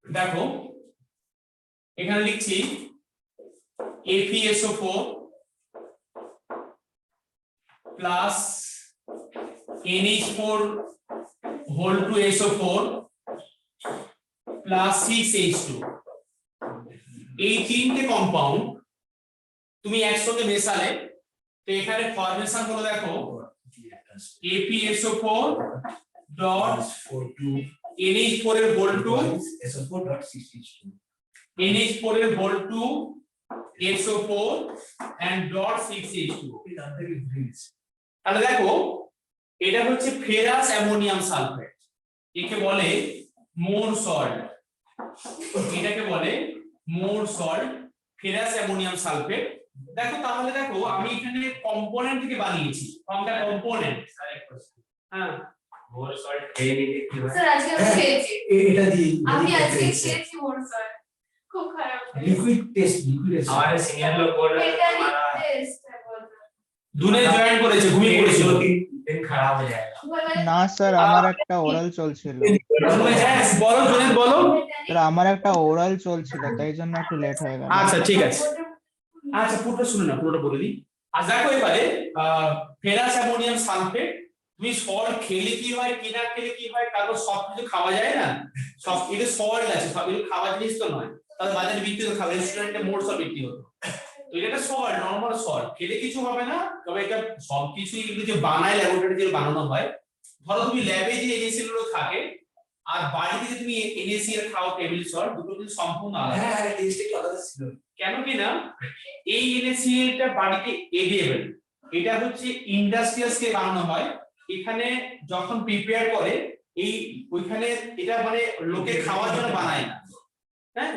দেখো এখানে লিখছি FeSO4 plus NH4 whole to SO4 plus 6H2 এই তিনটে কম্পাউন্ড তুমি একসঙ্গে মেশালে তো এখানে ফরমেশন হলো দেখো FeSO4 dot NH4 এর whole to SO4 dot 6H2 NH4 এর whole to SO4 and dot 6H2 তাহলে দেখো এটা হচ্ছে ফেরাস অ্যামোনিয়াম সালফেট একে বলে মোর সল্ট এটাকে বলে মোর সল্ট ফেরাস অ্যামোনিয়াম সালফেট দেখো তাহলে দেখো আমি এখানে কম্পোনেন্ট থেকে বানিয়েছি ফর্মটা কম্পোনেন্ট হ্যাঁ মোর সল্ট খেয়ে নিতে কি হয় স্যার আজকে আমি খেয়েছি এটা দিয়ে আমি আজকে খেয়েছি মোর স্যার খুব খারাপ লিকুইড টেস্ট हमारे सीनियर लोग बोल रहे এটা हैं हमारा টেস্ট है बोल দুনে জয়েন করেছে ঘুমিয়ে পড়েছিল 2-3 दिन खराब हो जाएगा না স্যার আমার একটা ওরাল চলছিল বলো জুনেদ বলো স্যার আমার একটা ওরাল চলছিল তাই জন্য একটু লেট হয়ে গেল আচ্ছা ঠিক আছে আচ্ছা পুরোটা শুনে না পুরোটা বলে দিই আর দেখো এবারে ফেরাস অ্যামোনিয়াম সালফেট তুমি সল্ট খেলে কি হয় কি না খেলে কি হয় কারণ সব কিছু খাওয়া যায় না সব এটা সল্ট আছে সব কিছু খাওয়া জিনিস তো নয় তাহলে বাজারে বিক্রি হতো খাবে রেস্টুরেন্টে মোর সব বিক্রি হতো তো এটা সল্ট নরমাল সল্ট খেলে কিছু হবে না তবে এটা সবকিছু এগুলো যে বানায় ল্যাবরেটরি যে বানানো হয় ধরো তুমি ল্যাবে যে NaCl গুলো থাকে আর বাড়িতে যে তুমি NaCl খাও টেবিল সল্ট দুটো কিন্তু সম্পূর্ণ আলাদা হ্যাঁ হ্যাঁ টেস্টে কি আলাদা ছিল কেন কি না এই NaCl টা বাড়িতে এভেলেবল এটা হচ্ছে ইন্ডাস্ট্রিয়াল স্কেলে বানানো হয় এখানে যখন প্রিপেয়ার করে এই ওইখানে এটা মানে লোকে খাওয়ার জন্য বানায় না হ্যাঁ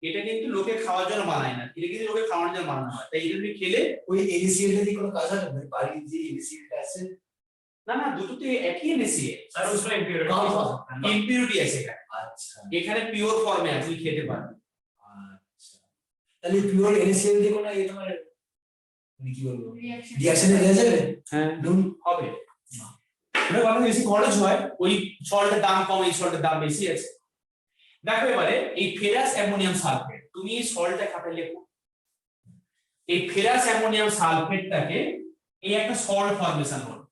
এটা কিন্তু লোকে খাওয়ার জন্য বানায় না এটা কিন্তু লোকে খাওয়ার জন্য বানানো হয় তাই এটা তুমি খেলে ওই NaCl টা দিয়ে কোনো কাজ হয় না বাড়ি যে NaCl টা আছে না না দুটোতে একই NaCl सर उसमें इम्प्योरिटी कहाँ हो था? सकता है ইমপিউরিটি আছে এখানে আচ্ছা এখানে পিওর ফর্মে আছে তুমি খেতে পারবে আচ্ছা তাহলে পিওর NaCl দিয়ে কোনো এই তোমার কি বলবো রিঅ্যাকশনে দেওয়া যাবে হ্যাঁ নুন হবে এটা ভালো বেশি খরচ হয় ওই সল্টের দাম কম এই সল্টের দাম বেশি আছে দেখো এবারে এই ফেরাস অ্যামোনিয়াম সালফেট তুমি এই সল্টটা খাতায় লেখো এই ফেরাস অ্যামোনিয়াম সালফেটটাকে এই একটা সল্ট ফর্মেশন হলো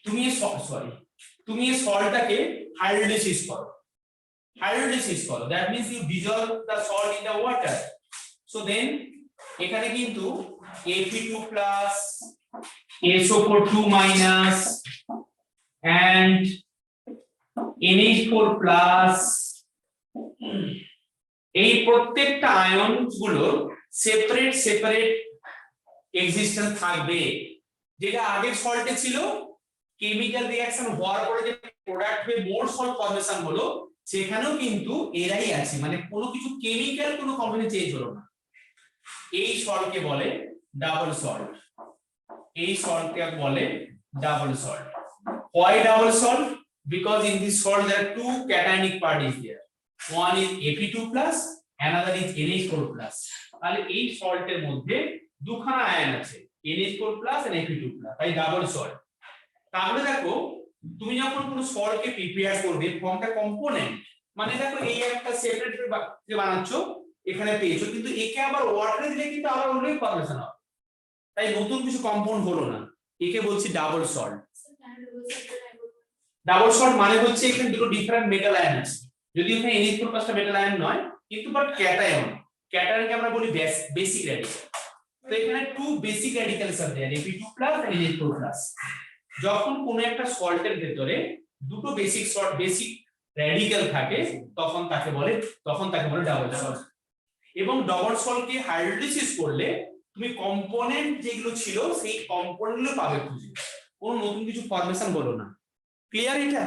তুমি এই তুমি এই সল্টটাকে হাইড্রোলাইসিস করো that means you dissolve the salt in the water so then এখানে কিন্তু Fe2 plus SO4 2 minus and NH4 plus এই প্রত্যেকটা আয়ন গুলো সেপারেট এক্সিস্টেন্স থাকবে যেটা আগের সল্টে ছিল কেমিক্যাল রিঅ্যাকশন হওয়ার পরে যে প্রোডাক্ট হয়ে মোর সল্ট ফর্মেশন হলো সেখানেও কিন্তু এরাই আছে মানে কোনো কিছু কেমিক্যাল কোনো কম্পোনেন্ট চেঞ্জ হলো না এই সল্টকে বলে ডাবল সল্ট এই সল্টকে বলে double salt why double salt because in this salt there are two cationic parties there one is Fe2 plus another is NH4 plus তাহলে এই সল্টের মধ্যে দুখানা আয়ন আছে NH4 plus and Fe2 plus তাই double salt তাহলে দেখো তুমি যখন কোনো সল্টকে প্রিপেয়ার করবে ফর্মটা কম্পোনেন্ট মানে দেখো এই একটা সেপারেট যে বানাচ্ছো এখানে পেয়েছো কিন্তু একে আবার ওয়াটারে দিলে কিন্তু আবার অন্যই ফর্মেশন হবে তাই নতুন কিছু কম্পাউন্ড হলো না একে বলছি ডাবল সল্ট ডাবল সল্ট মানে হচ্ছে এখানে দুটো ডিফারেন্ট মেটাল আয়ন আছে যদি এখানে NH4 টা মেটাল আয়ন নয় কিন্তু বাট ক্যাটায়নকে আমরা বলি বেসিক র্যাডিক্যাল তো এখানে two basic radicals are there Fe2 plus and NH4 plus যখন কোনো একটা সল্টের ভিতরে দুটো বেসিক র্যাডিক্যাল থাকে তখন তাকে বলে ডাবল সল্ট এবং ডাবল সল্টকে হাইড্রোলাইসিস করলে তুমি কম্পোনেন্ট যেগুলো ছিল সেই কম্পোনেন্টগুলো পাবে খুঁজে কোনো নতুন কিছু ফরমেশন বলো না ক্লিয়ার এটা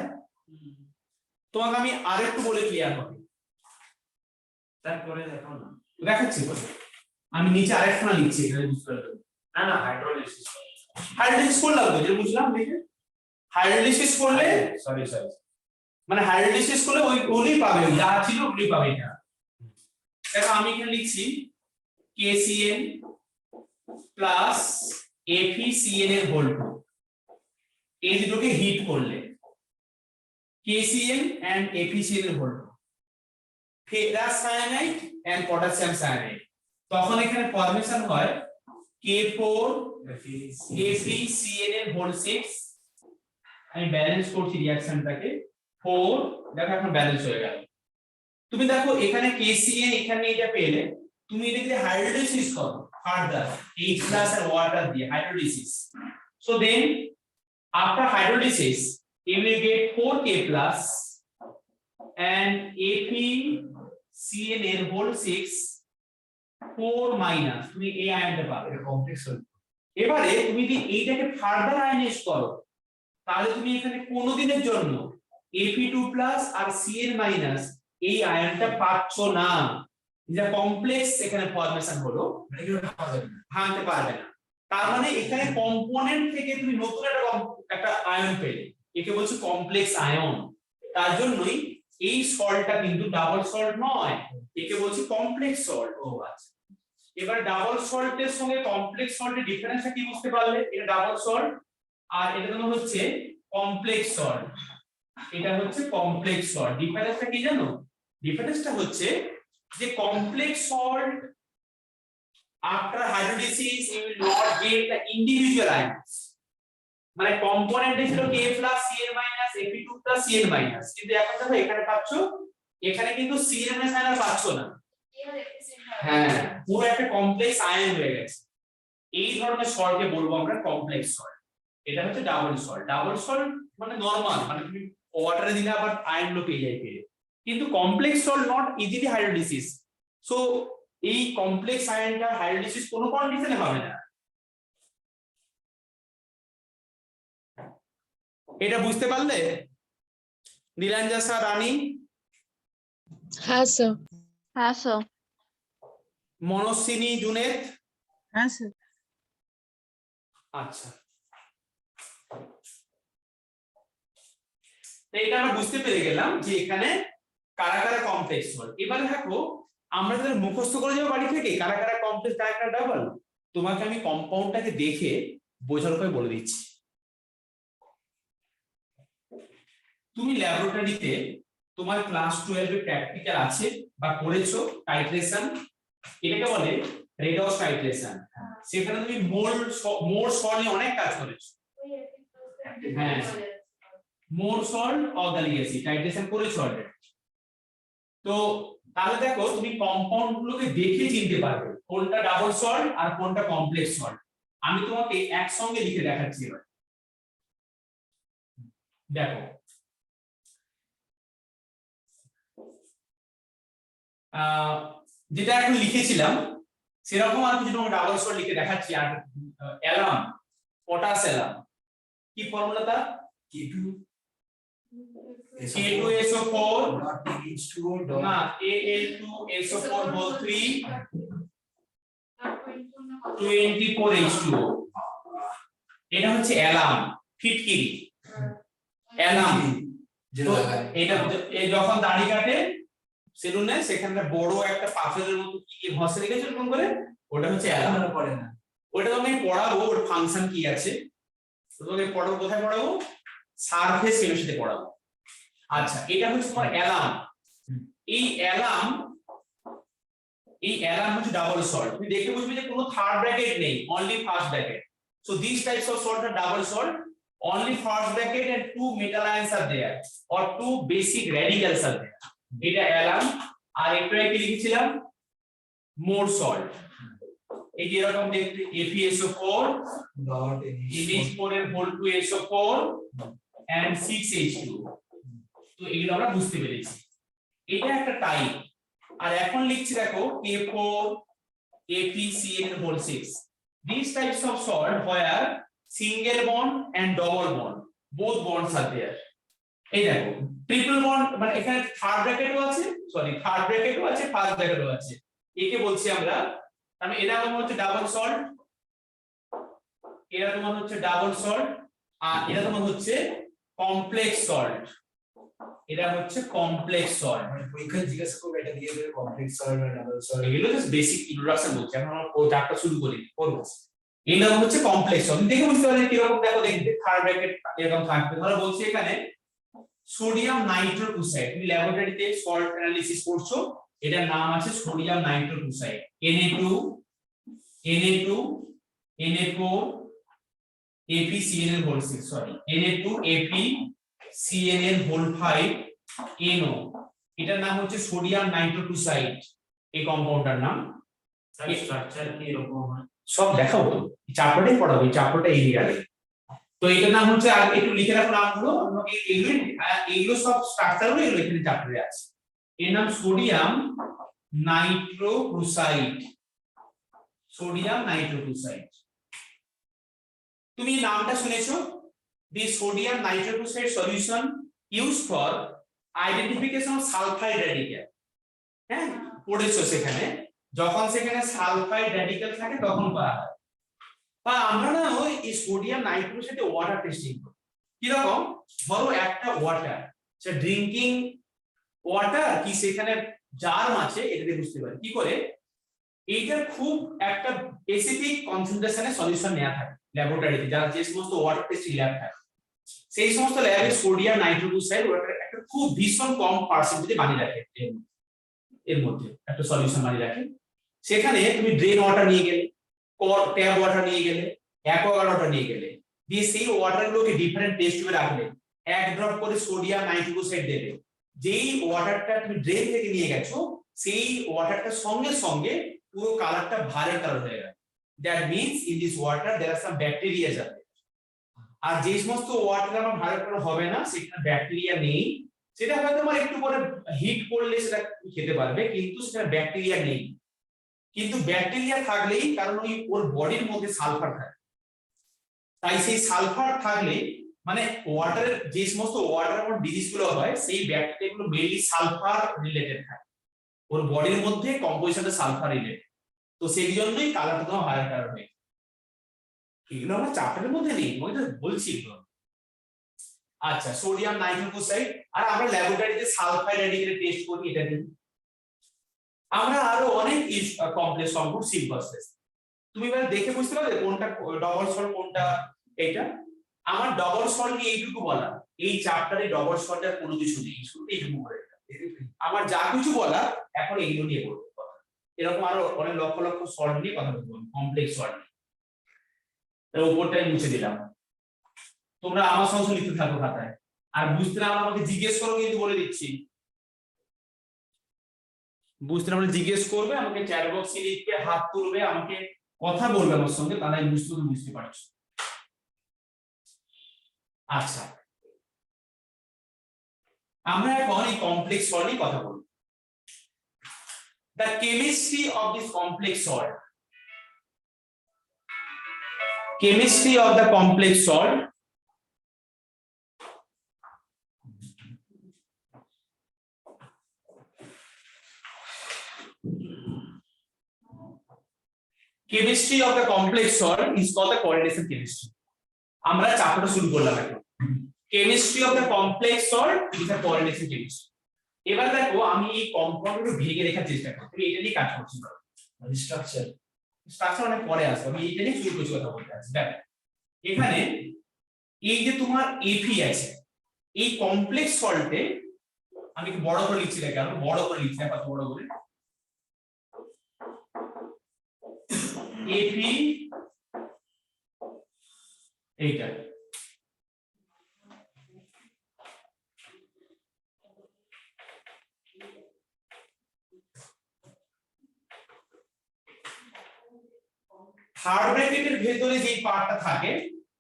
তোমাকে আমি আরেকটু বলে ক্লিয়ার হবে তারপরে দেখো না দেখাচ্ছি বলে আমি নিচে আরেকটা লিখছি এখানে বুঝতে পারবে না হাইড্রোলাইসিস করলাম তো যেটা বুঝলাম দেখে হাইড্রোলাইসিস করলে সরি মানে হাইড্রোলাইসিস করলে ওইগুলোই পাবে যা ছিল ওগুলোই পাবে এটা দেখো আমি এখানে লিখছি KCl প্লাস FeCl এর হোল টু এই দুটোকে হিট করলে KCl and FeCl এর whole two ferrous cyanide and potassium cyanide তখন এখানে ফরমেশন হয় K4 FeCl হোল 6 আমি ব্যালেন্স করছি রিঅ্যাকশনটাকে 4 দেখো এখন ব্যালেন্স হয়ে গেল তুমি দেখো এখানে KCl এখানে এটা পেলে তুমি এটাকে হাইড্রোলাইসিস করো ফার্দার H+ আর ওয়াটার দিয়ে hydrolysis so then after hydrolysis you will get 4K plus and FeCl whole 6 4 minus তুমি এই আয়নটা পাবে এটা কমপ্লেক্স হল এবারে তুমি যদি এইটাকে ফার্দার আয়নাইজ করো তাহলে তুমি এখানে কোনো দিনের জন্য Fe2 plus আর Cl minus এই আয়নটা পাচ্ছ না যা কমপ্লেক্স এখানে ফরমেশন হলো মানে কি হবে ভাঙতে পারবে না তার মানে এখানে কম্পোনেন্ট থেকে তুমি নতুন একটা আয়ন পেলে একে বলছে কমপ্লেক্স আয়ন তার জন্যই এই সল্টটা কিন্তু ডাবল সল্ট নয় একে বলছে কমপ্লেক্স সল্ট ও আচ্ছা এবার ডাবল সল্টের সঙ্গে কমপ্লেক্স সল্টের ডিফারেন্সটা কি বুঝতে পারলে এটা ডাবল সল্ট আর এটা নাম হচ্ছে কমপ্লেক্স সল্ট এটা হচ্ছে কমপ্লেক্স সল্ট ডিফারেন্সটা কি জানো ডিফারেন্সটা হচ্ছে যে complex salt after hydrolysis you will not get the individual ions মানে কম্পোনেন্ট ছিল K plus Cl minus Fe2 plus Cl minus কিন্তু এখন দেখো এখানে পাচ্ছো এখানে কিন্তু Cl minus আয়ন পাচ্ছো না হ্যাঁ পুরো একটা কমপ্লেক্স আয়ন হয়ে গেছে এই ধরনের সল্টকে বলবো আমরা কমপ্লেক্স সল্ট এটা হচ্ছে ডাবল সল্ট মানে নরমাল মানে তুমি ওয়াটারে দিলে আবার আয়নগুলো পেয়ে যাবে কিন্তু complex salt not easily hydrolysis so এই কমপ্লেক্স আয়নটা হাইড্রোলাইসিস কোনো কন্ডিশনে হবে না এটা বুঝতে পারলে নীলাঞ্জনা স্যার রানী হ্যাঁ স্যার হ্যাঁ স্যার মনস্বিনী জুনেদ হ্যাঁ স্যার আচ্ছা তো এটা আমরা বুঝতে পেরে গেলাম যে এখানে কারা কারা কমপ্লেক্স সল্ট এবারে দেখো আমরা যারা মুখস্থ করে যাবো বাড়ি থেকে কারা কারা কমপ্লেক্স কারা কারা ডাবল তোমাকে আমি কম্পাউন্ডটাকে দেখে বোঝার উপায় বলে দিচ্ছি তুমি ল্যাবরেটরিতে তোমার ক্লাস 12 এ প্র্যাকটিক্যাল আছে বা করেছো টাইট্রেশন এটাকে বলে রেডক্স টাইট্রেশন সেখানে তুমি মোর সল্ট নিয়ে অনেক কাজ করেছো হ্যাঁ মোর সল্ট অর্গানিক অ্যাসিড টাইট্রেশন করেছো অলরেডি তো তাহলে দেখো তুমি কম্পাউন্ড গুলোকে দেখে চিনতে পারবে কোনটা ডাবল সল্ট আর কোনটা কমপ্লেক্স সল্ট আমি তোমাকে একসঙ্গে লিখে দেখাচ্ছি এবার দেখো যেটা এখন লিখেছিলাম সেরকম আর কিছু তোমাকে ডাবল সল্ট লিখে দেখাচ্ছি আর অ্যালাম পটাশ অ্যালাম কি ফর্মুলাটা K2 K2SO4 dot H2O dot না Al2SO4 whole 3 24H2O এটা হচ্ছে অ্যালাম ফিটকিরি অ্যালাম যেটা লাগায় এটা যখন দাড়ি কাটে সেলুনে সেখানে বড় একটা পাথরের মতো কি ঘষে রেখেছে এরকম করে ওটা হচ্ছে অ্যালাম আমরা পড়ে না ওটা তোমাকে পড়াবো ওর ফাংশন কি আছে তোমাকে পড়াবো কোথায় পড়াবো সারফেস কেমিস্ট্রিতে পড়াবো আচ্ছা এটা হচ্ছে তোমার অ্যালাম এই অ্যালাম হচ্ছে ডাবল সল্ট তুমি দেখে বুঝবে যে কোনো থার্ড ব্র্যাকেট নেই only first bracket so this types of salt are double salt only first bracket and two metal ions are there or two basic radicals are there এটা alarm আর একটু কি লিখেছিলাম মোর সল্ট এই যে এরকম দেখতে FeSO4 dot NH4 এর whole 2SO4 and 6H2 তো এগুলো আমরা বুঝতে পেরেছি এটা একটা টাইপ আর এখন লিখছি দেখো K4 FeCl whole 6 these types of salt where single bond and double bond both bonds are there এই দেখো ট্রিপল বন্ড মানে এখানে থার্ড ব্র্যাকেটও আছে থার্ড ব্র্যাকেটও আছে ফার্স্ট ব্র্যাকেটও আছে একে বলছি আমরা মানে এটা তোমার হচ্ছে ডাবল সল্ট এটা তোমার হচ্ছে ডাবল সল্ট আর এটা তোমার হচ্ছে কমপ্লেক্স সল্ট এটা হচ্ছে কমপ্লেক্স সল্ট মানে পরীক্ষায় জিজ্ঞাসা করবে এটা দিয়ে দেবে complex salt are double salt এগুলো জাস্ট বেসিক ইন্ট্রোডাকশন বলছি এখন আমরা চারটা শুরু করি করব এই নাম হচ্ছে কমপ্লেক্স সল্ট দেখে বুঝতে পারবেন কি রকম দেখো দেখতে থার্ড ব্র্যাকেট এরকম থাকবে ধরো বলছি এখানে সোডিয়াম নাইট্রোক্সাইড তুমি ল্যাবরেটরিতে সল্ট অ্যানালিসিস করছো এটার নাম আছে sodium nitrochloride Na2 Na4 ApCnL whole 6 sorry Na2 ApCnL whole 5 NO এটার নাম হচ্ছে সোডিয়াম নাইট্রোক্লোরাইড এই কম্পাউন্ডটার নাম স্যার স্ট্রাকচার কি এরকম হয়? সব দেখাবো তো চ্যাপ্টারটাই পড়াবো এই চ্যাপ্টারটা এই গেলে তো এটার নাম হচ্ছে আর একটু লিখে রাখো নামগুলো আমাকে এইগুলো সব স্ট্রাকচারগুলো এগুলো এখানে চ্যাপ্টারে আছে এর নাম সোডিয়াম নাইট্রোক্লোরাইড তুমি এই নামটা শুনেছো the sodium nitrochloride solution used for identification of sulphide radical হ্যাঁ পড়েছো সেখানে যখন সেখানে সালফাইড র্যাডিক্যাল থাকে তখন পাওয়া হয় বা আমরা না ওই সোডিয়াম নাইট্রোজেনের সাথে ওয়াটার টেস্টিং করি কি রকম ধরো একটা ওয়াটার সে ড্রিঙ্কিং ওয়াটার কি সেখানে জার্ম আছে এটা দিয়ে বুঝতে পারি কি করে এইটার খুব একটা স্পেসিফিক কনসেন্ট্রেশনে সলিউশন নেওয়া থাকে ল্যাবরেটরিতে যারা যে সমস্ত ওয়াটার টেস্টিং ল্যাব থাকে সেই সমস্ত ল্যাবে সোডিয়াম নাইট্রোক্লোরাইড ওয়াটার একটা খুব ভীষণ কম পার্সেন্টেজে বানিয়ে রাখে এর মধ্যে একটা সলিউশন বানিয়ে রাখে সেখানে তুমি ড্রেন ওয়াটার নিয়ে গেলে ট্যাপ ওয়াটার নিয়ে গেলে অ্যাকোয়াগার্ড ওয়াটার নিয়ে গেলে দিয়ে সেই ওয়াটারগুলোকে ডিফারেন্ট টেস্ট টিউবে রাখলে এক ড্রপ করে সোডিয়াম নাইট্রোক্লোরাইড দেবে যেই ওয়াটারটা তুমি ড্রেন থেকে নিয়ে গেছো সেই ওয়াটারটা সঙ্গে সঙ্গে পুরো কালারটা ভায়োলেট কালার হয়ে গেল that means in this water there are some bacteria যাবে আর যে সমস্ত ওয়াটার আমার ভায়োলেট কালার হবে না সেখানে ব্যাকটেরিয়া নেই সেটা হয়তো তোমার একটু পরে হিট করলে সেটা খেতে পারবে কিন্তু সেখানে ব্যাকটেরিয়া নেই কিন্তু ব্যাকটেরিয়া থাকলেই কারণ ওই ওর বডির মধ্যে সালফার থাকে তাই সেই সালফার থাকলে মানে ওয়াটারের যে সমস্ত ওয়াটার এবং ডিজিজ গুলো হয় সেই ব্যাকটেরিয়া গুলো মেইনলি সালফার রিলেটেড থাকে ওর বডির মধ্যে কম্পোজিশনটা সালফার রিলেটেড তো সেই জন্যই কালারটা তোমার ভায়োলেট কালার হয় এগুলো আমার চ্যাপ্টারের মধ্যে নেই আমি তো বলছি তো আচ্ছা সোডিয়াম নাইট্রোক্লোরাইড আর আমরা ল্যাবরেটরিতে সালফাইড র্যাডিক্যাল টেস্ট করি এটা দিয়ে আমরা আরো অনেক কমপ্লেক্স কম্পাউন্ড সিম্পলস তুমি এবার দেখে বুঝতে পারবে কোনটা ডবল সল্ট কোনটা এটা আমার ডবল সল্ট নিয়ে এইটুকু বলা এই চ্যাপ্টারে ডবল সল্টের কোনো কিছু নেই শুধু এইটুকু বলে আমার যা কিছু বলা এখন এইগুলো নিয়ে বলবো এরকম আরো অনেক লক্ষ লক্ষ সল্ট নিয়ে কথা বলবো কমপ্লেক্স সল্ট এর উপরটাই মুছে দিলাম তোমরা আমার সঙ্গে লিখতে থাকো খাতায় আর বুঝতে না আমাকে জিজ্ঞেস করো কিন্তু বলে দিচ্ছি বুঝতে না জিজ্ঞেস করবে আমাকে চ্যাট বক্সে লিখবে হাত তুলবে আমাকে কথা বলবে আমার সঙ্গে তাহলে বুঝতে পারছো আচ্ছা আমরা এখন এই কমপ্লেক্স সল্ট নিয়ে কথা বলবো the chemistry of this complex salt chemistry of the complex salt chemistry of the complex salt is called the coordination chemistry আমরা চ্যাপ্টারটা শুরু করলাম এখন chemistry of the complex salt is a coordination chemistry এবার দেখো আমি এই কম্পাউন্ডগুলো ভেঙে দেখার চেষ্টা করব তুমি এটা নিয়ে কাজ করছো মানে স্ট্রাকচার অনেক পরে আসবে আমি এইটা নিয়ে শুরু করছি কথা বলতে আছি দেখো এখানে এই যে তোমার এফি আছে এই কমপ্লেক্স সল্টে আমি কি বড় করে লিখছি দেখো আমি বড় করে লিখছি কত বড় করে এফি এইটা থার্ড ব্র্যাকেটের ভেতরে যে পার্টটা থাকে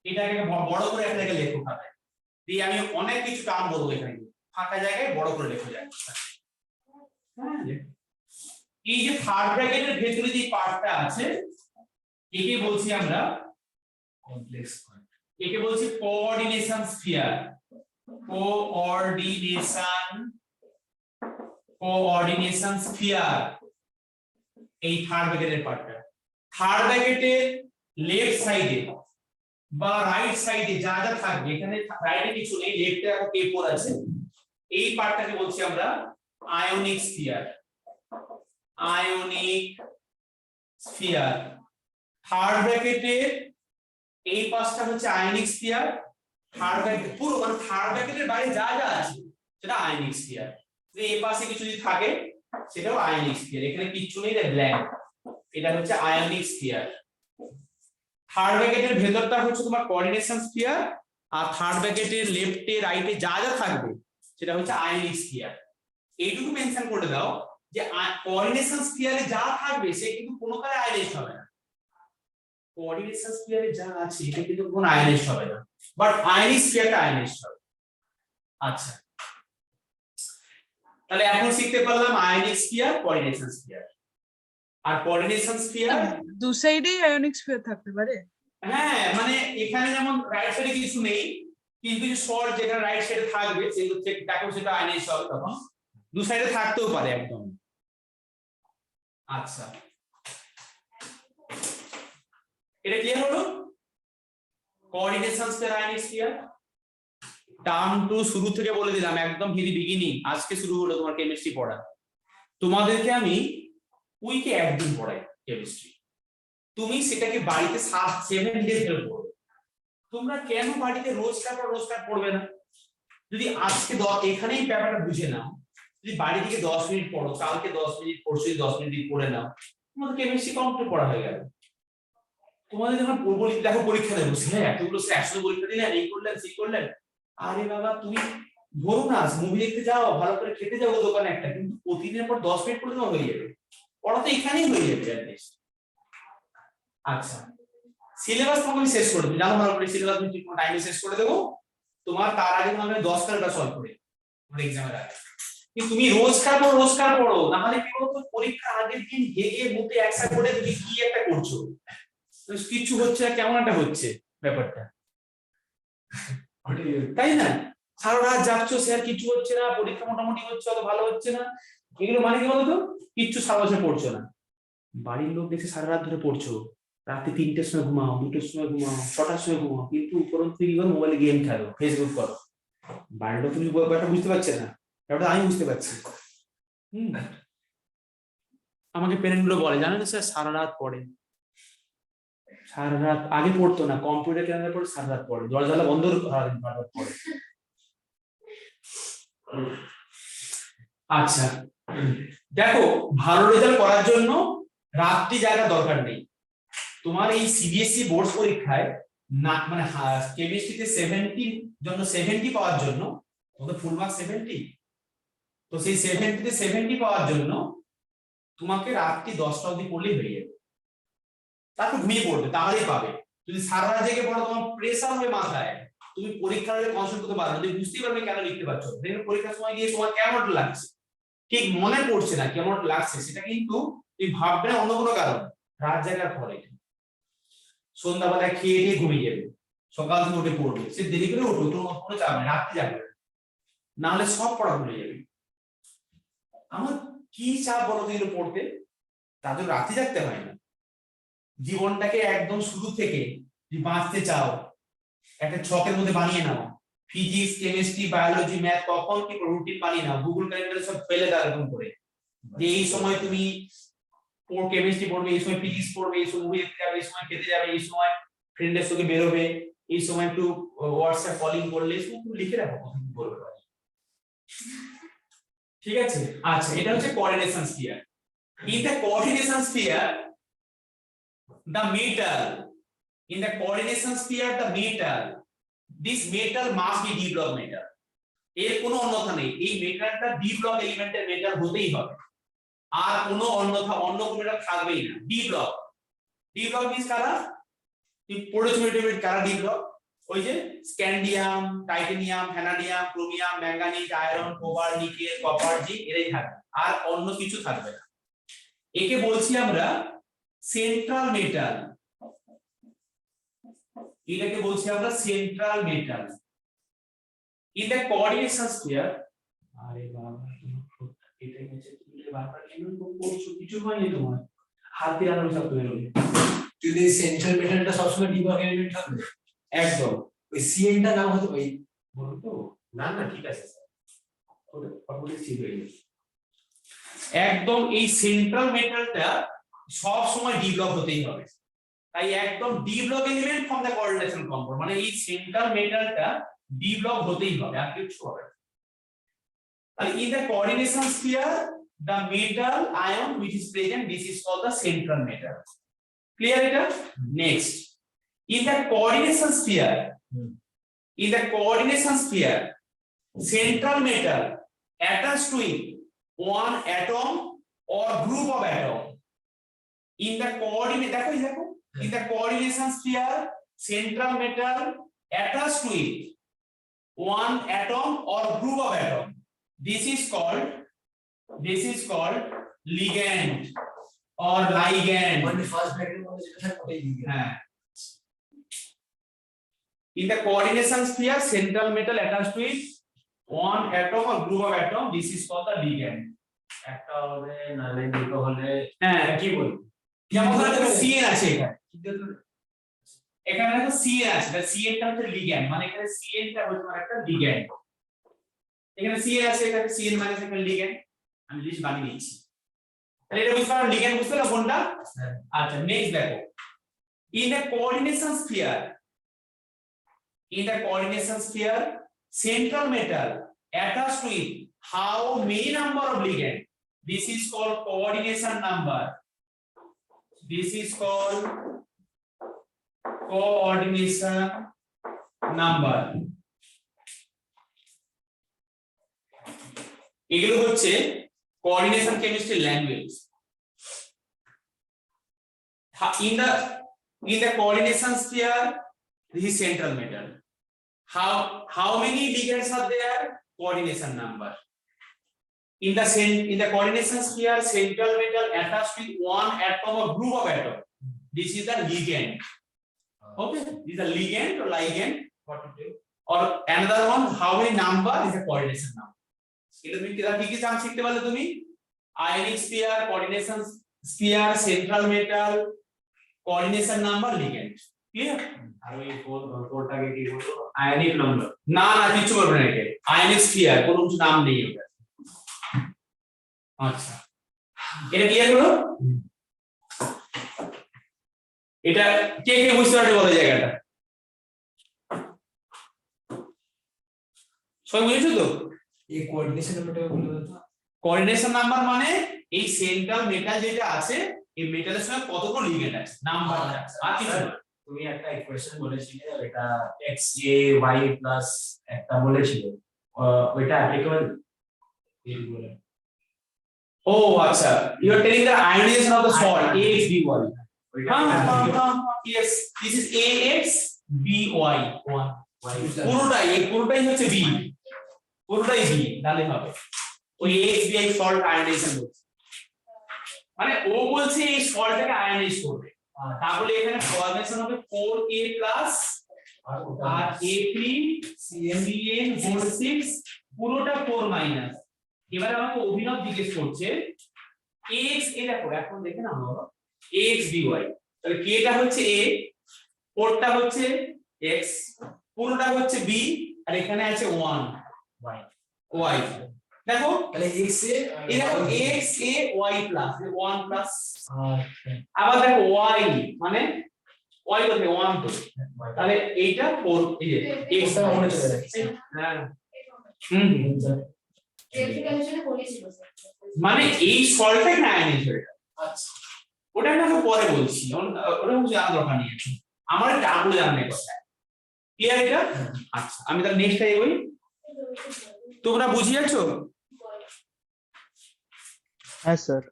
এটাকে বড় করে একটা জায়গায় লেখো খাতায় দিয়ে আমি অনেক কিছু কাম বলবো এখানে ফাঁকা জায়গায় বড় করে লেখা যায় হ্যাঁ এই যে থার্ড ব্র্যাকেটের ভেতরে যে পার্টটা আছে একে বলছি আমরা কমপ্লেক্স পয়েন্ট একে বলছি কোঅর্ডিনেশন স্ফিয়ার কোঅর্ডিনেশন স্ফিয়ার এই থার্ড ব্র্যাকেটের পার্টটা থার্ড ব্র্যাকেটের লেফট সাইডে বা রাইট সাইডে যা যা থাকবে এখানে রাইটে কিছু নেই লেফটে একটা পেপার আছে এই পার্টটাকে বলছি আমরা আয়নিক স্ফিয়ার থার্ড ব্র্যাকেটের এই পাশটা হচ্ছে আয়নিক স্ফিয়ার থার্ড ব্র্যাকেট পুরো মানে থার্ড ব্র্যাকেটের বাইরে যা যা আছে সেটা আয়নিক স্ফিয়ার এই পাশে কিছু যদি থাকে সেটাও আয়নিক স্ফিয়ার। এখানে কিচ্ছু নেই রে, ব্ল্যাঙ্ক। এটা হচ্ছে আয়নিক স্ফিয়ার। থার্ড ব্র্যাকেটের ভেতরটা হচ্ছে তোমার কোঅর্ডিনেশন স্ফিয়ার, আর থার্ড ব্র্যাকেটের লেফটে রাইটে যা যা থাকবে সেটা হচ্ছে আয়নিক স্ফিয়ার। এইটুকু মেনশন করে দাও যে কোঅর্ডিনেশন স্ফিয়ারে যা থাকবে সে কিন্তু কোনো কালে আয়নাইজ হবে না। কোঅর্ডিনেশন স্ফিয়ারে যা আছে এটা কিন্তু কোনো আয়নাইজ হবে না, বাট আয়নিক স্ফিয়ারটা আয়নাইজ হবে। আচ্ছা, তাহলে এখন শিখতে পারলাম আয়নিক স্ফিয়ার, কোঅর্ডিনেশন স্ফিয়ার। আর কোঅর্ডিনেশন স্ফিয়ার দু সাইডেই আয়নিক স্ফিয়ার থাকতে পারে। হ্যাঁ, মানে এখানে যেমন রাইট সাইডে কিছু নেই, কিন্তু যে শর্ট যেখানে রাইট সাইডে থাকবে সেগুলো দেখো সেটা আয়নাইজ হবে, তখন দু সাইডে থাকতেও পারে একদম। আচ্ছা, এটা ক্লিয়ার হলো? Coordination sphere, ionic sphere. Term two শুরু থেকে বলে দিলাম, একদম ভেরি বিগিনিং, আজকে শুরু হলো তোমার কেমিস্ট্রি পড়া। তোমাদেরকে আমি উইকে একদিন পড়াই কেমিস্ট্রি, তুমি সেটাকে বাড়িতে 7 ডেজ ধরে পড়বে। তোমরা কেন বাড়িতে রোজকার পড়বে না? যদি আজকে এখানেই ব্যাপারটা বুঝে নাও, যদি বাড়ি থেকে 10 মিনিট পড়ো, কালকে 10 মিনিট, পরশু 10 মিনিট পড়ে নাও, তোমাদের কেমিস্ট্রি কমপ্লিট পড়া হয়ে গেল। তোমাদের যখন দেখো পরীক্ষা দেবো, হ্যাঁ এতগুলো একসাথে পরীক্ষা দিলেন, এই করলেন সেই করলেন, আরে বাবা তুমি ধরো না মুভি দেখতে যাও, ভালো করে খেতে যাবো দোকানে একটা, কিন্তু প্রতিদিনের পর 10 মিনিট পড়ে হয়ে যাবে, পড়া তো এখানেই হয়ে যাবে অ্যাটলিস্ট। আচ্ছা, সিলেবাস তোমাকে আমি শেষ করে দেবো, জানো ভালো করে সিলেবাস আমি ঠিক টাইমে শেষ করে দেবো। তোমার তার আগে আমি 10 কালটা সলভ করে তোমার এক্সামের আগে। কিন্তু তুমি রোজকার পড়ো, না হলে কি বলতো পরীক্ষার আগের দিন হেগে মুখে একসাথে করে তুমি কি একটা করছো, কিছু হচ্ছে না, কেমন একটা হচ্ছে ব্যাপারটা, তাই না? সারা রাত যাচ্ছো, স্যার কিছু হচ্ছে না, পরীক্ষা মোটামুটি হচ্ছে, অত ভালো হচ্ছে না, এগুলো মানে কি বলতো, কিচ্ছু সারা বছর পড়ছো না। বাড়ির লোক দেখে সারা রাত ধরে পড়ছো, রাতে 3টের সময় ঘুমাও, 2টের সময় ঘুমাও, 6টার সময় ঘুমাও, কিন্তু উপরন্তু কি করো, মোবাইলে গেম খেলো, ফেসবুক করো। বাড়ির লোক তুমি ব্যাপারটা বুঝতে পারছে না, ব্যাপারটা আমি বুঝতে পারছি। আমাকে প্যারেন্ট গুলো বলে, জানো না স্যার সারা রাত পড়ে, সারা রাত আগে পড়তো না, কম্পিউটার কেনার পর সারা রাত পড়ে, দরজা বন্ধ পড়ে। আচ্ছা দেখো, ভালো রেজাল্ট করার জন্য রাত্রি জায়গা দরকার নেই। তোমার এই সিবিএসই বোর্ড পরীক্ষায় না, মানে কেমিস্ট্রিতে 70 জন্য 70 পাওয়ার জন্য, তোমাদের ফুল মার্ক 70, তো সেই 70 তে 70 পাওয়ার জন্য তোমাকে রাত্রি 10টা অবধি পড়লেই হয়ে যাবে, তারপর ঘুমিয়ে পড়বে, তাহলেই পাবে। যদি সারা রাত জেগে পড়ো, তোমার প্রেসার হবে মাথায়, তুমি পরীক্ষার হলে কনসেন্ট্রেট করতে পারবে না, তুমি বুঝতেই পারবে কেন লিখতে পারছো। দেখবে পরীক্ষার সময় গিয়ে তোমার কেমন লাগছে, ঠিক মনে পড়ছে না কেমন লাগছে, সেটা কিন্তু তুমি ভাববে না অন্য কোনো কারণ, রাত জাগার ফলে। সন্ধ্যাবেলায় খেয়ে দিয়ে ঘুমিয়ে যাবে, সকাল থেকে উঠে পড়বে, সে দেরি করে উঠো, তোমার কোনো চাপ নেই, রাত্রি জাগবে, না হলে সব পড়া ভুলে যাবে। আমার কি চাপ বলো এগুলো পড়তে, তাদের রাত্রি জাগতে হয় না। জীবনটাকে একদম শুরু থেকে যদি বাঁচতে চাও, একটা ছকের মধ্যে বানিয়ে নাও, ফিজিক্স, কেমিস্ট্রি, বায়োলজি, ম্যাথ, কখন কি রুটিন বানিয়ে নাও, গুগল ক্যালেন্ডারে সব ফেলে দাও এরকম করে, যে এই সময় তুমি কেমিস্ট্রি পড়বে, এই সময় ফিজিক্স পড়বে, এই সময় মুভি দেখতে যাবে, এই সময় খেতে যাবে, এই সময় ফ্রেন্ডের সঙ্গে বেরোবে, এই সময় একটু হোয়াটসঅ্যাপ কলিং করলে, সব লিখে রাখো কখন কি বলবে, ঠিক আছে? আচ্ছা, এটা হচ্ছে coordination sphere. In the coordination sphere the metal, in the coordination sphere the metal, this metal must be d block metal, এর কোনো অন্যথা নেই, এই মেটালটা d block এলিমেন্টের মেটাল হতেই হবে, আর কোনো অন্যথা অন্য কোনো মেটাল থাকবেই না। d block means কারা, তুমি পড়েছো ইন্টারমিডিয়েট, কারা d block, ওই যে scandium, titanium, vanadium, chromium, manganese, iron, cobalt, nickel, copper, zinc, এরাই থাকবে, আর অন্য কিছু থাকবে না। একে বলছি আমরা সেন্ট্রাল মেটাল, এটাকে বলছি আমরা central metal. In the coordination sphere, আরে বাবা এটা হচ্ছে তুমি বারবার কেন করছো, কিছু হয়নি তোমার, হাত দিয়ে আলো সব তৈরি হবে। যদি সেন্ট্রাল মেটালটা সবসময় ডি ব্লক এলিমেন্ট থাকবে, একদম ওই সিএনটা নাম হতে পারে, বলো তো, না না ঠিক আছে স্যার, ওটা অটোমেটিক ঠিক হয়ে যাবে। একদম এই সেন্ট্রাল মেটালটা সব সময় ডি ব্লক হতেই হবে, তাই একদম D block element from the coordination compound, মানে এই সেন্ট্রাল মেটালটা ডি ব্লক হতেই হবে, আর কিছু হবে না। তাহলে in the coordination sphere the metal ion which is present, this is called the central metal. Clear it? Next, in the coordination sphere, in the coordination sphere, central metal attached to it one atom or group of atom. In the coordinate, in the coordination sphere, central metal attached to it one atom or group of atom. This is called ligand or ligand. মানে first ব্র্যাকেটের মধ্যে যেটা থাকে ওটাই লিখে হ্যাঁ। In the coordination sphere, central metal attached to it one atom or group of atom. This is called the ligand. একটা হবে নালে দুটো হলে হ্যাঁ, কি বলবো? যেমন ধরো একটা CN আছে এখানে, কিন্তু তো এখানে দেখো CN আছে, তাহলে CN টা হচ্ছে ligand, মানে এখানে CN টা হচ্ছে মানে একটা ligand। এখানে CN আছে, এখানে CN মানে এখানে ligand, আমি লিস্ট বানিয়ে নিয়েছি। তাহলে এটা বুঝতে পারো ligand বুঝতে পারো কোনটা? আচ্ছা, নেক্সট দেখো, in the coordination sphere, in the coordination sphere, central metal attached to it how many number of ligand? This is called coordination number. This is called coordination number. এগুলো হচ্ছে coordination chemistry language. In the coordination sphere, this is central metal. How many ligands are there? Coordination number. In the coordination sphere, central metal attached with one atom or group of atom. This is the ligand. Okay, this is a ligand or ligand. What to do? Or another one, how many number is a coordination number. এটা তুমি কি জান শিখতে পারলে তুমি? Ionic sphere, coordination sphere, central metal, coordination number, ligand. Clear? আর ওই ফোরটাকে কি বলবো? আয়নিক নম্বর। না কিছু বলবো না একে। Ionic sphere কোনো কিছু নাম নেই ওটা। আচ্ছা, এটা ক্লিয়ার হলো? এটা কে বুঝতে পারবে বলে জায়গাটা? সবাই বুঝেছো তো? এই কোঅর্ডিনেশন নাম্বারটা বলে দাও তো। কোঅর্ডিনেশন নাম্বার মানে এই সেন্ট্রাল মেটাল যেটা আছে, এই মেটালের সঙ্গে কতগুলো লিগ্যান্ড আছে, নাম্বারটা। আর কিছু না। তুমি একটা ইকুয়েশন বলেছিলে, এটা xa y প্লাস একটা বলেছিলে, ওইটা অ্যাপ্লিকেবল এই বলে। ও আচ্ছা, you are telling the ionization of the salt AXBY। yes, this is AXBY পুরোটাই হচ্ছে B, পুরোটাই B তাহলে হবে ওই AXBY সল্ট আয়োনাইজেশন বলছে, মানে ও বলছে এই সল্টটাকে আয়োনাইজ করবে, তাহলে এখানে ফরমেশন হবে 4A প্লাস আর A3CN6 পুরোটা 4 মাইনাস। এবার আমাকে অভিনব জিজ্ঞেস করছে x, এ দেখো এখন দেখে না আমরা AXBY, তাহলে k টা হচ্ছে a, 4 টা হচ্ছে x, পুরোটা হচ্ছে b, আর এখানে আছে 1 y। দেখো তাহলে x এ এই দেখো x a y plus 1 plus, আবার দেখো y মানে y কোথায় 1 তো, তাহলে এইটা 4 এই যে x টা মনে চলে যাচ্ছে। হ্যাঁ রেফ্রিজারেশনে বলেছিল স্যার। মানে এই সল্টটা এখানে আয়োনাইজ হয়ে গেল। আচ্ছা, ওটা আমি পরে বলছি, ওটা বুঝে জানা দরকার নেই, আমার টাগুলো জানার কথা। ক্লিয়ার এটা? আচ্ছা, আমি তাহলে নেক্সট টাইম বলি, তোমরা বুঝিয়ে যাচ্ছো? হ্যাঁ স্যার।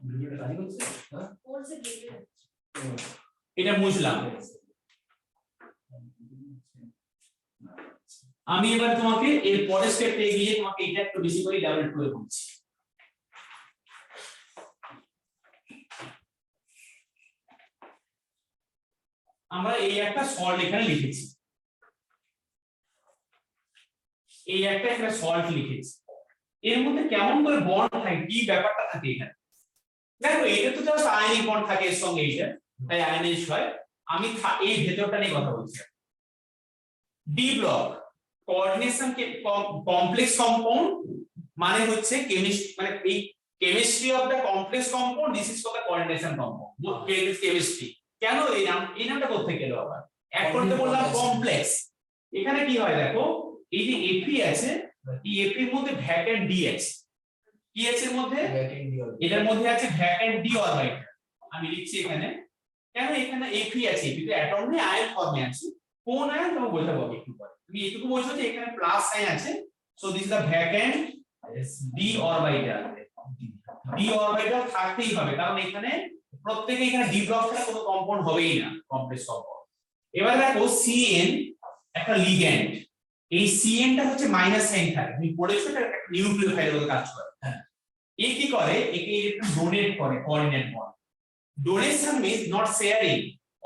ভিডিওটা কাজ করছে? হ্যাঁ, এটা বুঝলাম। আমি এবার তোমাকে এর পরের স্টেপে এগিয়ে তোমাকে এটা একটু বেশি করে লেভেল 2 এ বলছি। আমরা এই একটা সল্ট এখানে লিখেছি, এই একটা এখানে সল্ট লিখেছি, এর মধ্যে কেমন করে বন্ড থাকে, কি ব্যাপারটা থাকে এখানে? দেখো এটা তো জাস্ট আয়নিক বন্ড থাকে এর সঙ্গে, এইটা তাই আয়নাইজ হয়। আমি এই ভেতরটা নিয়ে কথা বলছি। ডি ব্লক কোঅর্ডিনেশন কে কমপ্লেক্স কম্পাউন্ড মানে হচ্ছে কেমিস্ট্রি, মানে এই chemistry of the complex compound, this is called the coordination compound. Chemistry কেন এই নামটা কোথা থেকে এলো আবার? এক করতে বললাম কমপ্লেক্স, এখানে কি হয় দেখো এই যে Fe আছে, এই এপি এর মধ্যে ভ্যাকেন্ট ডি আছে, কি আছে এর মধ্যে? vacant D orbit। এটার মধ্যে আছে ভ্যাকেন্ট ডি অরবিটাল। আমি লিখছি এখানে, কেন এখানে এপি আছে, এপি তো অ্যাটম নেই, আয়ন ফর্মে আছে। কোন আয়ন তুমি বোঝাবো একটু পরে। তুমি এটুকু বলছো যে এখানে প্লাস সাইন আছে, so this is the vacant D orbital. D orbital থাকতেই হবে, কারণ এখানে প্রত্যেকটা এখানে ডি ব্লক ছাড়া কোনো কম্পাউন্ড হবেই না, কমপ্লেক্স কম্পাউন্ড। এবার দেখো সিএন একটা লিগ্যান্ড, এই সিএন টা হচ্ছে মাইনাস সাইন থাকে, তুমি পড়েছো এটা একটা নিউক্লিওফাইলের মতো কাজ করে। হ্যাঁ, এই কি করে, একে ইলেকট্রন ডোনেট করে, coordinate bond. Donation means not sharing,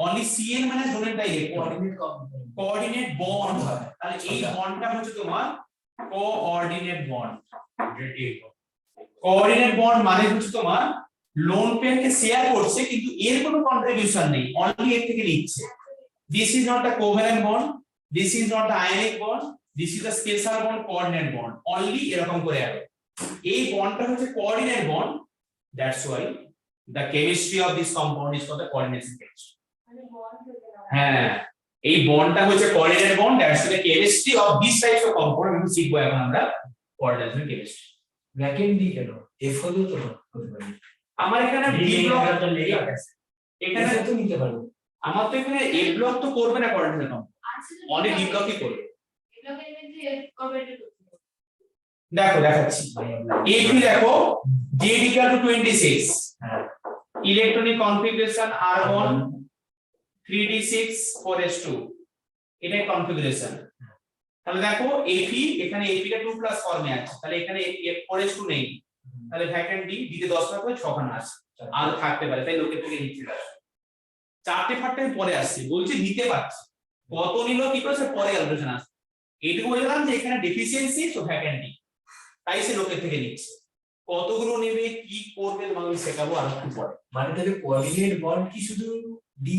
only CN মানে donate by electron, coordinate component। Coordinate bond হয়। তাহলে এই বন্ডটা হচ্ছে তোমার কোঅর্ডিনেট বন্ড। কোঅর্ডিনেট বন্ড মানে হচ্ছে তোমার লোন পেয়ারকে শেয়ার করছে কিন্তু এর কোনো কন্ট্রিবিউশন নেই, অনলি এর থেকে নিচ্ছে। This is not a covalent bond, this is not a ionic bond, this is a special bond, coordinate bond, only এরকম করে আছে। এই বন্ডটা হচ্ছে coordinate bond, that's why the chemistry of this compound is called the coordination chemistry. মানে bond হয়ে গেল। হ্যাঁ, এই বন্ডটা হচ্ছে coordinate bond, that's the chemistry of this type of compound। আমি শিখবো এখন আমরা coordination chemistry। vacant D কেন? F হলেও তো হতে পারে। আমার এখানে D B ব্লক তো লেগে আছে। এখানে F তো নিতে পারো। আমার তো এখানে A ব্লক তো করবে না কোঅর্ডিনেশন কম্পাউন্ড, আচ্ছা তো অনলি D ব্লকই করবে। এই ব্লকের মধ্যে অরবিটাল করতে হবে। দেখো দেখাচ্ছি, AP দেখো Z equal to 26, হ্যাঁ, electronic configuration R1 3d6 4s2, এটাই কনফিগারেশন। তাহলে দেখো AP, এখানে AP টা 2 প্লাস ফর্মে আছে, তাহলে এখানে 4s2 নেই, তাহলে ভ্যাকেন্ট ডি, দিতে 10 টাকা করে 6 খানা আছে, আর থাকতে পারে, তাই লোকের থেকে নিচ্ছে। চারটে ফাটতে পরে আসছে, বলছি নিতে পারছি, কত নিল কি করে পরে আলোচনা আসছে। এইটুকু বললাম যে এখানে ডেফিসিয়েন্সি, সো ভ্যাকেন্ট ডি, তাই সে লোকের থেকে নিচ্ছে। কতগুলো নেবে কি করবে তোমাকে শেখাবো আর একটু পরে। মানে তাহলে কোঅর্ডিনেট বন্ড কি শুধু ডি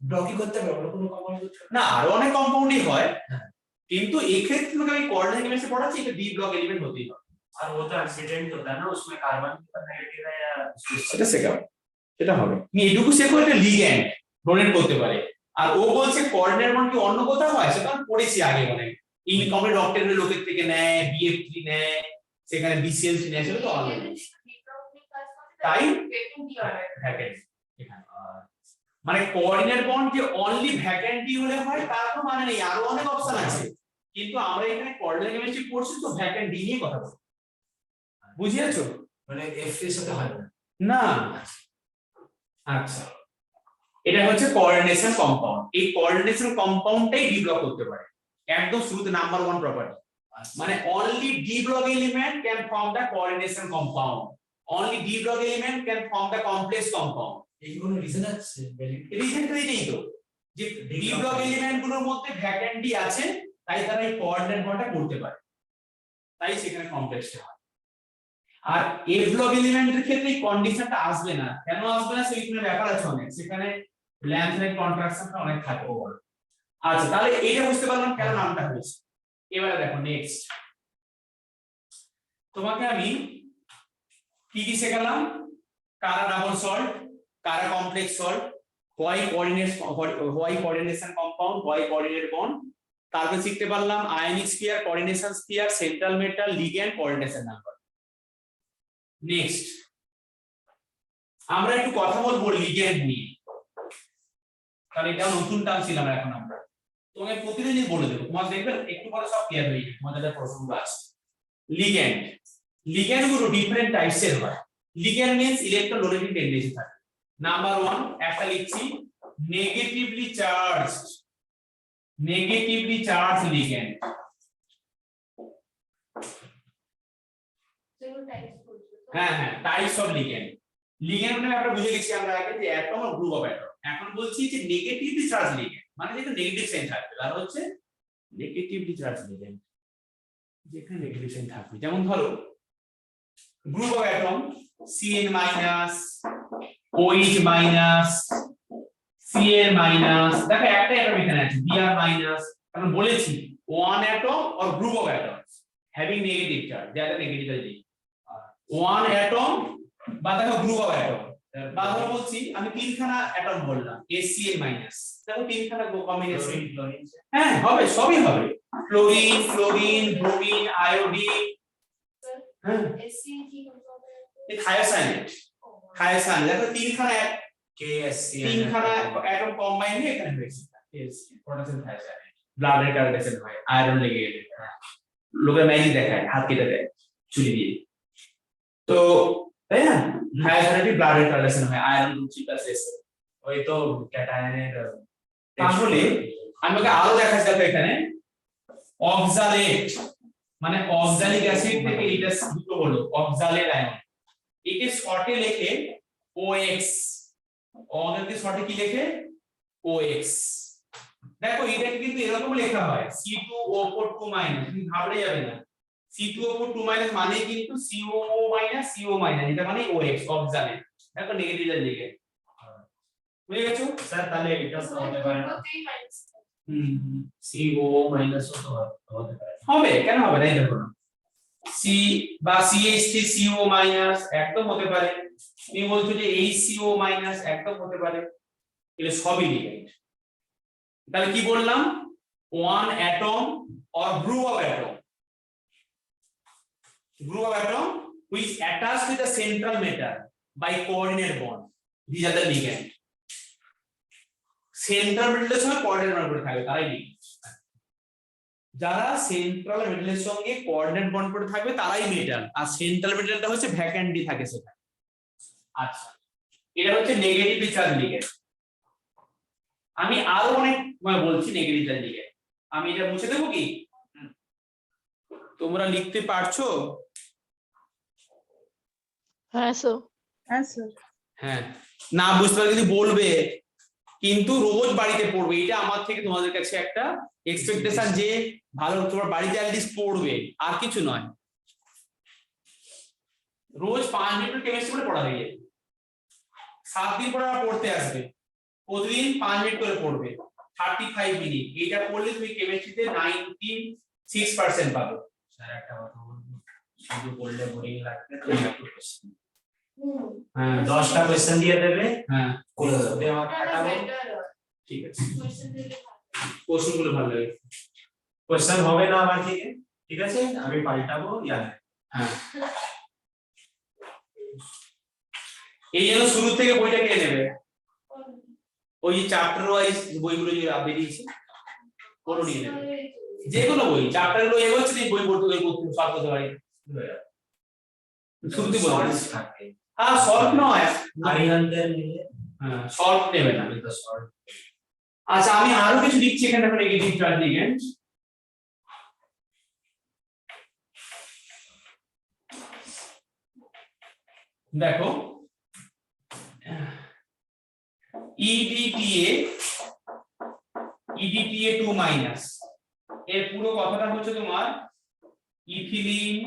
ব্লকই করতে হবে, অন্য কোনো কম্পাউন্ড করতে হবে না, আরো অনেক কম্পাউন্ডই হয়, হ্যাঁ। কিন্তু এক্ষেত্রে তোমাকে আমি কোঅর্ডিনেট কেমিস্ট্রি পড়াচ্ছি, এটা ডি ব্লক এলিমেন্ট হতেই হবে। और वो तो एक्सीडेंट होता है ना, उसमें कार्बन का नेगेटिव है या সেটা শেখাবো, সেটা হবে। তুমি এটুকু শেখো এটা লিগ্যান্ড ডোনেট করতে পারে, আর ও বলছে কোঅর্ডিনেট বন্ড কি অন্য কোথাও হয়, সেটা আমি পড়েছি আগে অনেক, ইনকমপ্লিট অক্টেটের লোকের থেকে নেয়, BF3 নেয়, সেখানে BCl3 নেয়, সেটা তো অলরেডি তাই ভ্যাকেন্ট এখানে। মানে কোঅর্ডিনেট বন্ড যে অনলি ভ্যাকেন্ট হলে হয় তার তো মানে নেই, আরো অনেক অপশন আছে, কিন্তু আমরা এখানে কোঅর্ডিনেট কেমিস্ট্রি পড়ছি তো ভ্যাকেন্ট ডি নিয়ে কথা বলছি, বুঝিয়েছো? মানে F এর সাথে হয় না। না, আচ্ছা, এটা হচ্ছে কোঅর্ডিনেশন কম্পাউন্ড। এই কোঅর্ডিনেশন কম্পাউন্ডটাই ডি ব্লক করতে পারে, একদম শুরুতে নাম্বার 1 প্রপার্টি। মানে only D block element can form the coordination compound, only D block element can form the complex compound. এই কি কোনো রিজন আছে? রিজনটা এটাই তো, যে ডি ব্লক এলিমেন্ট গুলোর মধ্যে ভ্যাকেন্ট ডি আছে, তাই তারা এই কোঅর্ডিনেট বন্ডটা করতে পারে, তাই সেখানে কমপ্লেক্সটা হয়। আর এ ব্লক এলিমেন্টের ক্ষেত্রে এই কন্ডিশনটা আসবে না, কেন আসবে না সেইখানে ব্যাপার আছে অনেক, সেখানে ল্যান্থের কন্ট্রাকশনটা অনেক থাকে। আচ্ছা, তাহলে এইটা বুঝতে পারলাম কেন নামটা হয়েছে। এবারে দেখো নেক্সট, তোমাকে আমি কি কি শেখালাম, কারা ডাবল সল্ট, কারা complex salt, why coordination compound, why coordinate bond, তারপরে শিখতে পারলাম ionic sphere, coordination sphere, central metal, ligand, coordination number. Next আমরা একটু কথা বলবো লিগ্যান্ড নিয়ে, তাহলে এটা নতুন টার্ম ছিলাম এখন আমরা, তোমাকে প্রতিদিনই বলে দেবো, তোমার দেখবে একটু পরে সব ক্লিয়ার হয়ে যাবে, তোমাদের প্রশ্নগুলো আছে। লিগ্যান্ড, লিগ্যান্ড গুলো ডিফারেন্ট টাইপস এর হয়। Ligand means electron donating tendency থাকে। নাম্বার 1 একটা লিখছি, নেগেটিভলি চার্জ লিগ্যান্ড। হ্যাঁ হ্যাঁ, টাইপস অফ লিগ্যান্ড। লিগ্যান্ড মানে আমরা বুঝে গেছি আমরা আগে যে অ্যাটম আর গ্রুপ অফ অ্যাটম। এখন বলছি যে নেগেটিভলি চার্জ লিগ্যান্ড, মানে যেটা নেগেটিভ সাইন থাকবে, আর হচ্ছে নেগেটিভলি চার্জ লিগ্যান্ড, যেখানে নেগেটিভ সাইন থাকবে। যেমন ধরো group of atom Cn minus, OH minus, Cl minus, দেখো একটা অ্যাটম এখানে আছে Br মাইনাস, আমরা বলেছি one atom or group of atoms having negative charge, they are the negative charge. One atom বা দেখো গ্রুপ অফ অ্যাটম, বা ধরো বলছি আমি তিনখানা অ্যাটম বললাম HCl মাইনাস, দেখো তিনখানা কম্বিনেশন, হ্যাঁ হবে, সবই হবে। তো ক্লোরিন ক্লোরিন ব্রোমিন আয়োডিন হ্যাঁ এসসি কি হবে? এই থায়োসায়ানেট থায়োসায়ান দেখো তিনখানা KSC তিনখানা অ্যাটম কম্বাইন হয়ে এখানে হয়েছে পটাশিয়াম থায়োসায়ানেট ব্লাডের কার্ডেশন হয় আয়রন লেগে গেলে লোকে ম্যাজিক দেখায় হাত কেটে দেয় চুরি দিয়ে তো তাই না থায়োসায়ানেট ব্লাডের কার্ডেশন হয় আয়রন গ্রুপ 3+S ওই তো ক্যাটায়নের তাহলে আমি ওকে আরো দেখাচ্ছি দেখো এখানে অক্সালেট মানে অক্সালিক অ্যাসিড থেকে এটা দুটো হলো অক্সালেট আয়ন একে শর্টে লেখে OX অক্সালকে শর্টে কি লেখে OX দেখো এটাকে কিন্তু এরকম লেখা হয় C2O4 2- তুমি ঘাবড়ে যাবে না C2O4 2- মানে কিন্তু CO- এটা মানে OX অক্সালেট দেখো নেগেটিভ চার্জ লিখে বুঝে গেছো স্যার তাহলে এটা তো হতে পারে না CO মাইনাস তো হতে পারে হবে কেন হবে না এই দেখো না C বা CH3CO- একদম হতে পারে তুমি বলছো যে HCO- একদম হতে পারে এগুলো সবই লিগ্যান্ড তাহলে কি বললাম one atom or group of atom which attached with the central metal by coordinate bond these are the ligand central মেটালের সঙ্গে কোঅর্ডিনেট বন্ড করে থাকবে তারাই লিগ্যান্ড যারা সেন্ট্রাল মেটালের সঙ্গে কোঅর্ডিনেট বন্ড করে থাকবে তারাই মেটাল আর সেন্ট্রাল মেটালটা হচ্ছে ভ্যাকেন্টলি থাকে সেখানে আচ্ছা এটা হচ্ছে নেগেটিভ চার্জ লিগ্যান্ড আমি আরো অনেক বলছি নেগেটিভ চার্জ লিগ্যান্ড আমি এটা মুছে দেবো কি তোমরা লিখতে পারছো হ্যাঁ স্যার হ্যাঁ স্যার হ্যাঁ না বুঝতে পারলে কিন্তু বলবে কিন্তু রোজ বাড়িতে পড়বে এটা আমার থেকে তোমাদের কাছে একটা এক্সপেকটেশন যে ভালো তোমার বাড়িতে অ্যাটলিস্ট পড়বে আর কিছু নয় রোজ 5 মিনিট কেমিস্ট্রি করে পড়া হয়ে যাবে 7 দিন পরে পড়তে আসবে প্রতিদিন 5 মিনিট করে পড়বে 35 মিনিট এটা পড়লে তুমি কেমিস্ট্রিতে 96% পাবে স্যার একটা কথা বলবো শুধু পড়লে বোরিং লাগবে তো একটু কোশ্চেন হ্যাঁ 10টা কোশ্চেন দিয়ে দেবে হ্যাঁ করে দাও দেওয়া কাটাবো ঠিক আছে কোশ্চেনগুলো ভালো লাগে কোশ্চেন হবে না আমার থেকে ঠিক আছে আমি পাল্টাবো জানেন হ্যাঁ এই জন্য শুরু থেকে বইটা কে নেবে ওই চ্যাপ্টার ওয়াইজ বইগুলো যে বেরিয়েছে ওগুলো নিয়ে নেবে যে কোনো বই চ্যাপ্টারগুলো এগোচ্ছে এই বই পড়তে সলভ করতে পারি শুরুতে বলছি থাকে হ্যাঁ সলভ নয় আরিহানদের নিয়ে হ্যাঁ সলভ নেবে না আমি তো সলভ আচ্ছা আমি আরো কিছু লিখছি এখানে দেখো নেগেটিভ চার্জ লিগ্যান্ড দেখো EDTA 2- এর পুরো কথাটা হচ্ছে তোমার ethylene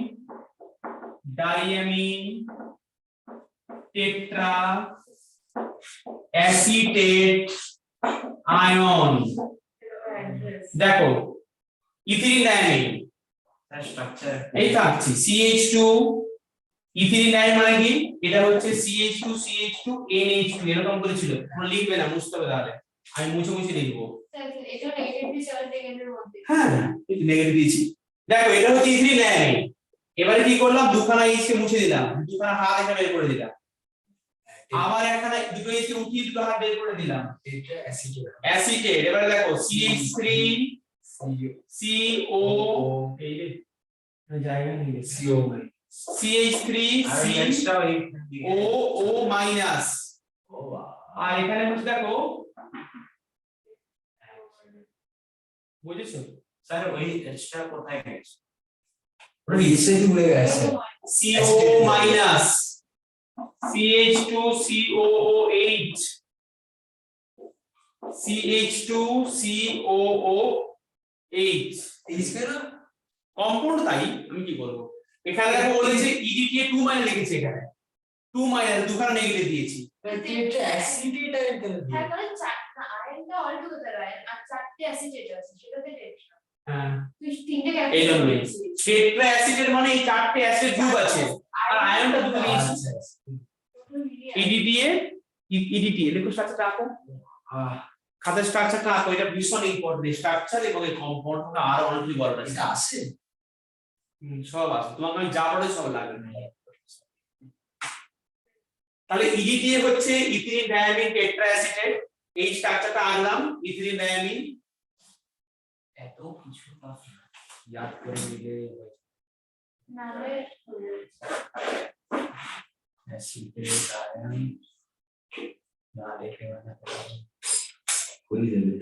diamine tetra acetate ion দেখো ইথিলিন ডাইয়ামিন স্ট্রাকচার এই থাকছি CH2 ইথিলিন ডাইয়ামিন মানে কি এটা হচ্ছে CH2 NH2 এরকম করে ছিল তোমরা লিখবে না মুছতে হবে তাহলে আমি মুছে মুছে লিখবো এটা নেগেটিভ চার্জ লিগ্যান্ডের মধ্যে হ্যাঁ নেগেটিভ দিয়েছি দেখো এটা হচ্ছে ইথিলিন ডাইয়ামিন এবারে কি করলাম দুখানা H কে মুছে দিলাম দুখানা হাত এখানে বের করে দিলাম আবার একখানা দুটো H কে উঠিয়ে দুটো হাত বের করে দিলাম এটা অ্যাসিটেট এবারে দেখো CH3 CO এই জায়গা নেই CO CH3 আর এক্সট্রা ওই CO- ও আর এখানে হচ্ছে দেখো বুঝেছো স্যার ওই এক্সট্রা কোথায় গেছে ওটা এসে কি বলে গেছে CO- CH2 COOH CH2 COOH H কেন কম্পাউন্ড তাই আমি কি করব এখানে দেখো বলেছে EDTA 2- লিখেছে এখানে 2- দুখানা নেগেটিভ দিয়েছি এটা অ্যাসিডিটি টাইপ কেন হ্যাঁ কারণ চারটা আয়নটা অলটুগেদার আয়ন আর চারটে অ্যাসিটেট আছে সেটাতে টেট্রা হ্যাঁ তুই তিনটে এই ক্যাপিটাল জন্যই টেট্রা অ্যাসিডের মানে এই চারটে অ্যাসিড গ্রুপ আছে আর আয়নটা দুটো নিয়েছি EDTA লেখো সাথে রাখো খাতার স্ট্রাকচারটা আঁকো, এটা ভীষণ ইম্পর্টেন্ট স্ট্রাকচার এবং এই কম্পাউন্ডটা আর অনেকগুলি বড় এটা আছে। আছে সব আছে, তোমাকে আমি যা পড়ে সব লাগবে না। তাহলে ইডিটিএ হচ্ছে ইথিলিন ডায়ামিন টেট্রাঅ্যাসিটেট, এই স্ট্রাকচারটা আনলাম ইথিলিন ডায়ামিন। এত কিছু না ইয়াদ করে নিলে নাহলে অ্যাসিটেট আয়ন না দেখে মানে খুলি দেবে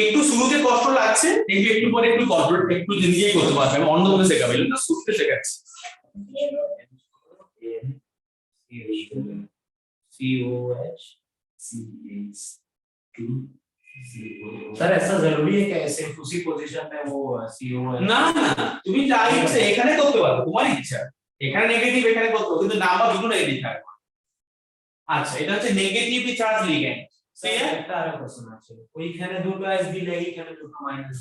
একটু শুরুতে কষ্ট লাগছে, দেখবি একটু পরে একটু কন্ট্রোল একটু নিজেই করতে পারবে। আমি অন্য কোনো শেখাবো না, শুরুতে শেখাচ্ছি। COH CH2 सर ऐसा जरूरी है कि सिर्फ उसी पोजीशन में वो COH না না, তুমি যা ইচ্ছে এখানে করতে পারো, তোমার ইচ্ছা। এখানে নেগেটিভ এখানে করতে পারো, কিন্তু নাম্বার দুটো নেগেটিভ থাকবে। আচ্ছা, এটা হচ্ছে নেগেটিভলি চার্জ লিগ্যান্ড। একটা আরো প্রশ্ন আছে, ওইখানে দুটো SB লাগে, এখানে দুটো মাইনাস।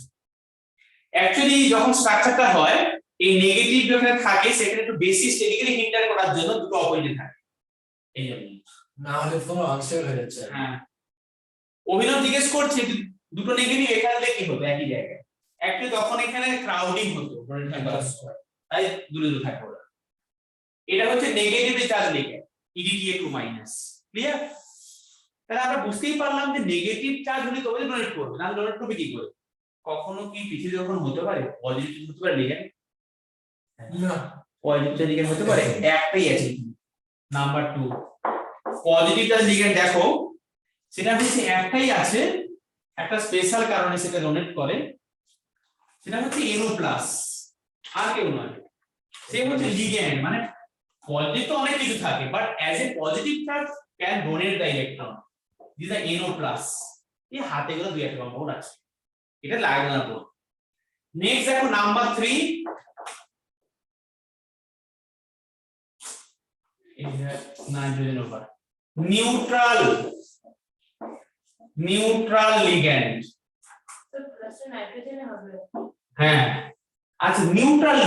অ্যাকচুয়ালি যখন স্ট্রাকচারটা হয়, এই নেগেটিভ যেখানে থাকে সেখানে একটু বেশি স্টেডিক্যালি হিন্ডার করার জন্য দুটো অপোজিট থাকে, এই জন্য। না হলে তোমার আনস্টেবল হয়ে যাচ্ছে হ্যাঁ, অভিনব জিজ্ঞেস করছে দুটো নেগেটিভ এখানে হলে কি হবে একই জায়গায়। অ্যাকচুয়ালি তখন এখানে ক্রাউডিং হতো, তাই দূরে দূরে থাকে ওরা। এটা হচ্ছে negatively charge ligand EDTA2 minus. Clear? তাহলে আমরা বুঝতেই পারলাম যে নেগেটিভ চার্জ হলে তবে ডোনেট করবে, না ডোনেট করবে কি করে? কখনো কি পৃথিবীতে কখনো হতে পারে পজিটিভ হতে পারে লিগ্যান্ড? না পজিটিভ চার্জ লিগ্যান্ড হতে পারে? একটাই আছে, নাম্বার 2 পজিটিভ চার্জ লিগ্যান্ড। দেখো সেটা হচ্ছে একটাই আছে, একটা স্পেশাল কারণে সেটা ডোনেট করে, সেটা হচ্ছে NO+, আর কেউ নয়। সে হচ্ছে লিগ্যান্ড। মানে পজিটিভ তো অনেক কিছু থাকে, but as a positive charge can donate the electron, this are NO+। এই হাতে গুলো দুই একটা কম্পাউন্ড আছে, এটা লাগবে না পুরো। নেক্সট দেখো নাম্বার 3, এই যে নাইট্রোজেন ওভার নিউট্রাল লিগ্যান্ড। তো প্লাস নাইট্রোজেনে হবে। হ্যাঁ, আচ্ছা neutral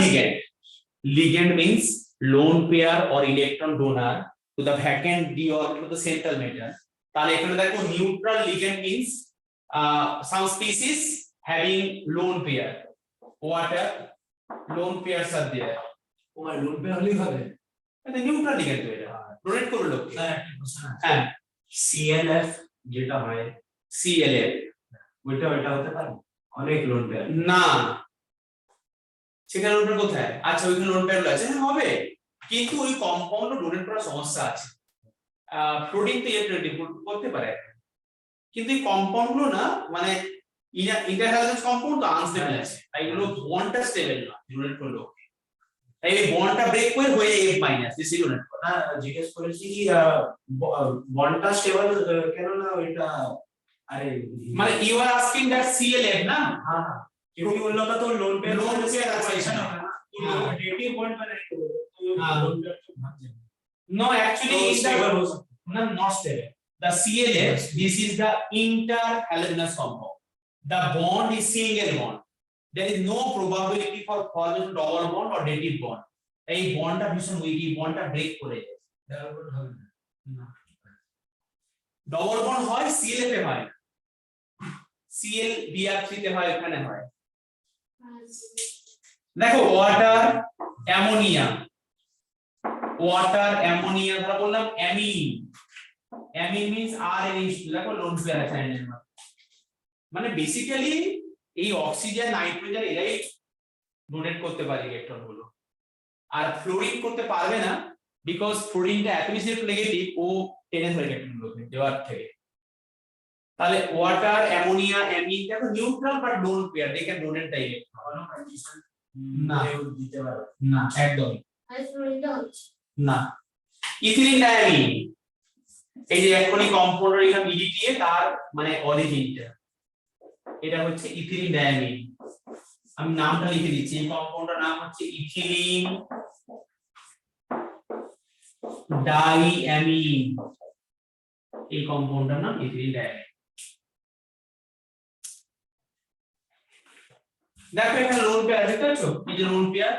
ligand means lone pair or electron donor to the vacant d orbital to the central metal. তাহলে এখানে দেখো neutral ligand means some species having lone pair, water lone pairs are there, তোমার loan pay হলেই হবে এটা neutral ligand তো এটা donate করবে লোক। স্যার একটা প্রশ্ন আছে, হ্যাঁ, CLF যেটা হয় CLF ওইটা হতে পারে অনেক লোন পেয়ার। না, সেখানে লোন পেয়ার কোথায়? আচ্ছা ওইখানে লোন পেয়ার আছে, হ্যাঁ হবে, কিন্তু ওই কম্পাউন্ড ডোনেট করার সমস্যা আছে। প্রোটিন তো ইলেকট্রোনেটিভ করতে পারে, কিন্তু এই কম্পাউন্ড গুলো না মানে ইন্টারহ্যালাইজেস কম্পাউন্ড তো আনস্টেবল আছে, তাই এগুলো বন্ডটা স্টেবল না ডোনেট করলো, তাই এই বন্ডটা ব্রেক করে হয়ে F- দিস ডোনেট করে। না জিজ্ঞেস করেছি কি বন্ডটা স্টেবল কেন না ওইটা, আরে মানে you are asking that CLF না? हाँ हाँ, क्योंकि उन लोग का तो लोन पे Loan पे ऐसा ऐसा होगा ना, तो हाँ। डेटिव बॉन्ड पर नहीं होगा, तो हाँ। लोन पे तो भाग जाएगा। No, actually तो in स्टेबल the हो सकता no, not stable. The CLF, this is the interhalogenous compound. The bond is single bond. There is no probability for formation double bond or dative bond. এই বন্ডটা ভীষণ week, এই বন্ডটা break করে যায়। Double হবে না double bond হয় CLF এ হয়, ClBr3 তে হয়, এখানে হয়। দেখো ওয়াটার অ্যামোনিয়া ধরা বললাম অ্যামিন মিন্স RNH2, দেখো লোন পেয়ার আছে অ্যামিনের মধ্যে। মানে বেসিক্যালি এই অক্সিজেন নাইট্রোজেন এরাই ডোনেট করতে পারে ইলেকট্রন গুলো, আর ফ্লোরিন করতে পারবে না, বিকজ ফ্লোরিনটা এত বেশি নেগেটিভ, ও টেনে ধরে ইলেকট্রন গুলোকে দেওয়ার থেকে। তাহলে ওয়াটার অ্যামোনিয়া অ্যামিন দেখো neutral but lone pair, they can donate the electron. কোনো কন্ডিশন না। দিতে পারে না একদম আর ফ্লোরিনটা হচ্ছে না। ইথিলিন ডায়ামিন, এই যে এখনই কম্পাউন্ডার এখানে EDTA, তার মানে অরিজিনটা এটা হচ্ছে ইথিলিন ডায়ামিন। আমি নামটা লিখে দিচ্ছি, এই কম্পাউন্ডার নাম হচ্ছে ইথিলিন ডাইঅ্যামিন, এই কম্পাউন্ডার নাম ইথিলিন ডায়ামিন। দেখো এখানে লোন পেয়ার দেখতে পাচ্ছ, এই যে লোন পেয়ার,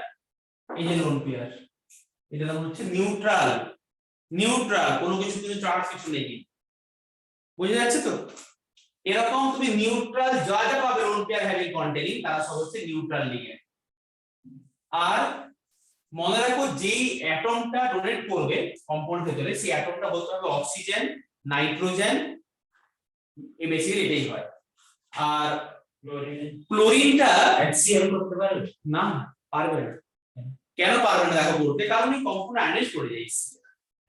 এই যে লোন পেয়ার, এটা নাম হচ্ছে নিউট্রাল, কোনো কিছু কিন্তু চার্জ কিছু নেই, বুঝে যাচ্ছে তো? এরকম তুমি নিউট্রাল যা যা পাবে লোন পেয়ার হ্যাভিং কন্টেনিং তারা সব হচ্ছে নিউট্রাল লিগ্যান্ড। আর মনে রাখো যেই অ্যাটমটা ডোনেট করবে কম্পাউন্ড ভেতরে সেই অ্যাটমটা বলতে হবে অক্সিজেন, নাইট্রোজেন, এই বেসিক্যালি এটাই হয়। আর ক্লোরিনটা HCl করতে পারবে? না, পারবে না। কেন পারবে না দেখো করতে, কারণ এই কম্পাউন্ড আয়নাইজ করে যায়।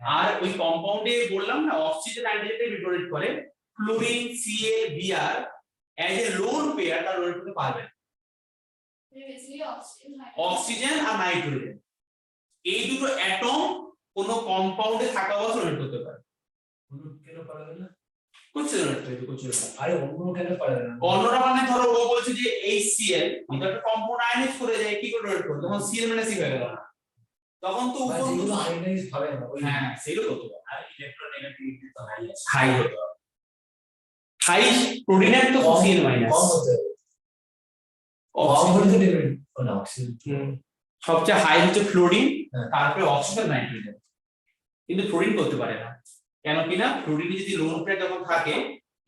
আর ওই কম্পাউন্ডে বললাম না অক্সিজেন নাইট্রোজেনটা ডোনেট করে, chlorine, Cl, Br as a lone pair তারা ডোনেট করতে পারবে না। Basically oxygen. অক্সিজেন আর নাইট্রোজেন এই দুটো অ্যাটম কোন কম্পাউন্ডে থাকা অবস্থায় ডোনেট করতে পারে। কেন পারবে না? করছে ডোনেট করছে। আরে অন্য কেন পারবে না? অন্যটা মানে ধরো ও বলছে যে HCl এটা একটা কম্পাউন্ড আয়নাইজ করে যায়, কি করে ডোনেট করবে? তখন Cl - C হয়ে গেল না, তখন তো বা উপর যেগুলো আয়নাইজ হবে না ওই হ্যাঁ সেগুলো করতে পারে। আর ইলেকট্রোনেগেটিভিটি তো হাই আছে। হাই হতে হবে, হাই প্রোটিনের তো Cl মাইনাস, কম হতে হবে। কম হলে তো নেবেন না অক্সিজেন। সবচেয়ে হাই হচ্ছে ফ্লোরিন, হ্যাঁ। তারপরে অক্সিজেন, নাইট্রোজেন। কিন্তু ফ্লোরিন করতে পারে না, কেন কিনা ফ্লোরিনে যদি লোন পেয়ার যখন থাকে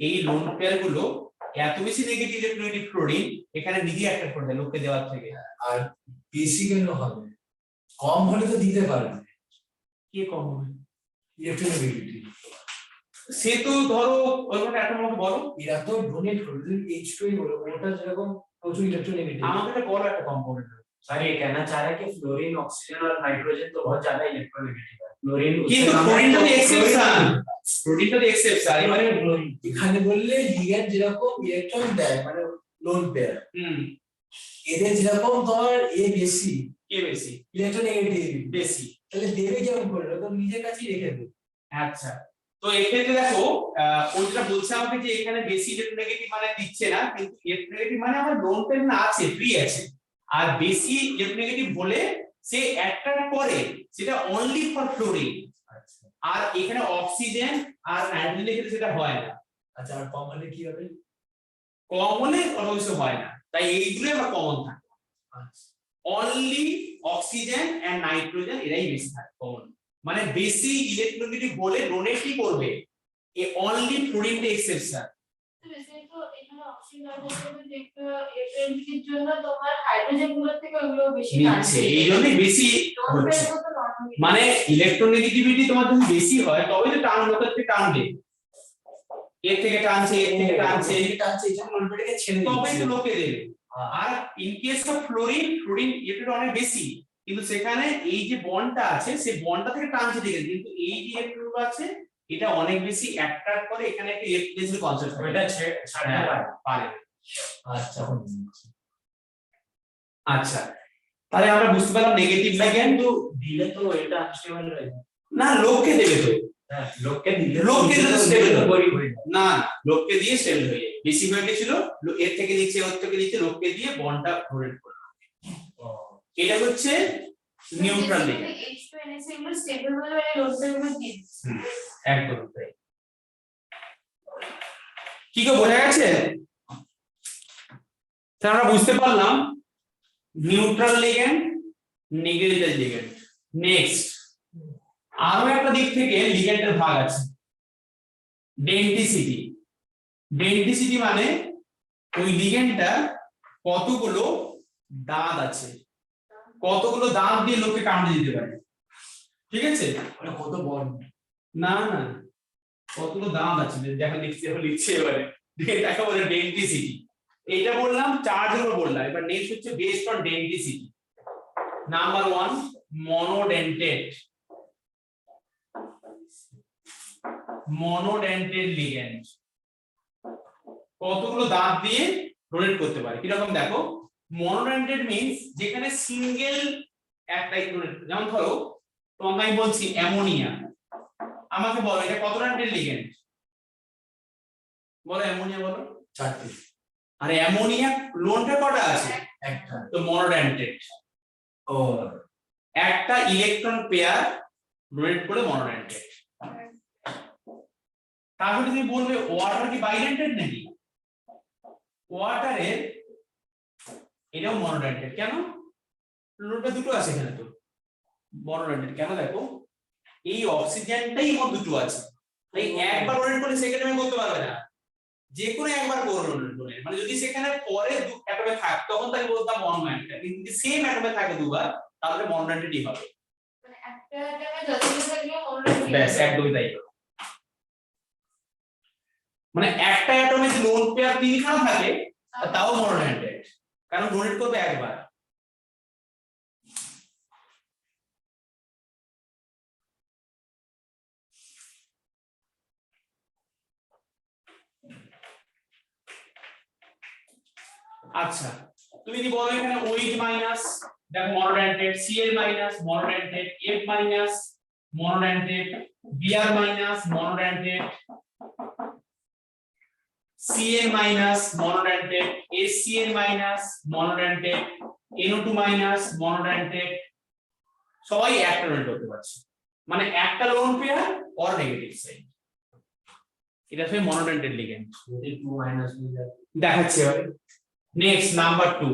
এই লোন পেয়ার গুলো এত বেশি নেগেটিভ ইলেকট্রোনেগেটিভ ফ্লোরিন এখানে নিজে অ্যাট্রাক্ট করে দেয় লোককে দেওয়ার থেকে। আর বেশি কেন হবে? কম হলে তো দিতে পারবে কে কম হবে? ইলেকট্রোনেগেটিভিটি। সে তো ধরো ওইভাবে একটা আমাকে বলো, এরা তো ডোনেট করবে, যদি H2 বলো ওটা যেরকম প্রচুর ইলেকট্রোনেগেটিভ। আমাকে একটা বলো একটা কম্পাউন্ড। सर ये कहना चाह रहा है कि फ्लोरीन, ऑक्सीजन और नाइट्रोजन तो बहुत ज्यादा इलेक्ट्रोनेगेटिव है। फ्लोरीन কিন্তু ফ্লোরিনটা তো এক্সেপশন, ফ্লোরিনটা তো এক্সেপশন। এবারে এখানে বললে লিগ্যান্ড যেরকম ইলেকট্রন দেয় মানে লোন পেয়ার, এদের যেরকম তোমার এ বেশি কে বেশি ইলেকট্রোনেগেটিভ বেশি, তাহলে দেবে কেমন করে? ওটা তো নিজের কাছেই রেখে দেবে। আচ্ছা। তো এক্ষেত্রে দেখো ওইটা বলছে আমাকে যে এখানে বেশি ইলেকট্রোনেগেটিভ মানে দিচ্ছে না, কিন্তু ইলেকট্রোনেগেটিভ মানে আমার লোন পেয়ার না আছে, ফ্রি আছে। আর বেশি ইলেকট্রোনেগেটিভ হলে সে অ্যাট্রাক্ট করে সেটা অনলি ফর ফ্লোরিন। আর এখানে অক্সিজেন আর নাইট্রোজেন ক্ষেত্রে সেটা হয় না। আচ্ছা আর কম হলে কি হবে? কম হলে অবশ্য হয় না, তাই এইগুলো আমরা কমন থাকে। অনলি অক্সিজেন এন্ড নাইট্রোজেন এরাই বেশি থাকে কমন, মানে বেশি ইলেকট্রোনেগেটিভ হলে ডোনেট কি করবে, এ অনলি ফ্লোরিনটা এক্সেপশন। তো basically তো এখানে oxygen আর hydrogen একটু এর জন্য তোমার হাইড্রোজেন গুলোর থেকে ওগুলো বেশি নিচ্ছে, টানছে। এই জন্যই বেশি হচ্ছে। মানে ইলেকট্রোনেগেটিভিটি তোমার যদি বেশি হয় তবে তো টান লোকের থেকে টানবে, এর থেকে টানছে, এর থেকে টানছে, টানছে এই জন্য লোন পেয়ারটাকে ছেড়ে তবে দিচ্ছে। তো লোকে দেবে। আর in case of fluorine, fluorine electron অনেক বেশি, কিন্তু সেখানে এই যে বন্ডটা আছে সেই বন্ডটা থেকে টানছে ঠিক আছে, কিন্তু এই যে ইলেকট্রন আছে এটা অনেক বেশি অ্যাট্রাক্ট করে, এখানে একটা ইলেকট্রিসিটি কনসেপ্ট হয়, बेटा छाड़ने পারে। আচ্ছা আচ্ছা তাহলে আমরা বুঝতে পারলাম নেগেটিভ লিগ্যান্ড तो दिले तो এটা আনস্টেবল রয়ে যায়। না লোককে দেবে তো, হ্যাঁ লোককে দিলে লোককে দিলে stable হবে। করি হয়ে যায়। না লোককে দিয়ে স্টেবল হয়ে যায়, বেশি হয়ে গেছিল এর থেকে নিচে ওর থেকে নিচে লোককে দিয়ে বন্ডটা ডোনেট করলো, এটা হচ্ছে নিউট্রাল লিগ্যান্ড। H2NS এগুলো স্টেবল বলে মানে লোড পেয়ারগুলো দিয়ে দিচ্ছে। একদম তাই। কি গো বোঝা গেছে? তাহলে আমরা বুঝতে পারলাম neutral ligand, negative ligand. Next আরো একটা দিক থেকে লিগ্যান্ডের ভাগ আছে, ডেন্টিসিটি। ডেন্টিসিটি মানে ওই লিগ্যান্ডটা কতগুলো দাঁত আছে, কতগুলো দাঁত দিয়ে লোককে কামড়ে দিতে পারে, ঠিক আছে? মানে কত বন্ড? না না কতগুলো দাঁত আছে দেখা লিখছে এবারে দেখা বলে ডেন্টিসিটি। এটা বললাম চার্জের উপর বললাম, এবার নেক্সট হচ্ছে বেসড অন ডেন্টিসিটি। নাম্বার 1 মনোডেন্টেড, মনোডেন্টেড লিগ্যান্ড কতগুলো দাঁত দিয়ে ডোনেট করতে পারে কিরকম দেখো। মনোডেন্টেড মিন্স যেখানে সিঙ্গেল একটাই ডোনেট, যেমন ধরো তোমাকে আমি বলছি অ্যামোনিয়া, আমাকে বলো এটা কত ডেন্টেড লিগ্যান্ড, বলো অ্যামোনিয়া বলো। 4টি। আর অ্যামোনিয়া লোনটা কটা আছে? একটা। তো মনোডেন্টেড, ও একটা ইলেকট্রন পেয়ার ডোনেট করে মনোডেন্টেড। তাহলে তুমি বলবে ওয়াটার কি বাইডেন্টেড নাকি? ওয়াটারের এটাও মনোডেন্টেড, কেন? লোনটা দুটো আছে এখানে, তো মনোডেন্টেড কেন দেখো এই অক্সিজেনটাই মোট দুটো আছে, তাই একবার ডোনেট করলে সেকেন্ড টাইম করতে পারবে না, যে কোনো একবার করুন মানে যদি সেখানে পরে অ্যাটমে থাকে তখন তাকে বলতাম মনোনাইট্রেট, কিন্তু যদি সেম অ্যাটমে থাকে দুবার তাহলে মনোনাইট্রেটই হবে। মানে একটা জায়গায় যতগুলো থাকবে মনোনাইট্রেট ব্যাস একদমই তাই হবে। মানে একটা অ্যাটমে যদি লোন পেয়ার তিনখানা থাকে তাও মনোনাইট্রেট, কারণ ডোনেট করবে একবার। আচ্ছা তুমি যদি বলো এখানে ওইচ মাইনাস, দেখো mononitrate, CL minus mononitrate, F minus mononitrate, BR minus mononitrate, CN minus mononitrate, SCN minus mononitrate, NO2 minus mononitrate, সবাই একটা ডোনেট করতে পারছে, মানে একটা lone pair or negative side. এটা হচ্ছে মনোনাইট্রেট লিগ্যান্ড। যদি 2 মাইনাস হয়ে যায় দেখাচ্ছি এবারে। নেক্সট নাম্বার 2,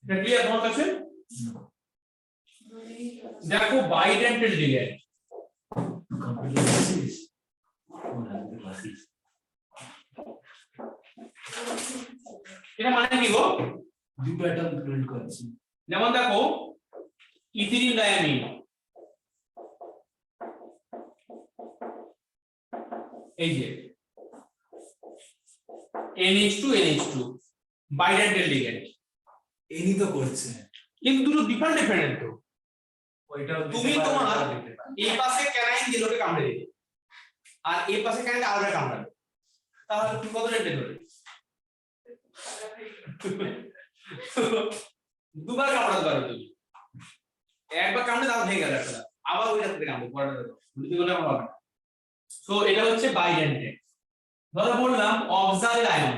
এটা ক্লিয়ার তোমার কাছে? দেখো বাইডেন্টাল লিগ্যান্ড, এটা মানে কি গো? দুটো অ্যাটম ক্লোন করছি। যেমন দেখো ইথিলিন ডায়ামিন, এই যে NH2 NH2 বাইডেন্টাল লিগ্যান্ড, এনি তো করছে, কিন্তু দুটো ডিফারেন্ট তো। ওইটাও তুমি তোমার এই পাশে ক্যানাইন দিলোকে কামড়ে দিবে আর এই পাশে ক্যানাইন আলাদা কামড়াবে, তাহলে তুমি কত রেটে ধরে দুবার কামড়াতে পারো তুমি, একবার কামড়ে দাও ভেঙে গেল একটা, আবার ওইটা থেকে কামড়ে পড়াটা দাও, বুঝতে গেলে আমার হবে না। সো এটা হচ্ছে বাইডেন্টেড। ধরো বললাম oxide ion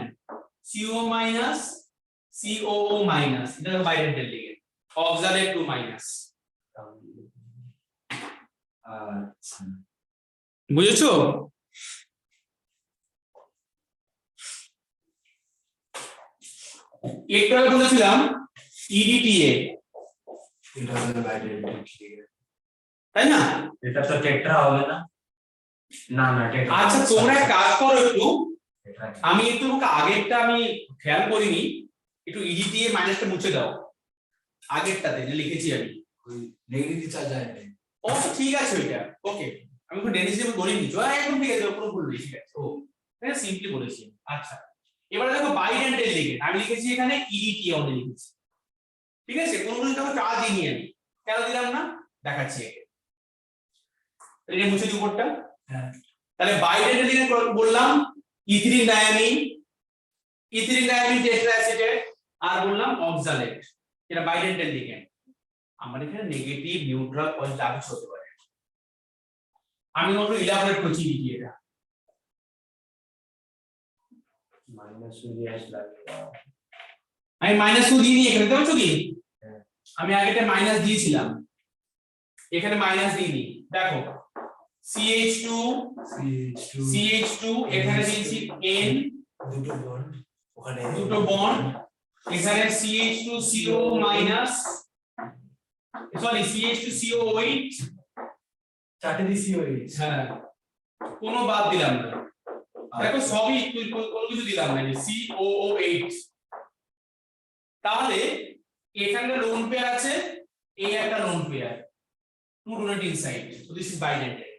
CO minus COO minus, এটা হলো বাইডেন্টেড লিগ্যান্ড, অক্সাইড 2 মাইনাস। আচ্ছা বুঝেছো? একটু আগে বলেছিলাম EDTA, এটা হলো বাইডেন্টাল লিগ্যান্ড, তাই না? এটা তো টেট্রা হবে না? না না টেট্রা। আচ্ছা তোমরা এক কাজ করো একটু, টেট্রা আমি একটু আগেরটা আমি খেয়াল করিনি, একটু EDTA মাইনাসটা মুছে দাও আগেরটাতে যে লিখেছি আমি। ওই নেগেটিভ চার্জ যায় না। ও ঠিক আছে ওইটা ওকে, আমি একটু ডেনিসিবল বলিনি তো, একদম ঠিক আছে, পুরো ভুল ঠিক আছে। ও এটা সিম্পলি বলেছি। আচ্ছা এবারে দেখো বাইডেন্টাল লিগ্যান্ড, আমি লিখেছি এখানে EDTA অনলি লিখেছি, ঠিক আছে? কোনগুলো দেখো চার্জ দিইনি আমি, কেন দিলাম না দেখাচ্ছি। এটা মুছে দিই উপরটা। হ্যাঁ তাহলে বাইডেন্টাল লিগ্যান্ড বললাম ইথিলিন ডায়ামিন, টেট্রাএসিটেট, আর বললাম অক্সালেট, এটা বাইডেন্টাল লিগ্যান্ড। আমার এখানে নেগেটিভ নিউট্রাল পয়েন্ট যা কিছু হতে পারে, আমি একটু ইলাবোরেট করছি এটা। মাইনাস ইউরিয়াস লাগে। আমি -2 দিয়ে নিই এখানে, দেখছো কি হ্যাঁ। আমি আগেটা মাইনাস দিয়েছিলাম, এখানে মাইনাস দিইনি। দেখো CH2 এখানে দিয়েছি N, দুটো বন্ড ওখানে দুটো বন্ড এখানে CH2CO মাইনাস সরি CH2CO8 চারটে দিছি ওই হ্যাঁ কোনো বাদ দিলাম না দেখো সবই কোনো কিছু দিলাম না COO8 তাহলে এখানে লোন পেয়ার আছে এই একটা lone pair to donating side so this is bidentate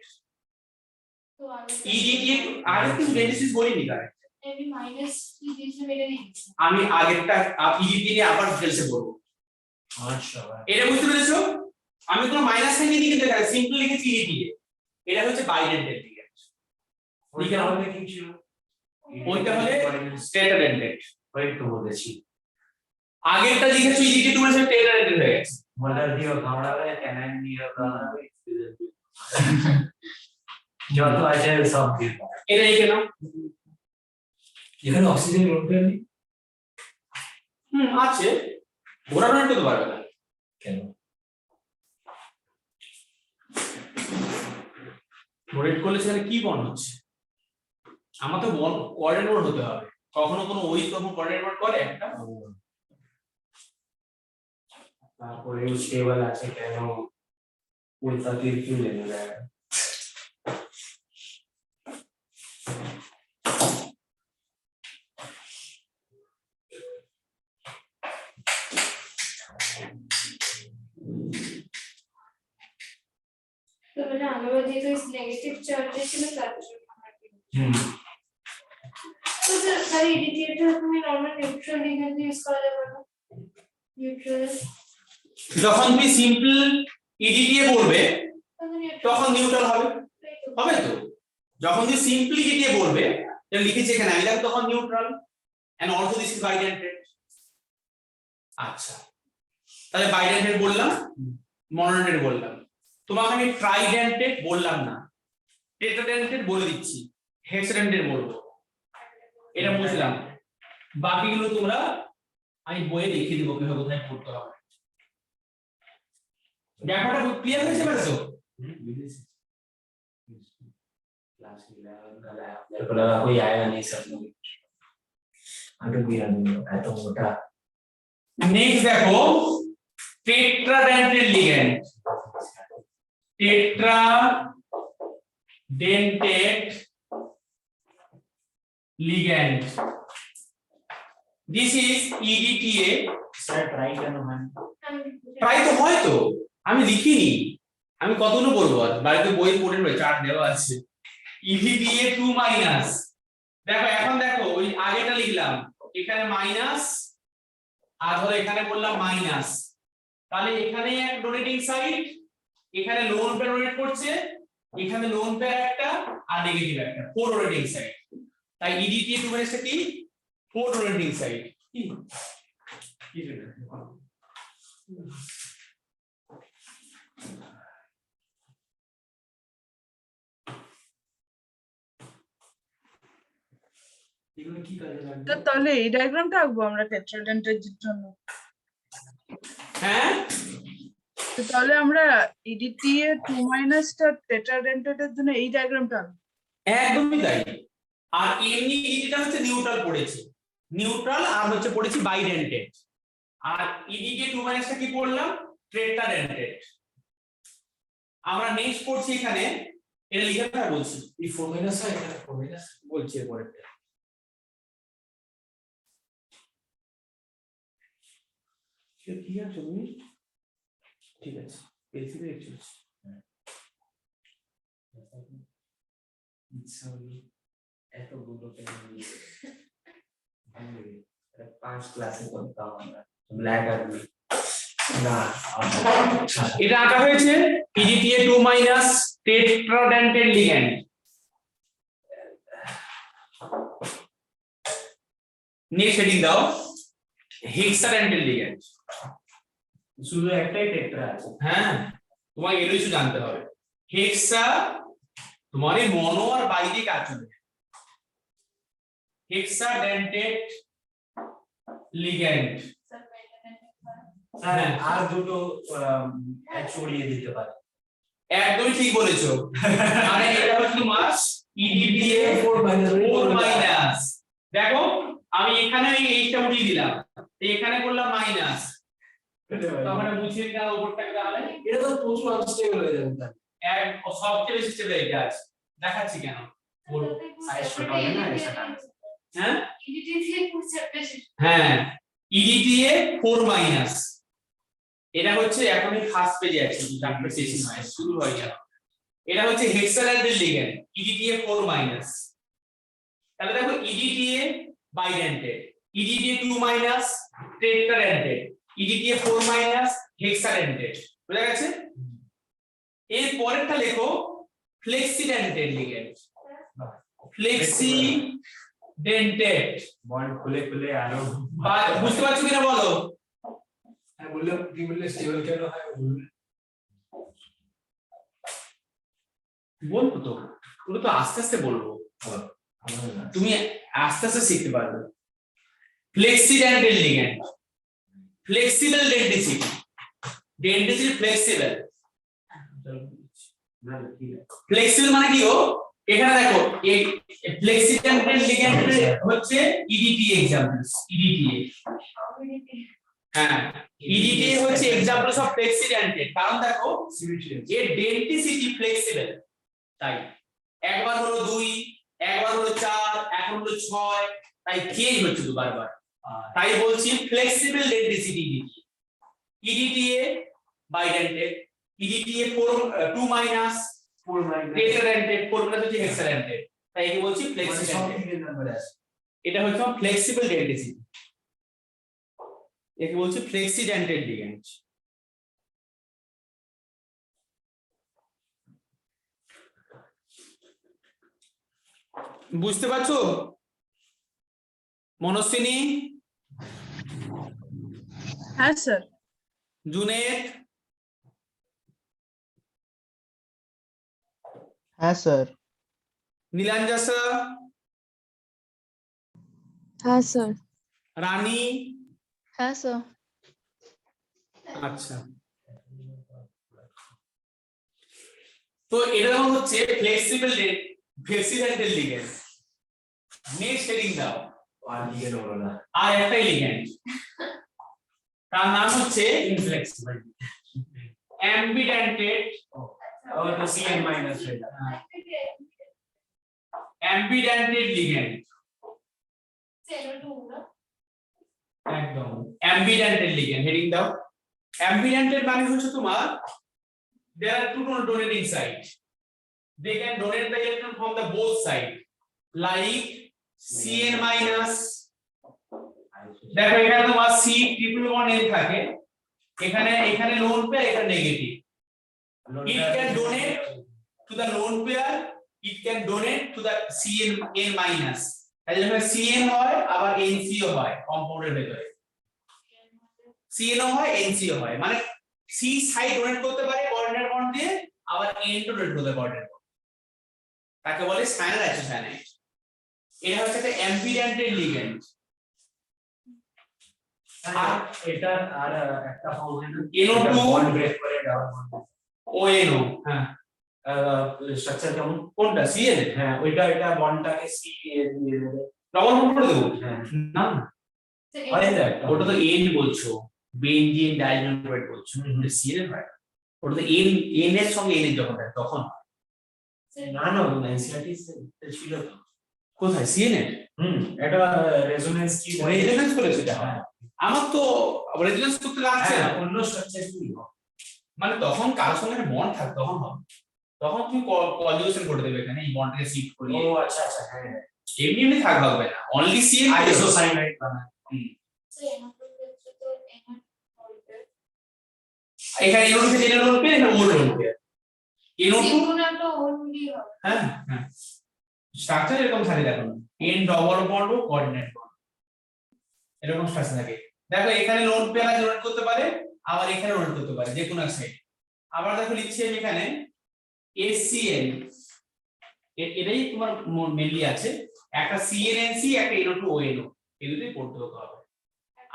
তো আমি EDTA আগে কিন্তু রেজিস্ট্রিস বলিনি কারেক্ট আমি মাইনাস কি দিয়েছি মেরে দিয়েছি আমি আগেরটা EDTA নিয়ে আবার ডিটেইলসে বলবো আচ্ছা এটা বুঝতে পেরেছো আমি কোনো মাইনাস সাইন নিয়ে কিন্তু এখানে সিম্পল লিখেছি EDTA এটা হচ্ছে বাইডেন্টেড লিগ্যান্ড ওইটা হলে কি ছিল ওইটা হলে স্টেটাডেন্টেড ওই তো বলেছি আগেরটা লিখেছো EDTA টু এর স্টেটাডেন্টেড হয়ে গেছে মডার দিও খাওয়াবে ক্যানান নিয়ে খাওয়াবে যত আছে সব দিও এটা লিখে নাও এখানে অক্সিজেন লোন পেয়ার নেই আছে ওরা ডোনেট করতে পারবে না কেন ডোনেট করলে সেখানে কি বন্ড হচ্ছে আমার তো বন্ড কোঅর্ডিনেট হতে হবে কখনো কোনো ওই কখনো কোঅর্ডিনেট করে একটা তারপরে স্টেবল আছে কেন উল্টা তীর क्यों लेने लगा তো মানে আমরা যেহেতু নেগেটিভ চার্জ ছিল তার জন্য তো স্যার ইডিটিটা তুমি নরমাল নিউট্রাল লিগ্যান্ড ইউজ করা যাবে না নিউট্রাল যখন তুমি সিম্পল EDTA বলবে তখন নিউট্রাল হবে হবে তো যখন তুমি সিম্পলি EDTA বলবে এটা লিখেছি এখানে আমি দেখো তখন neutral and also this is bidentate আচ্ছা তাহলে বাইডেন্টেড বললাম মনোডেন্টেড বললাম তোমাকে আমি ট্রাইডেন্টেড বললাম না টেট্রাডেন্টেড বলে দিচ্ছি হেক্সাডেন্টেড বলবো এটা বুঝলাম বাকিগুলো তোমরা আমি বইয়ে দেখিয়ে দেবো কিভাবে কোথায় পড়তে হবে ব্যাপারটা ক্লিয়ার হয়েছে তো क्लास 11 का लैब मेरे को लगा कोई आएगा नहीं सब लोग आगे भी आने तो मोटा नेक्स्ट देखो tetradentate ligand tetradentate ligand this is EDTA sir try करना मैं ট্রাই তো হয় তো আমি লিখিনি আমি কতগুলো বলবো আর বাড়িতে বই পড়ে রয়েছে চার্ট দেওয়া আছে EDTA 2 মাইনাস দেখো এখন দেখো ওই আগেটা লিখলাম এখানে মাইনাস আর ধরো এখানে বললাম মাইনাস তাহলে এখানে এক ডোনেটিং সাইড এখানে লোন পেয়ার ডোনেট করছে এখানে লোন পেয়ার একটা আর নেগেটিভ একটা ফোর ডোনেটিং সাইড তাই EDTA 2 মাইনাসটা কি ফোর ডোনেটিং সাইড কি এগুলো কি কাজে লাগবে তো তাহলে এই ডায়াগ্রামটা আঁকবো আমরা টেট্রাডেন্টের জন্য হ্যাঁ তো তাহলে আমরা EDTA 2 মাইনাসটা টেট্রাডেন্টের জন্য এই ডায়াগ্রামটা আঁকবো একদমই তাই আর এমনি EDTA হচ্ছে নিউট্রাল পড়েছে নিউট্রাল আর হচ্ছে পড়েছি বাইডেন্টেড আর EDTA 2 মাইনাসটা কি পড়লাম টেট্রাডেন্টেড আমরা নেক্সট পড়ছি এখানে এটা লিখে রাখা বলছি এই 4 মাইনাস হয় এখানে 4 মাইনাস বলছি এরপরেরটা কি আছে তুমি ঠিক আছে পেন্সিলে চলছে ऐसा बोलो कि पांच क्लासेस करता हूं मैं ब्लैक आदमी ना এটা আঁকা হয়েছে EDTA 2 minus tetradentate ligand next heading দাও হেক্সাডেন্টেড লিগ্যান্ড শুধু একটাই টেট্রা আছে হ্যাঁ তোমাকে এগুলো কিছু জানতে হবে হেক্সা তোমার এই মনো আর বাই দিয়ে কাজ চলবে হেক্সাডেন্টেড লিগ্যান্ড স্যার আর দুটো এক ছড়িয়ে দিতে পারে একদমই ঠিক বলেছো মানে এটা হচ্ছে তোমার EDTA 4 মাইনাস 4 মাইনাস দেখো আমি এখানে এইটা উঠিয়ে দিলাম, এখানে করলাম মাইনাস, তাহলে বুঝিয়ে দিলাম উপরটাকে, তাহলে এটা তো প্রচুর আনস্টেবল হয়ে যাবে তাহলে। এক সবচেয়ে বেশি স্টেবল এটা আছে, দেখাচ্ছি কেন। size ছোট হবে না, এটা না। হ্যাঁ ইডিটি দিয়ে পুরো বেশি হ্যাঁ ইডিটিএ 4 মাইনাস, এটা হচ্ছে এখনই ফার্স্ট পেজে আছে, চ্যাপ্টার শেষই নয়, শুরু হয়ে গেল। এটা হচ্ছে হেক্সাডেন্টাল লিগ্যান্ড ইডিটিএ 4 মাইনাস। তাহলে দেখো EDTA bidentate, EDTA 2 minus tetradentate, EDTA 4 minus hexadentate, বুঝা গেছে? এর পরেরটা লেখো ফ্লেক্সিডেন্টেড লিগ্যান্ড, ফ্লেক্সিডেন্টেড, বন্ড খুলে খুলে আরো বুঝতে পারছো কিনা বলো? হ্যাঁ বললে কি বললে স্টেবল কেন হয় বললে। বলবো তো, ওগুলো তো আস্তে আস্তে বলবো, তুমি আস্তে আস্তে শিখতে পারবে। ফ্লেক্সিডেন্টাল লিগ্যান্ড, ফ্লেক্সিবল ডেন্টিসিটি, ডেন্টিসিটি ফ্লেক্সিবল, ফ্লেক্সিবল মানে কি গো? এখানে দেখো এই ফ্লেক্সিডেন্টাল লিগ্যান্ড হচ্ছে ইডিটিএ এক্সাম্পলস, ইডিটিএ, হ্যাঁ ইডিটিএ হচ্ছে এক্সাম্পলস অফ ফ্লেক্সিডেন্টাল, কারণ দেখো এর ডেন্টিসিটি ফ্লেক্সিবল, তাই একবার হলো 2, একবার হলো 4, এখন হলো 6, তাই চেঞ্জ হচ্ছে বারবার, তাই বলছি flexible denticity EDTA, EDTA bidentate, EDTA 2 minus tetradentate, 4 plus হচ্ছে হেক্সাডেন্টেড, তাই একে বলছি ফ্লেক্সিডেন্টাল, এটা হচ্ছে ফ্লেক্সিবল ডেন্টিসিটি, একে বলছি ফ্লেক্সিডেন্টাল লিগ্যান্ড। বুঝতে পারছো মনস্বিনী, হ্যাঁ স্যার। জুনেদ, হ্যাঁ স্যার। নীলাঞ্জা স্যার, হ্যাঁ স্যার। রানী, হ্যাঁ স্যার। আচ্ছা তো এটা হচ্ছে ফ্লেক্সিবল ফ্লেক্সিডেন্টাল লিগ্যান্ড। নেক্সট হেডিং দাও, আর লিখে নেবো না, আর একটাই লিগ্যান্ড, তার নাম হচ্ছে ইনফ্লেক্সিবল, অ্যাম্বিডেন্টেড, ও তো সিএন মাইনাস হয়ে যাবে। অ্যাম্বিডেন্টেড লিগ্যান্ড, একদম অ্যাম্বিডেন্টেড লিগ্যান্ড, হেডিং দাও। অ্যাম্বিডেন্টেড মানে হচ্ছে তোমার there are two donating sides, they can donate the electron from the both side, like Cn minus, দেখো এখানে তোমার C triple bond N থাকে, এখানে এখানে লোন পেয়ার, এখানে negative, it can donate to the lone pair, it can donate to the Cn N minus, তাহলে যখন Cn হয় আবার NC ও হয় কম্পাউন্ডের ভেতরে, Cn ও হয় NC ও হয়, মানে C সাইড ডোনেট করতে পারে কোঅর্ডিনেট বন্ড দিয়ে, আবার N ডোনেট করতে পারে কোঅর্ডিনেট বন্ড, তাকে বলে সায়ানাইড আইসোসায়ানাইড। এটা হচ্ছে একটা অ্যাম্বিডেন্টেড লিগ্যান্ড। আর এটা আর একটা ফর্ম হয় না, NO2 বন্ড ব্রেক করে ডাবল বন্ড, ONO, হ্যাঁ স্ট্রাকচার কেমন? কোনটা Cn? হ্যাঁ ওইটা এটা বন্ডটাকে সি দিয়ে দেবে। ডবল বন্ড করে দেবো? হ্যাঁ না হয় না, ওটা তো N বলছো, বেনজিন ডাইনিট্রেট বলছো, এটা Cn হয়, ওটা তো N এর সঙ্গে N এর যখন থাকে তখন হয়। না না এনসিআরটি ছিল তো কোথায় Cn এর? এটা রেজোনেন্স কি রেজোনেন্স করে সেটা হয়, আমার তো রেজোনেন্স করতে লাগছে না, অন্য স্ট্রাকচার কি মানে তখন কার সঙ্গে বন্ড থাকে তখন হবে, তখন তুমি কনজুগেশন করে দেবে এখানে এই বন্ডটাকে শিফট ও করিয়ে, আচ্ছা আচ্ছা হ্যাঁ এমনি এমনি থাকবে হবে না, অনলি Cn আইসোসায়ানাইড বানায়। এখানে NO2 তে NO লোন পেয়ে, এখানে O লোন পেয়ে, NO2 হ্যাঁ হ্যাঁ স্ট্রাকচার এরকম থাকে, দেখো N ডবল বন্ড ও কোঅর্ডিনেট বন্ড এরকম স্ট্রাকচার থাকে। দেখো এখানে লোন পেয়ার ডোনেট করতে পারে, আবার এখানে ডোনেট করতে পারে, যে কোনো এক সাইড। আবার দেখো লিখছি আমি এখানে HCl, এটাই তোমার মেইনলি আছে, একটা CnNC, একটা NO2 ONO, এই দুটোই পড়তে হতে হবে,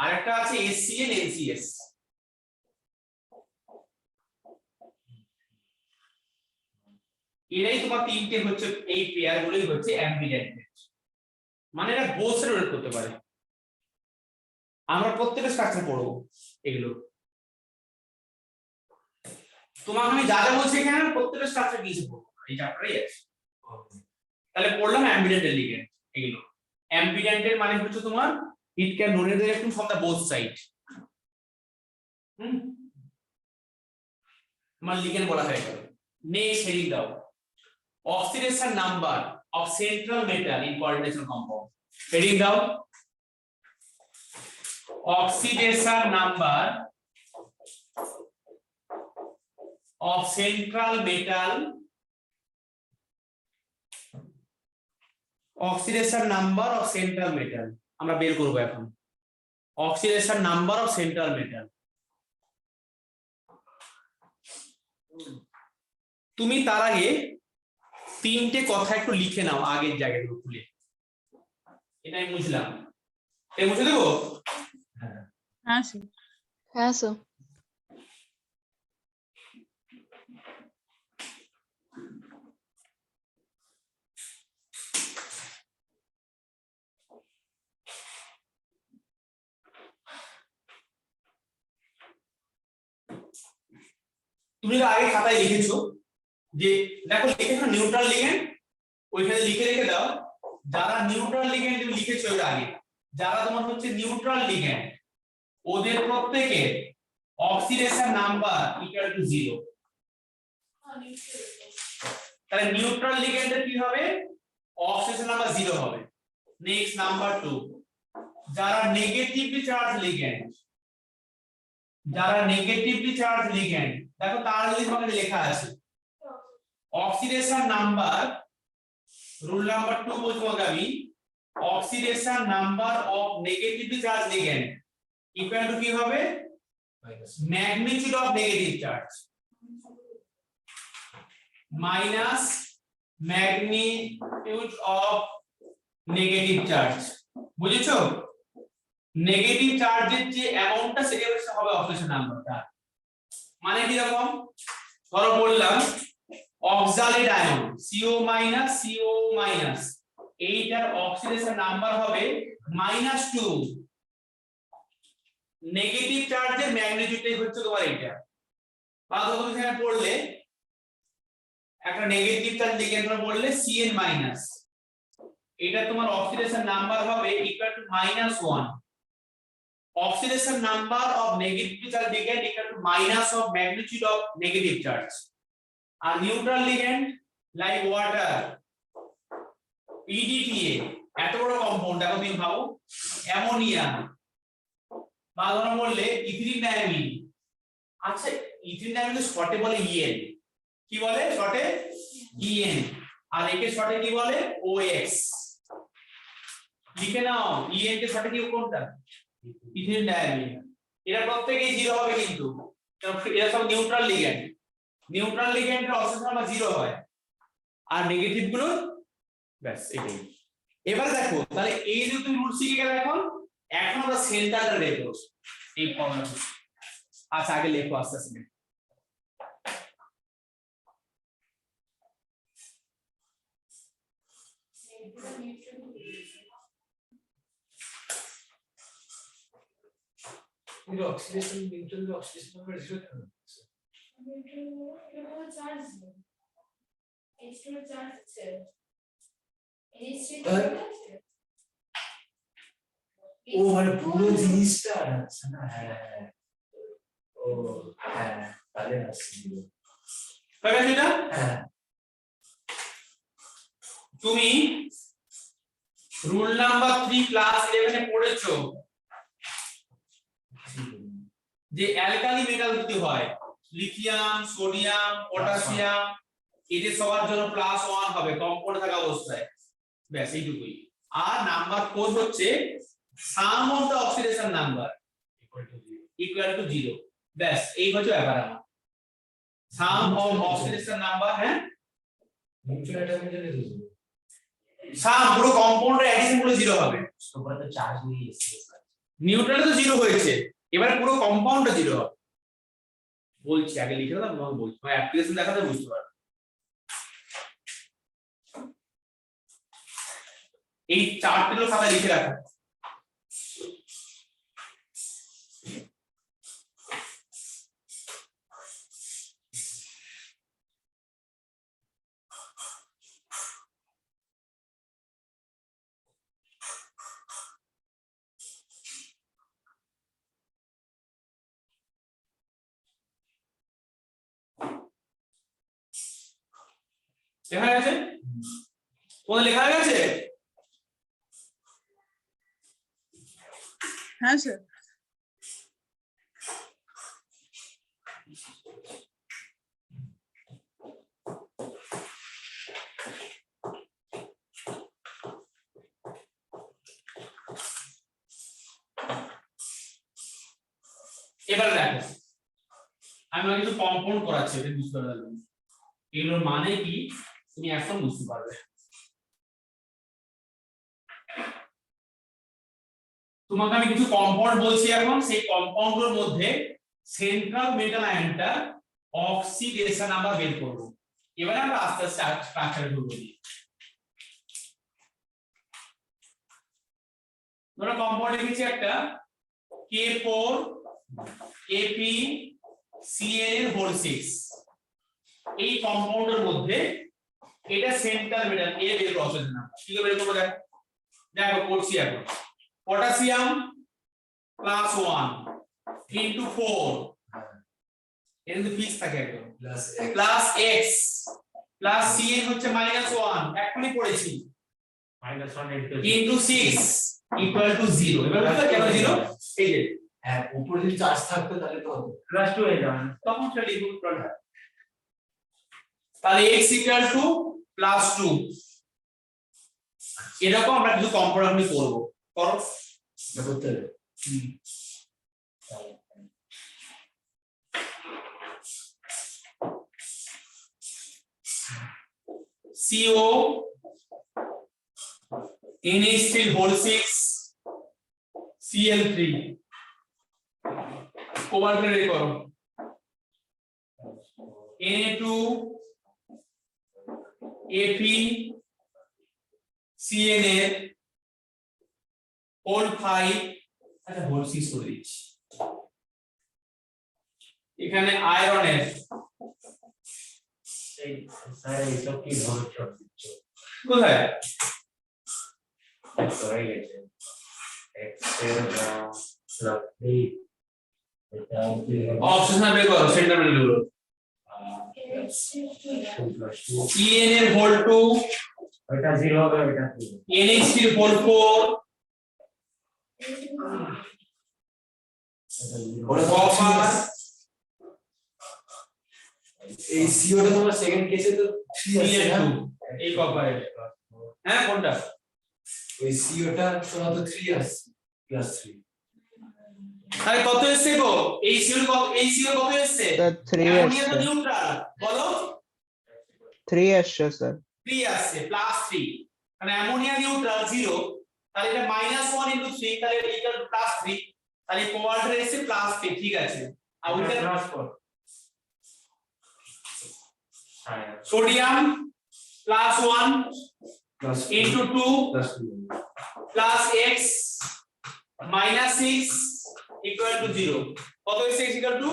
আর একটা আছে HCl NCS। এরাই তোমার তিনটে হচ্ছে, এই পেয়ার গুলোই হচ্ছে অ্যাম্বিডেন্টেড, মানে এটা বোথ সাইড ডোনেট করতে পারে, আমরা প্রত্যেকটা স্ট্রাকচার পড়বো এগুলো। তোমাকে আমি যা যা বলছি এখানে প্রত্যেকটা স্ট্রাকচার কিছু পড়বো, এই চ্যাপ্টারেই আছে। তাহলে পড়লাম অ্যাম্বিডেন্ট লিগ্যান্ড এগুলো। অ্যাম্বিডেন্টের মানে হচ্ছে তোমার it can donate the electron from the both side. তোমার লিগ্যান্ড বলা হয়ে গেল। নেক্সট হেডিং দাও, oxidation number of central metal in coordination compound. Heading দাও, oxidation number of central metal, oxidation number of central metal আমরা বের করব এখন। oxidation number of central metal, তুমি তার আগে তিনটে কথা একটু লিখে নাও আগের জায়গাগুলো খুলে। এটা আমি বুঝলাম, এটা মুছে দেবো। হ্যাঁ স্যার। হ্যাঁ স্যার। তুমি আগে খাতায় লিখেছো যে দেখো লিখেছো নিউট্রাল লিগ্যান্ড, ওইখানে লিখে রেখে দাও যারা নিউট্রাল লিগ্যান্ড তুমি লিখেছো এর আগে, যারা তোমার হচ্ছে নিউট্রাল লিগ্যান্ড ওদের প্রত্যেকের অক্সিডেশন নাম্বার ইকুয়াল টু 0। তাহলে নিউট্রাল লিগ্যান্ডের কি হবে, অক্সিডেশন নাম্বার 0 হবে। নেক্সট নাম্বার 2, যারা নেগেটিভলি চার্জ লিগ্যান্ড, যারা নেগেটিভলি চার্জ লিগ্যান্ড, দেখো তার তোমাকে লেখা আছে অক্সিডেশন নাম্বার, রুল নাম্বার 2 বলবো আমি, oxidation number of negatively charge ligand equal to কি হবে, magnitude of negative charge minus magnitude of negative charge. বুঝেছো? নেগেটিভ চার্জের যে অ্যামাউন্টটা সেটা হবে অক্সিডেশন নাম্বারটা। মানে কি রকম, ধরো বললাম oxalate ion CO minus CO minus, এইটার অক্সিডেশন নাম্বার হবে -2। নেগেটিভ চার্জের ম্যাগনিটিউডটাই হচ্ছে তোমার এইটা। বা তুমি এখানে পড়লে একটা নেগেটিভ চার্জ লিগ্যান্ড বললে CN মাইনাস, এটা তোমার অক্সিডেশন নাম্বার হবে equal to -1। oxidation number of negative charge ligand equal to minus of magnitude of negative charge. A neutral ligand like water, PDTA, এত বড় কম্পাউন্ড দেখো তুমি ভাবো, অ্যামোনিয়া বা ধরো বললে ইথিলিন ডায়ামিন। আচ্ছা ইথিলিন ডায়ামিন শর্টে বলে EN, কি বলে শর্টে EN, আর একে শর্টে কি বলে OX। লিখে নাও EN কে শর্টে কি কোনটা, ইথিলিন ডায়ামিন। এরা প্রত্যেকই 0 হবে, কিন্তু এরা সব নিউট্রাল লিগ্যান্ড। নিউট্রাল লিগ্যান্ডের অক্সিডেশন নাম্বার 0 হয়, আর নেগেটিভ গুলো ব্যাস এটাই। এবার দেখো তাহলে এই যে তুমি রুট শিখে গেলে, এখন আমরা সেন্টারটা বের করব এই ফর্মুলা। আচ্ছা আগে লেখো আস্তে আস্তে। কিন্তু অক্সিডেশন নিউট্রাল অক্সিডেশন নাম্বার 0 কেন হচ্ছে? চার্জ H2 চার্জ আছে, ও মানে পুরো জিনিসটা আছে না। হ্যাঁ ও হ্যাঁ তাহলে আসছে। তাহলে সেটা হ্যাঁ তুমি রুল নাম্বার 3 ক্লাস 11 এ পড়েছো যে অ্যালকালি মেটাল যদি হয়, লিথিয়াম, সোডিয়াম, পটাশিয়াম, এদের সবার জন্য +1 হবে কম্পাউন্ড থাকা অবস্থায়। ব্যাস এইটুকুই। আর নাম্বার 4 হচ্ছে sum of the oxidation number equal to 0। ব্যাস এই হচ্ছে ব্যাপার আমার। সাম অফ অক্সিডেশন নাম্বার, হ্যাঁ নিউট্রাল অ্যাটমের জন্য 0। সাম পুরো কম্পাউন্ডের অ্যাডিশন গুলো 0 হবে। উপরে তো চার্জ নিয়ে এসেছে। নিউট্রালে তো 0 হয়েছে, এবারে পুরো কম্পাউন্ডটা 0 হবে। বলছি আগে লিখে দাও, তোমাকে বলছি, মানে অ্যাপ্লিকেশন দেখাতে বুঝতে পারবে। এই চারটে খাতায় লিখে রাখো। লেখা গেছে? কোথায় লেখা গেছে? হ্যাঁ স্যার। এবার দেখো আমি কিছু কম্পাউন্ড করাচ্ছি, এটা বুঝতে পারবে। এগুলোর মানে কি তুমি এখন বুঝতে পারবে। তোমাকে আমি কিছু কম্পাউন্ড বলছি এখন, সেই কম্পাউন্ডের মধ্যে সেন্ট্রাল মেটাল আয়নটা অক্সিডেশন আমরা বের করব। এবারে আমরা আস্তে আস্তে স্ট্রাকচার ঢুকবো। ধরো কম্পাউন্ড লিখেছি একটা K4 ApCN হোল 6। এই কম্পাউন্ডের মধ্যে এটা সেন্ট্রাল মেটাল এ বের প্রসেস না, কি বের করব দেখো। দেখো করছি এখন। পটাশিয়াম +1 into 4 এর মধ্যে ফিক্স থাকে একদম প্লাস x প্লাস Cn হচ্ছে -1 এখনই পড়েছি -1 into 6 equal to 0। এবার বুঝছো কেন 0? এই যে হ্যাঁ উপরে যদি চার্জ থাকতো তাহলে তো হতো। +2 হয়ে যাবে। তখন সেটা লিখব প্রোডাক্ট। তাহলে x equal to +2। এরকম আমরা কিছু কম্পাউন্ড করব। করো এটা করতে হবে। CO NH3 whole 6 Cl3 cobalt ready করো। Na2 ApCN এর হোল 5 আচ্ছা হোল 6 করে দিচ্ছি। এখানে আয়রনের এই স্যার এইসব কি ধরনের শর্ট দিচ্ছ? কোথায় হয়ে গেছে x এর +3 এটা অপশন বের করো সেন্টার মেটাল গুলো। En এর হোল 2 এটা 0 হবে, এটা 2 NH3 হোল 4 ওটা কপার এই সিওটা তোমার সেকেন্ড কেসে তো 3 আছে না? Cl2 এই কপারের। হ্যাঁ কোনটা? ওই সিওটা তোমার তো 3 আছে +3। তাহলে কত এসেছে গো? এই সিও কত এসেছে? স্যার 3 অ্যামোনিয়া তো আসছে, নিউট্রাল, বলো 3 আসছে স্যার। 3 আসছে +3, মানে অ্যামোনিয়া নিউট্রাল 0, তাহলে এটা -1 * 3 তাহলে এটা ইকুয়াল টু +3, তাহলে কোবাল্টের এসেছে +3 ঠিক আছে। আর ওইটা +4 sodium +1 into 2 plus x minus 6 equal to 0 কত হচ্ছে x equal to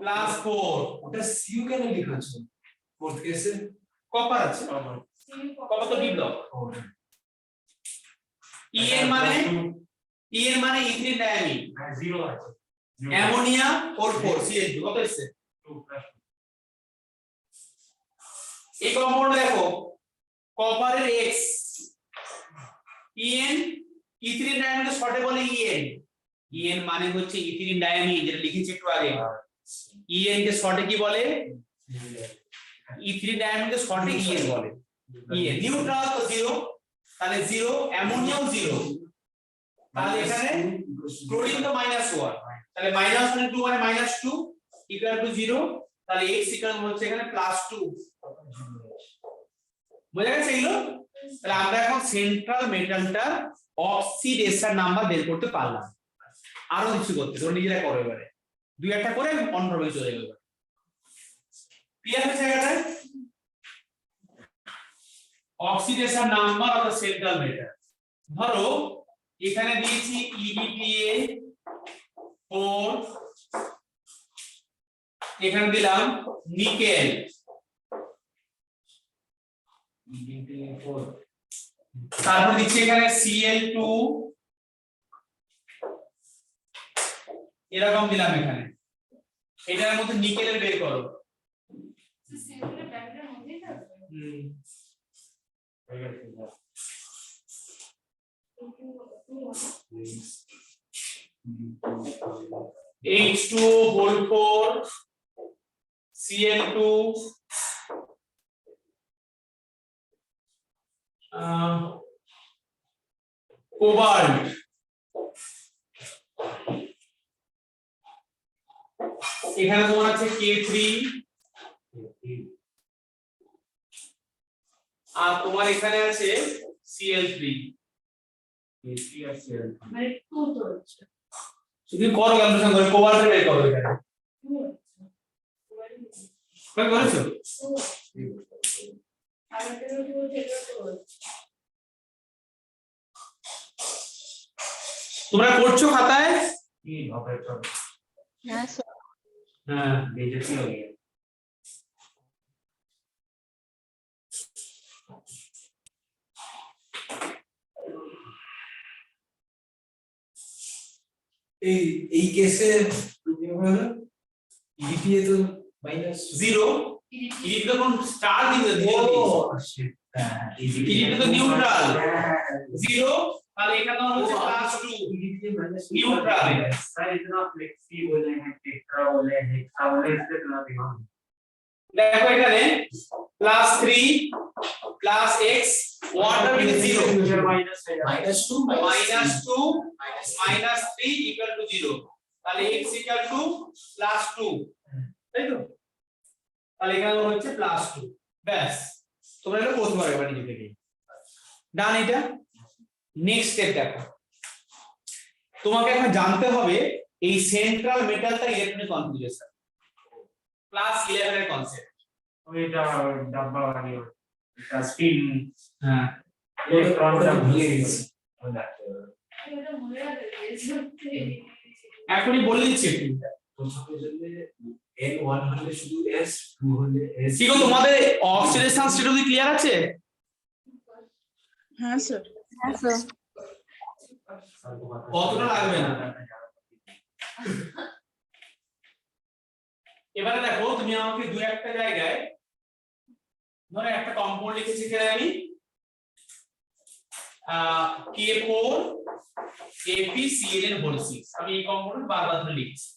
+4। ওটা সিও কেন লিখছো ফোর্থ কেসে? কপার আছে, কপার তো ডিপ্লক। E এর মানে ইথিলিন ডায়ামিন, 0 আছে, অ্যামোনিয়া ওর 4 Cl2 কত হচ্ছে? 2 + এই কম্পাউন্ড দেখো কপারের x En ইথিলিন ডায়ামিনের শর্টে বলে En মানে হচ্ছে ইথিলিন ডায়ামিন, যেটা লিখেছি একটু আগে। En কে শর্টে কি বলে? ইথিলিন ডায়ামিনকে শর্টে En বলে। En নিউট্রাল তো 0, তাহলে 0, অ্যামোনিয়াও 0, তাহলে এখানে ক্লোরিন তো -1, তাহলে -1 * 2 মানে -2 ইকুয়াল টু 0, তাহলে x ইকুয়াল হচ্ছে এখানে +2। বুঝা গেছে এগুলো? তাহলে আমরা এখন সেন্ট্রাল মেটালটা অক্সিডেশন নাম্বার বের করতে পারলাম। আরো কিছু করতে তোমরা নিজেরা করো এবারে, দুই একটা করে অন্য ভাবে চলে যাবে। ক্লিয়ার হয়েছে এটা? Oxidation number of the central metal. ধরো এখানে দিয়েছি EDTA 4, এখানে দিলাম নিকেল, তারপর দিচ্ছি এখানে Cl2, এরকম দিলাম এখানে। এটার মধ্যে নিকেলের বের করো। H2O whole 4 Cl2 cobalt এখানে তোমার আছে K3 আর তোমার এখানে আছে Cl3 মানে টু তো হচ্ছে তুমি করো ক্যালকুলেশন করে কোবাল্ট বের করো এখানে কত করেছো আর এটা টু থেকে টু হচ্ছে তোমরা করছো খাতায় হ্যাঁ স্যার হ্যাঁ बेइज्जती हो गई है এই কেসে হলো ইডিপিএ তো মাইনাস 0 ইডিপি তো কোন স্টার দিবে ইডিপি তো নিউট্রাল 0 তাহলে এখানে হচ্ছে +2 নিউট্রাল सर इतना फ्लेक्सी बोले हैं टेट्रा बोले हैं हेक्सा बोले इससे इतना दिमाग দেখো এখানে +3 +x what will be 0 -2 -3 equal to 0 তাহলে x equal to +2 তাই তো তাহলে এখানে হচ্ছে +2 ব্যাস তোমরা এটা করতে পারবে এবার নিজে থেকে ডান এটা নেক্সট স্টেপ দেখো তোমাকে এখন জানতে হবে এই সেন্ট্রাল মেটালটা ইলেকট্রনিক কনফিগারেশন ক্লাস 11 এর কনসেপ্ট এটা ডাব্বা वाली এটা স্পিন হ্যাঁ ইলেকট্রনটা ভুলে গেছি এটা মনে রাখতে এখনই বলে দিচ্ছি একটু প্রথমে যদি n1 হলে শুধু s 2 হলে s কি গো তোমাদের অক্সিডেশন স্টেট অবধি ক্লিয়ার আছে হ্যাঁ স্যার হ্যাঁ স্যার অতটা লাগবে না এবারে দেখো তুমি আমাকে দুই একটা জায়গায় ধরো একটা কম্পাউন্ড লিখেছি এখানে আমি K4 ApClN হোল 6 আমি এই কম্পাউন্ড বারবার ধরে লিখছি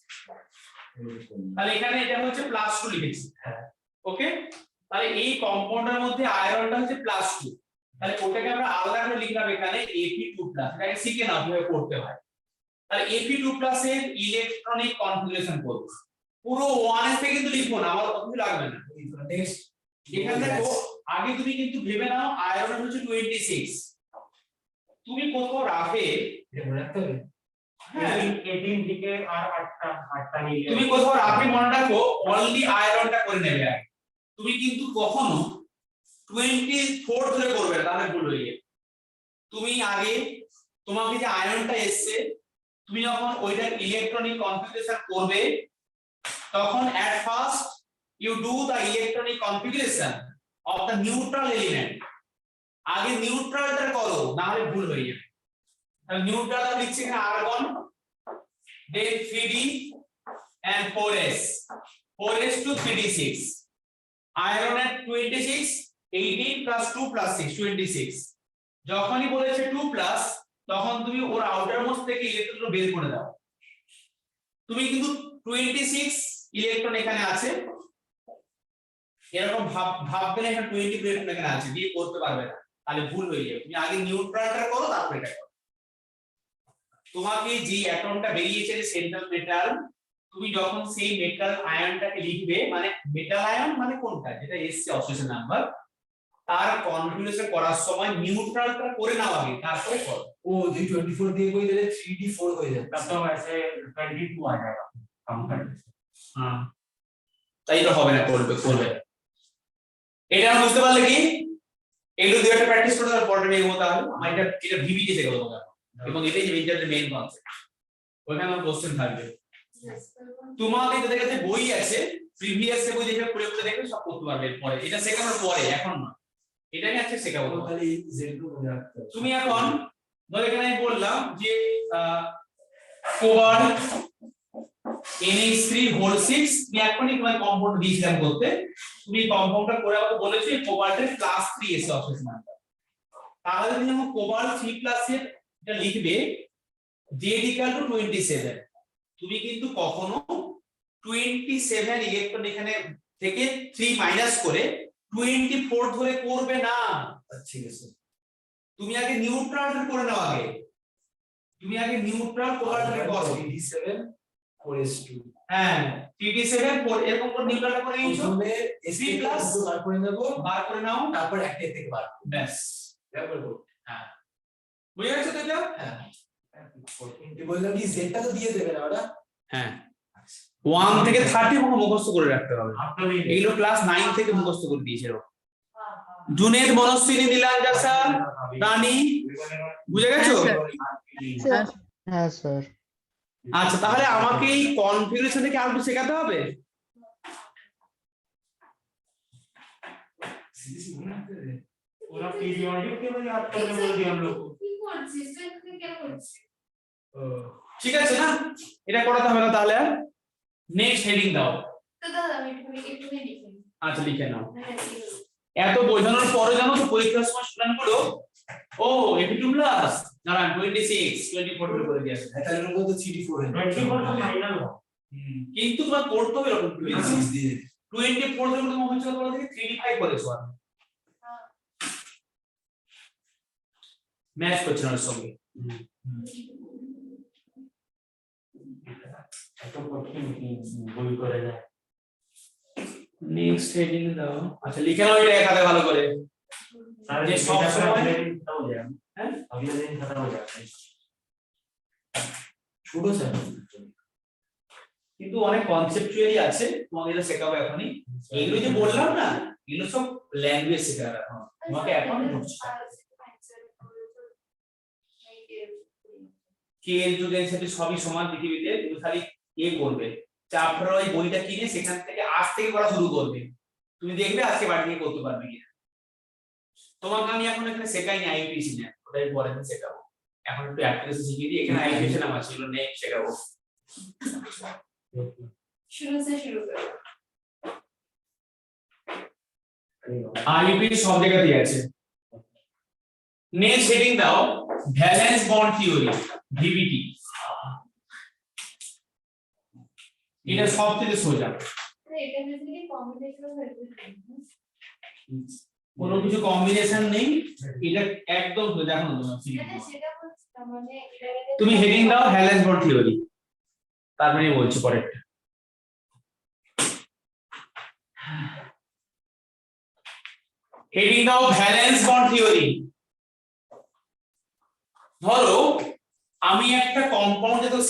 তাহলে এখানে এটা হচ্ছে +2 লিখেছি ওকে তাহলে এই কম্পাউন্ডের মধ্যে আয়রনটা হচ্ছে +2 তাহলে ওটাকে আমরা আলাদা করে লিখলাম এখানে Ap2+ এটাকে শিখে নাও কিভাবে করতে হয় তাহলে Ap2+ এর ইলেকট্রনিক কনফিগারেশন করব পুরো 1 এর থেকে কিন্তু লিখবো না আমার কত লাগবে না নেক্সট এখানে দেখো আগে তুমি কিন্তু ভেবে নাও আয়রন হচ্ছে 26 তুমি কোথাও রাখে এটা মনে রাখতে হবে হ্যাঁ 18 দিকে আর 8টা নিয়ে তুমি কোথাও রাখে মনে রাখো অনলি আয়রনটা করে নেবে আগে তুমি কিন্তু কখনো 24 ধরে করবে না তাহলে ভুল হয়ে যাবে তুমি আগে তোমাকে যে আয়রনটা এসছে তুমি যখন ওইটার ইলেকট্রনিক কনফিগারেশন করবে তখন at first you do the electronic configuration of the neutral element আগে নিউট্রালটা করো না হলে ভুল হয়ে যাবে তাহলে নিউট্রাল লিখছি এখানে argon then 3d and 4s 4s to 3d6 iron at 26 18 plus 2 plus 6 26 যখনই বলেছে 2 প্লাস তখন তুমি ওর আউটার মোস্ট থেকে ইলেকট্রন বের করে দাও তুমি কিন্তু 26 ইলেকট্রন এখানে আছে এরকম ভাববে না এখানে 20 ইলেকট্রন এখানে আছে দিয়ে করতে পারবে না তাহলে ভুল হয়ে যাবে তুমি আগে নিউট্রালটা করো তারপর এটা করো তোমাকে যে অ্যাটমটা বেরিয়েছে সেন্ট্রাল মেটাল তুমি যখন সেই মেটাল আয়নটাকে লিখবে মানে মেটাল আয়ন মানে কোনটা যেটা এসছে অক্সিজেন নাম্বার তার কনফিগারেশন করার সময় নিউট্রালটা করে নাও আগে তারপরে করো ও যদি 24 দিয়ে কই দিলে 3d4 হয়ে যাবে तब तो वैसे 22 आ जाएगा कम कर হ্যাঁ তাই তো হবে না করবে এটা বুঝতে পারলে কি এগুলো দুই একটা প্র্যাকটিস করে তারপর পড়ে নেবো তাহলে আমি এটা ভিভিকে শেখাবো তোমাকে এবং এটাই যে ইন্টারের মেইন কনসেপ্ট ওখানে আমার কোশ্চেন থাকবে তোমাদের যাদের কাছে বই আছে প্রিভিয়াস বই দেখে পড়ে পড়ে দেখবে সব করতে পারবে পরে এটা শেখানোর পরে এখন না এটা আমি আজকে শেখাবো তাহলে এই z2 মনে রাখতে হবে তুমি এখন ধর এখানে আমি বললাম যে কোবাল্ট NH3 হোল 6 আমি এখনই তোমার কম্পাউন্ড দিয়েছিলাম করতে তুমি কম্পাউন্ডটা করে আমাকে বলেছো এই কোবাল্টের +3 এসে অবশেষ নাম্বার, তাহলে তুমি যখন কোবাল্ট 3+ এর এটা লিখবে z = 27, তুমি কিন্তু কখনো 27 ইলেকট্রন এখানে থেকে 3 মাইনাস করে 24 ধরে করবে না। ঠিক আছে, তুমি আগে নিউট্রাল করে নাও, তুমি আগে নিউট্রাল কোবাল্টে করো। 37 4s2 হ্যাঁ 3d7 এরকম করে নিউট্রাল করে নিয়েছো, প্রথমে C plus বার করে নেব, বার করে নাও, তারপর একটা এর থেকে বার করব। ব্যাস। তারপর করব। হ্যাঁ বুঝে গেছো তো এটা? হ্যাঁ কি বললাম কি জেডটা তো দিয়ে দেবে না ওটা? হ্যাঁ 1 থেকে 30 মুখস্থ করে রাখতে হবে, এগুলো ক্লাস 9 থেকে মুখস্থ করে দিয়েছে। জুনেদ, মনস্বিনী, নীলাঞ্জন স্যার, রানী, বুঝে গেছো? স্যার হ্যাঁ স্যার। আচ্ছা তাহলে আমাকে এই কনফিগারেশনে কি আরেকটু শেখাতে হবে? पूरा पीरियोडिक टेबल याद करने बोल दिया हम लोग को। কি করছিস তুই কেন করছিস? ঠিক আছে না, এটা করাতে হবে না। তাহলে নেক্সট হেডিং দাও। তো দাদা আমি একটু লিখি। আচ্ছা লিখে নাও। হ্যাঁ ঠিক আছে। এত বোঝানোর পরে জানো তো পরীক্ষার সময় স্টুডেন্ট গুলো ও 82 প্লাস দাঁড়ান 26 24 করে দিয়েছে, তাহলে ওর মধ্যে 3d4 হয়ে যাবে। 24 तो फाइनल हो। কিন্তু তোমার পড়তে হবে এরকম 26 দিয়ে 24 ধরে তোমার হচ্ছে বলা থেকে 3d5 করেছো আর ম্যাচ করছে না ওর সঙ্গে। तो कठिन भूल करे जाए। নেক্সট হেডিং দাও। আচ্ছা লিখে নাও এটা একাতে ভালো করে। सारे ये सब सब समय समय- खत्म हो जाएगा। हैं? अगले दिन खत्म हो जाएगा। ছোট স্যার কিন্তু অনেক কনসেপচুয়ালি আছে, তোমাকে এটা শেখাবো এখনই। এইগুলো যে বললাম না এগুলো সব ল্যাঙ্গুয়েজ শেখাবে এখন, তোমাকে এখন কেএল যুগের সাথে সবই সমান পৃথিবীতে, তুমি খালি করবে চ্যাপ্টার ওই বইটা কিনে সেখান থেকে আজ থেকে পড়া শুরু করবে, তুমি দেখবে আজকে বাড়ি গিয়ে করতে পারবে কিনা। তোমাকে আমি এখন এখানে শেখাইনি আইপিসি না, ওটাই পরে আমি শেখাবো। এখন একটু অ্যাক্টিভিটি শিখিয়ে দিই, এখানে আইপিসি নাম আছে, এগুলো নেই শেখাবো। শুরু से शुरू करो। আইপিসি সব জায়গাতেই আছে। নেক্সট হেডিং দাও ভ্যালেন্স বন্ড থিওরি ভিভিটি। এটা সবথেকে সোজা, এটা বেসিক্যালি কম্বিনেশন অফ এভরিথিং। কোনো কিছু কম্বিনেশন নেই, এটা একদম সোজা। দেখো না মানে সেটা বলছি না, মানে এটা তুমি হেডিং দাও ভ্যালেন্স বন্ড থিওরি, তারপরে বলছি পরেরটা। হেডিং দাও ভ্যালেন্স বন্ড থিওরি। ধরো আমি একটা কম্পাউন্ড যেটা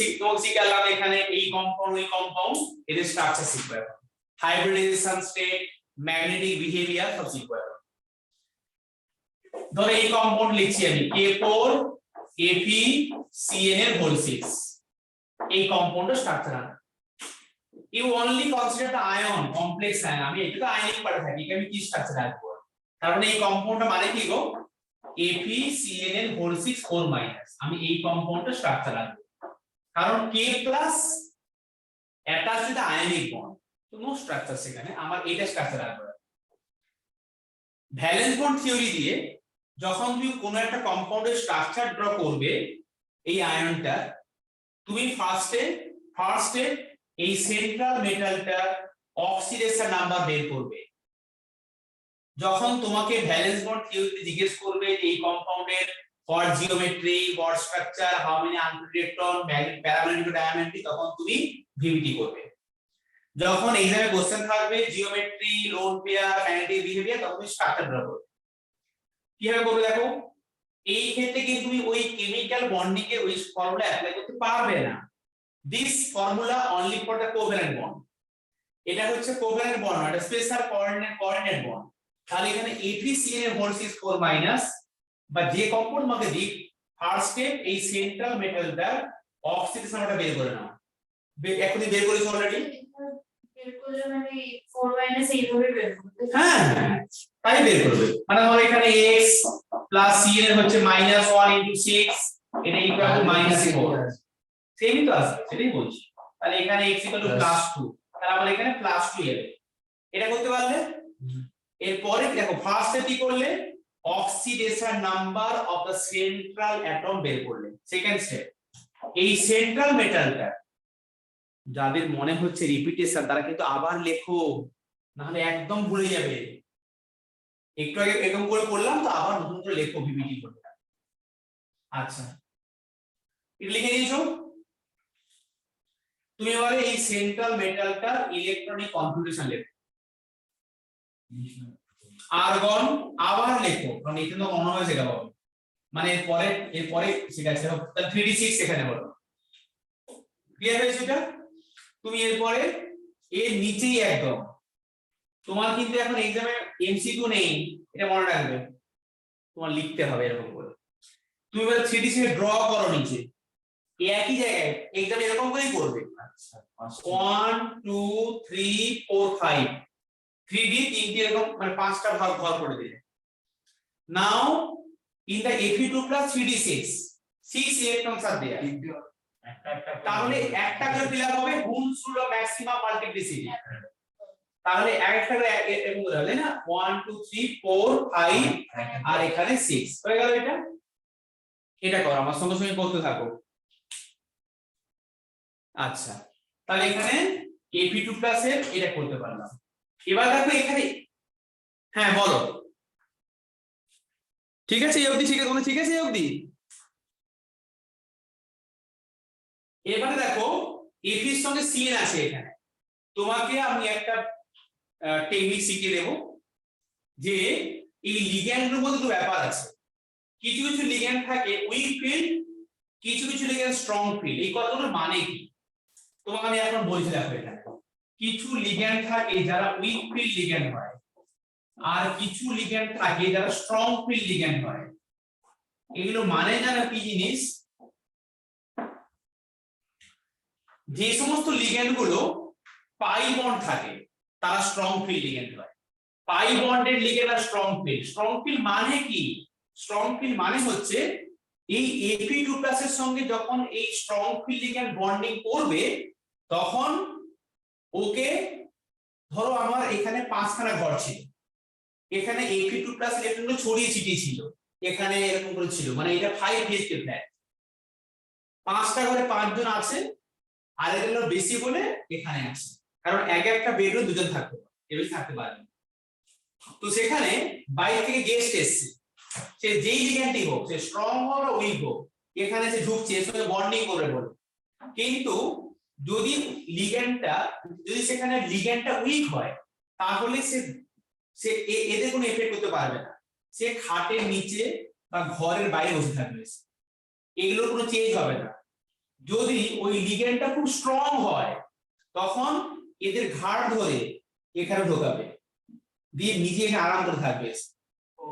শিখালাম এখানে, এই কম্পাউন্ড ওই কম্পাউন্ড, এদের স্ট্রাকচার শিখবো, হাইব্রিডাইজেশন স্টেট, ম্যাগনেটিক বিহেভিয়ার সব শিখবো। ধরো এই কম্পাউন্ড লিখছি আমি K4 ApCN এর হোল 6, এই কম্পাউন্ডের স্ট্রাকচার আছে। You only consider the ion complex ion, আমি এটা তো আয়নিক পার্ট থাকি, আমি কি স্ট্রাকচার রাখবো, তার মানে এই কম্পাউন্ডটা মানে কি গো ApCN এর হোল 6 4-, আমি এই কম্পাউন্ডের স্ট্রাকচার রাখবো, কারণ K plus attach to the ionic bond, তো নো স্ট্রাকচার সেখানে, আমার এইটা স্ট্রাকচার রাখবো। ভ্যালেন্স বন্ড থিওরি দিয়ে যখন তুমি কোনো একটা কম্পাউন্ডের স্ট্রাকচার ড্র করবে এই আয়নটা, তুমি ফার্স্টে এই সেন্ট্রাল মেটালটা অক্সিডেশন নাম্বার বের করবে। যখন তোমাকে ভ্যালেন্স বন্ড থিওরিতে জিজ্ঞেস করবে যে এই কম্পাউন্ডের what geometry, what structure, how many unpaired electron, paramagnetic diamagnetic, তখন তুমি ভিভিটি করবে। যখন এক্সামে কোশ্চেন থাকবে geometry, lone pair, magnetic behaviour, তখন তুমি স্ট্রাকচার ড্র করবে। কিভাবে করবে দেখো, এই ক্ষেত্রে কিন্তু তুমি ওই কেমিক্যাল বন্ডিং এর ওই ফর্মুলা অ্যাপ্লাই করতে পারবে না। This formula only for the covalent bond, এটা হচ্ছে কোভ্যালেন্ট বন্ড, এটা স্পেশাল কোঅর্ডিনেট বন্ড। তাহলে এখানে ApCN এর হোল 6 4-, বা যে কম্পাউন্ড তোমাকে দিই, ফার্স্ট স্টেপ এই সেন্ট্রাল মেটালটা অক্সিডেশনটা বের করে নাও। এখনই বের করেছো অলরেডি। বের করলে মানে 4 - এইভাবে বের করতে। হ্যাঁ তাই বের করবে, মানে ধরো এখানে x প্লাস CN এর হচ্ছে -1 * 6, এটা ইকুয়াল টু -4, সেমই তো আছে, সেটাই বলছি। তাহলে এখানে x = +2, তাহলে আমরা এখানে +2 এর এটা করতে পারলে এরপরে দেখো ফার্স্টে কি করলে oxidation number of the central atom বের করলে। সেকেন্ড স্টেপ, এই সেন্ট্রাল মেটালটা যাদের মনে হচ্ছে রিপিটেশন তারা কিন্তু আবার লেখো, না হলে একদম ভুলে যাবে। একটু আগে এরকম করে করলাম তো আবার নতুন করে লেখো পিপিটি করে। আচ্ছা এটা লিখে দিয়েছো তুমি। এবারে এই সেন্ট্রাল মেটালটার ইলেকট্রনিক কনফিগারেশন লেখো। আর্গন আবার লেখো, কারণ এখানে তো অন্য হয়ে শেখাবো, মানে এরপরে শেখাচ্ছে। তাহলে 3d6 এখানে বলো, ক্লিয়ার হয়েছে এটা? তুমি এরপরে এর নিচেই একদম, তোমার কিন্তু এখন এক্সামে এমসিকিউ নেই, এটা মনে রাখবে, তোমার লিখতে হবে এরকম করে। তুমি এবার 3d6 ড্র করো নিচে, একই জায়গায় এক্সামে এরকম করেই করবে। আচ্ছা 1 2 3 4 5 3d তিনটি এরকম মানে পাঁচটা ভাগ ঘর করে দিলে। Now in the Fe2 plus 3d6 6 electrons are there. তাহলে একটা করে ফিল আপ হবে Hund's rule of maximum multiplicity. তাহলে একটা করে এরকম করে হবে না, 1 2 3 4 5 আর এখানে 6 হয়ে গেল। এটা করো, আমার সঙ্গে সঙ্গে করতে থাকো। আচ্ছা তাহলে এখানে Fe2 প্লাস এর এটা করতে পারলাম। এবার দেখো এখানে, হ্যাঁ বলো, ঠিক আছে এই অবধি? ঠিক আছে, ঠিক আছে এই অবধি? এবারে দেখো Fe এর সঙ্গে Cn আছে এখানে। তোমাকে আমি একটা টেকনিক শিখিয়ে দেব, যে এই লিগ্যান্ডের মধ্যে দুটো ব্যাপার আছে। কিছু কিছু লিগ্যান্ড থাকে উইক ফিল্ড, কিছু কিছু লিগ্যান্ড স্ট্রং ফিল্ড। এই কথাগুলোর মানে কি তোমাকে আমি এখন বলছি। দেখো এখানে কিছু লিগ্যান্ড থাকে যারা উইক ফিল্ড লিগ্যান্ড হয়, আর কিছু লিগ্যান্ড থাকে যারা স্ট্রং ফিল্ড লিগ্যান্ড হয়। এগুলো মানে জানা কি জিনিস? যে সমস্ত লিগ্যান্ড গুলো পাই বন্ড থাকে তারা স্ট্রং ফিল্ড লিগ্যান্ড হয়। পাই বন্ডেড লিগ্যান্ড আর স্ট্রং ফিল্ড। স্ট্রং ফিল্ড মানে কি? স্ট্রং ফিল্ড মানে হচ্ছে এই Fe2 এর সঙ্গে যখন এই স্ট্রং ফিল্ড লিগ্যান্ড বন্ডিং করবে তখন ওকে, ধরো আমার এখানে 5খানা ঘর ছিল, এখানে Fe2 ইলেকট্রনগুলো ছড়িয়ে ছিটিয়ে ছিল, এখানে এরকম করে ছিল, মানে এটা 5 BHK ফ্ল্যাট। 5টা ঘরে 5 জন আছে, আর এগুলো বেশি বলে এখানে আছে, কারণ এক একটা বেডরুম দুজন থাকতে পারে, এবার থাকতে পারবে। তো সেখানে বাইরে থেকে গেস্ট এসেছে, সে যেই লিগ্যান্ডই হোক, সে স্ট্রং হোক বা উইক হোক, এখানে সে ঢুকছে, এর সঙ্গে বন্ডিং করবে বলে। কিন্তু যদি সেখানে লিগ্যান্ডটা উইক হয়, তাহলে সে এদের কোনো এফেক্ট করতে পারবে না। সে খাটের নিচে বা ঘরের বাইরে বসে থাকবে, এগুলোর কোনো চেঞ্জ হবে না। যদি ওই লিগ্যান্ডটা খুব স্ট্রং হয়, তখন এদের ঘাড় ধরে এখানে ঢোকাবে, দিয়ে নিজে এখানে আরাম করে থাকবে। ও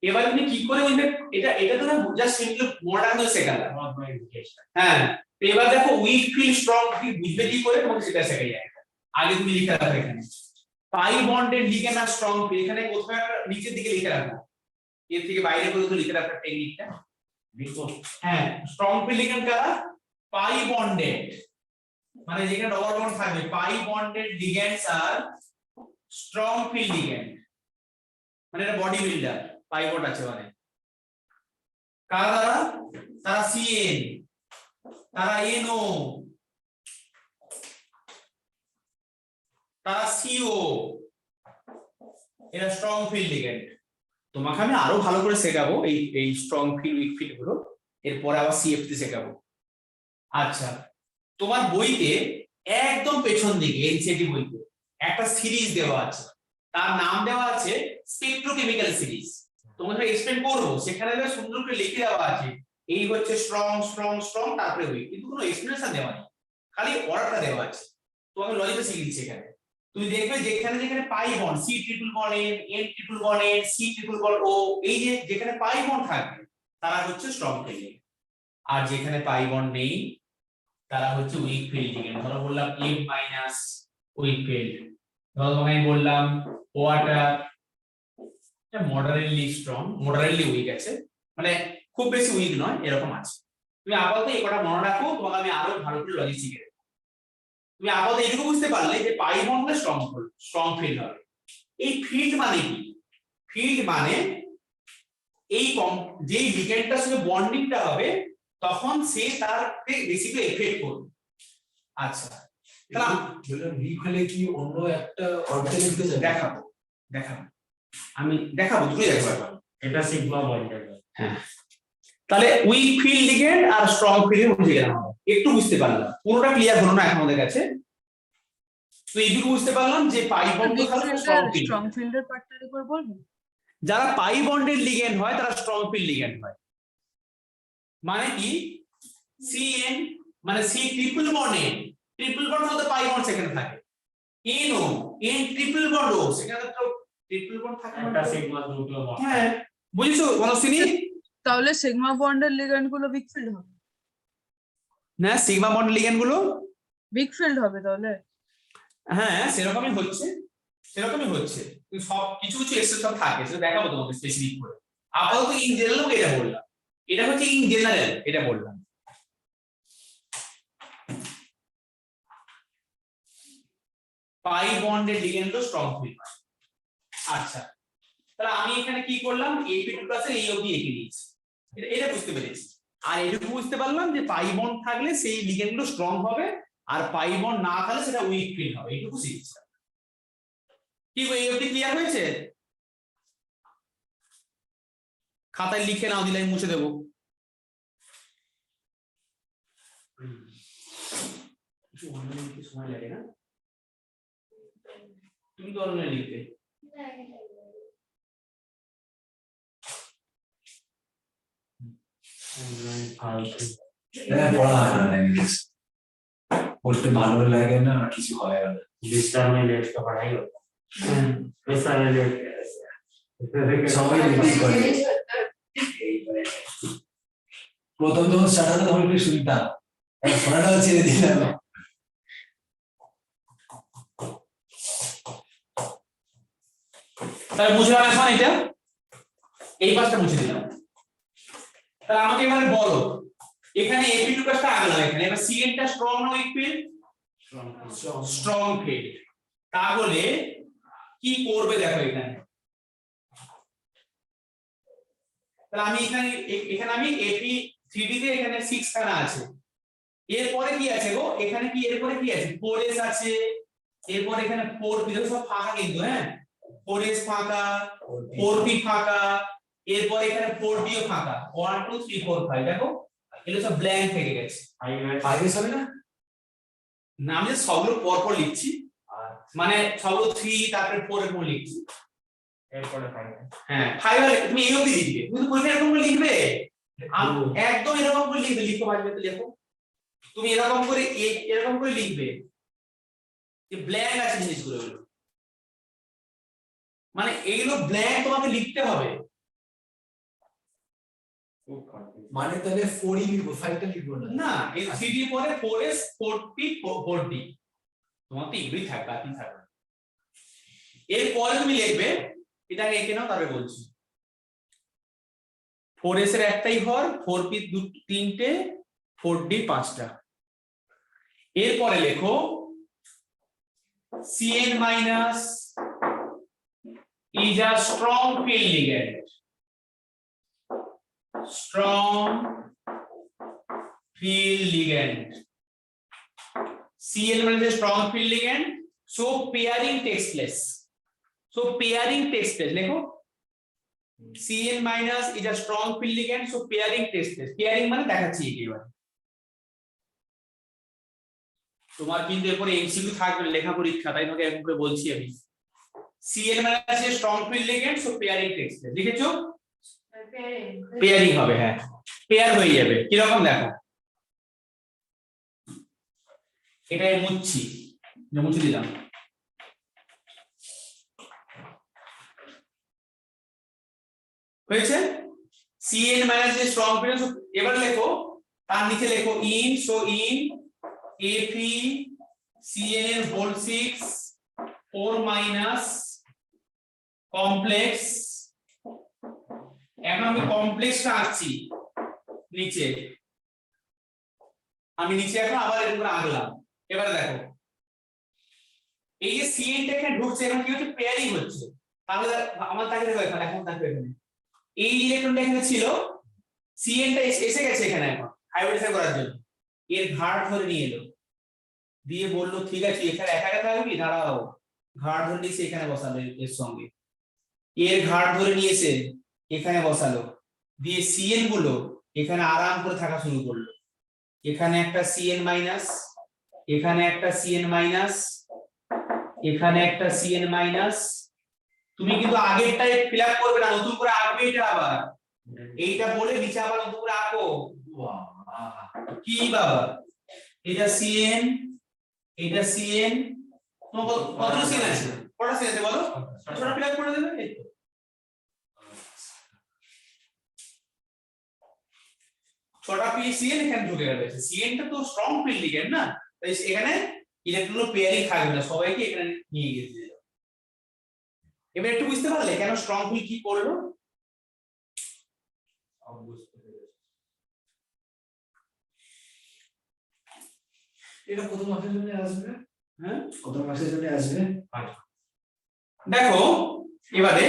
এবার তুমি কি করে ওই এটা তো না জাস্ট সিম্পলি মডার্ন শেখালাম। হ্যাঁ, তো এবার দেখো উইক ফিল স্ট্রং ফিল বুঝবে কি করে, তোমাকে সেটা শেখাই যায়। আগে তুমি লিখে রাখো এখানে পাই বন্ডেড লিগ্যান্ড আর স্ট্রং ফিল, এখানে কোথাও একটা নিচের দিকে লিখে রাখো, এর থেকে বাইরে পর্যন্ত লিখে রাখো টেকনিকটা। হ্যাঁ, স্ট্রং ফিল লিগ্যান্ড কারা? পাই বন্ডেড, মানে যেখানে ডবল বন্ড থাকবে, পাই বন্ডেড লিগ্যান্ডস আর স্ট্রং ফিল লিগ্যান্ড, মানে এটা বডি বিল্ডার, পাই বন্ড আছে মানে। কারা তারা? তারা Cn, তারা NO, তারা CO, এরা স্ট্রং ফিল্ড লিগ্যান্ড। তোমাকে আমি আরো ভালো করে শেখাবো এই স্ট্রং ফিল্ড উইক ফিল্ড গুলো, এরপরে আবার CFT শেখাবো। আচ্ছা, তোমার বইতে একদম পেছন দিকে এনসিইআরটি বইতে একটা সিরিজ দেওয়া আছে, তার নাম দেওয়া আছে স্পেকট্রোকেমিক্যাল সিরিজ। তোমাদের এক্সপ্লেন করবো, সেখানে সুন্দর করে লিখে দেওয়া আছে এই হচ্ছে স্ট্রং স্ট্রং স্ট্রং তারপরে উইক, কিন্তু কোনো এক্সপ্লেনেশন দেওয়া নেই, খালি অর্ডারটা দেওয়া আছে। তোমাকে লজিকটা শিখিয়ে দিচ্ছি এখানে। তুমি দেখবে যেখানে যেখানে pi bond, C triple bond N, N triple bond N, C triple bond O, এই যে যেখানে পাই বন্ড থাকবে তারা হচ্ছে স্ট্রং ফিল্ড লিগ্যান্ড, আর যেখানে পাই বন্ড নেই তারা হচ্ছে উইক ফিল্ড লিগ্যান্ড। ধরো বললাম M মাইনাস উইক ফিল্ড, ধরো তোমাকে বললাম ওয়াটার, এটা মডারেটলি স্ট্রং, মডারেটলি উইক আছে, মানে খুব বেশি উইক নয়, এরকম আছে। তুমি আপাতত এই কটা মনে রাখো, তোমাকে আমি আরো ভালো করে লজিক শিখিয়ে দেব। তুমি আপাতত এইটুকু বুঝতে পারলে যে পাই বন্ড হলে স্ট্রং ফিল্ড হবে, এই ফিল্ড মানে কি? ফিল্ড মানে এই যে লিগ্যান্ডটার সঙ্গে বন্ডিংটা হবে তখন সে তার বেসিক্যালি এফেক্ট করবে। আচ্ছা বললাম উইক হলে কি অন্য একটা অর্গানিক দেখাবো আমি দেখাবো, দুটোই দেখাবো। এটা সিগমা বন্ড। তাহলে উইক ফিল্ড লিগ্যান্ড আর স্ট্রং ফিল্ড বুঝে গেলাম, একটু বুঝতে পারলাম, পুরোটা ক্লিয়ার হলো না এখন আমাদের কাছে। তো এইটুকু বুঝতে পারলাম যে পাই বন্ড স্ট্রং ফিল্ডের পার্টটার উপর বলবো। যারা পাই বন্ডের লিগ্যান্ড হয় তারা স্ট্রং ফিল্ড লিগ্যান্ড হয়। মানে কি CN মানে C triple bond N, triple bond মধ্যে পাই বন্ড সেখানে থাকে। NO N triple bond O সেখানে তো ট্রিপল বন্ড থাকে। এটা সিগমা দুটো বন্ড। হ্যাঁ বুঝছো মনস্বিনী? তাহলে সিগমা বন্ডের লিগ্যান্ড গুলো উইক ফিল্ড হবে। না সিগমা বন্ড লিগ্যান্ড গুলো উইক ফিল্ড হবে তাহলে। হ্যাঁ সেরকমই হচ্ছে কিন্তু সব কিছু কিছু এক্সেপশন থাকে, সেটা দেখাবো তোমাকে স্পেসিফিক করে। আপাতত ইন জেনারেল এটা বললাম, এটা হচ্ছে ইন জেনারেল এটা বললাম। পাই বন্ডের লিগ্যান্ড স্ট্রং ফিল্ড। আচ্ছা তাহলে আমি এখানে কি করলাম, AP2 এর এই অবধি এঁকে দিয়েছি, এটা বুঝতে পেরেছি। আর এটুকু বুঝতে পারলাম যে পাই বন্ড থাকলে সেই লিগ্যান্ড গুলো স্ট্রং হবে, আর পাই বন্ড না থাকলে সেটা উইক ফিল্ড হবে। এইটুকু শিখছি। কি এই অবধি ক্লিয়ার হয়েছে? খাতায় লিখে নাও, দিলে আমি মুছে দেবো। সময় লাগে না, তুমি তো অনলাইনে লিখতে। পড়া হয় না, পড়তে ভালো লাগে না, কিছু হয় না। डिस्टर्ब में लेट का पढ़ाई होता है। ऐसा है लेट সবাই রেডি করে প্রথম যখন স্টার্ট হতো তখন একটু শুনতাম, শোনাটাও ছেড়ে দিলাম। তাহলে বুঝলাম এখন এটা, এই পাশটা মুছে দিলাম। তাহলে আমাকে এবারে বলো, এখানে AP2 কাজটা আগলাম, এখানে এবার CN টা স্ট্রং না উইক ফিল্ড? Strong field. তাহলে কি করবে দেখো এখানে, তাহলে আমি এখানে আমি AP3D তে এখানে 6 খানা আছে, এরপরে কি আছে গো, এখানে কি এরপরে কি আছে, 4S আছে, এরপর এখানে 4P সব ফাঁকা কিন্তু, হ্যাঁ 4S ফাঁকা, 4P ফাঁকা, এরপর এখানে 4D ও ফাঁকা, 1 2 3 4 5 দেখো এগুলো সব ব্ল্যাঙ্ক থেকে গেছে। 5S হবে না? না আমি সবগুলো পর পর লিখছি, মানে সবগুলো 3 তারপরে 4 এর পর লিখছি। এরপরে ফাইনাল। হ্যাঁ 5 তুমি এই অবধি লিখবে, তুমি তো পরীক্ষা এরকম করে লিখবে, একদম এরকম করে লিখবে, লিখতে পারবে তো লেখো। তুমি এরকম করে লিখবে যে ব্ল্যাঙ্ক আছে জিনিসগুলো, মানে এইগুলো ব্ল্যাঙ্ক তোমাকে লিখতে হবে। মানে তাহলে 4 লিখবো, 5টা লিখবো না? না এই 3D পরে 4S 4P 4D তোমার তো এগুলোই থাকবে, আর কি থাকবে। এরপরে তুমি লিখবে, এটাকে এঁকে নাও তারপরে বলছি। 4S এর একটাই ঘর, 4P 3টে, 4D 5টা। এরপরে লেখো CN minus is a strong field ligand. Strong field ligand. CN minus is a strong field ligand. So pairing takes place. লেখো CN minus is a strong field ligand. So pairing takes place. Pairing মানে দেখাচ্ছি একেবারে। তোমার কিন্তু এরপরে MCQ থাকবে লেখা পরীক্ষা, তাই তোমাকে এরকম করে বলছি আমি। CN minus is strong field ligand. So pairing takes place. লিখেছো? পেয়ারিং হবে, হ্যাঁ পেয়ার হয়ে যাবে। কি রকম দেখো, এটাই মুছছি, মুছে দিলাম। হয়েছে CN minus is strong field। এবার লেখো তার নিচে লেখো in, so in AP CN whole 6 4 minus complex। এখন আমি কমপ্লেক্সটা আঁকছি নিচে, আমি নিচে এখন আবার এরকম করে আঁকলাম। এবারে দেখো এই যে CN টা এখানে ঢুকছে, এখন কি হচ্ছে, পেয়ারিং হচ্ছে। তাহলে আমার তাকে দেখো এখানে, এখন দেখো এখানে এই ইলেকট্রনটা এখানে ছিল, CN টা এসে গেছে এখানে এখন হাইব্রিডাইজেশন করার জন্য, এর ঘাড় ধরে নিয়ে এলো, দিয়ে বললো ঠিক আছে এখানে একা একা থাকবি, দাঁড়াও, ঘাড় ধরে নিয়েছে এখানে বসালো এর সঙ্গে, এর ঘাড় ধরে নিয়েছে এখানে বসালো, দিয়ে CN গুলো এখানে আরাম করে থাকা শুরু করলো। এখানে একটা CN মাইনাস, এখানে একটা CN মাইনাস, এখানে একটা CN মাইনাস। তুমি কিন্তু আগেরটাই ফিল আপ করবে না, নতুন করে আঁকবে এটা আবার, এইটা বলে নিচে আবার নতুন করে আঁকো। কি বাবা, এটা CN, এটা CN, তোমার কতটা CN আছে, কটা CN আছে বলো, ছোট ফিল আপ করে দেবে। এই তো ছটা CN এখানে ঢুকে গেছে, CN টা তো স্ট্রং ফিল্ড লিগেন্ড না, তাই এখানে ইলেকট্রন পেয়ারিং থাকবে না, সবাইকে এখানে নিয়ে গেছে। এবার একটু বুঝতে পারলে কেন স্ট্রং ফিল্ড কি করলো? এটা কত মাসের জন্য আসবে? হ্যাঁ কত মাসের জন্য আসবে? দেখো এবারে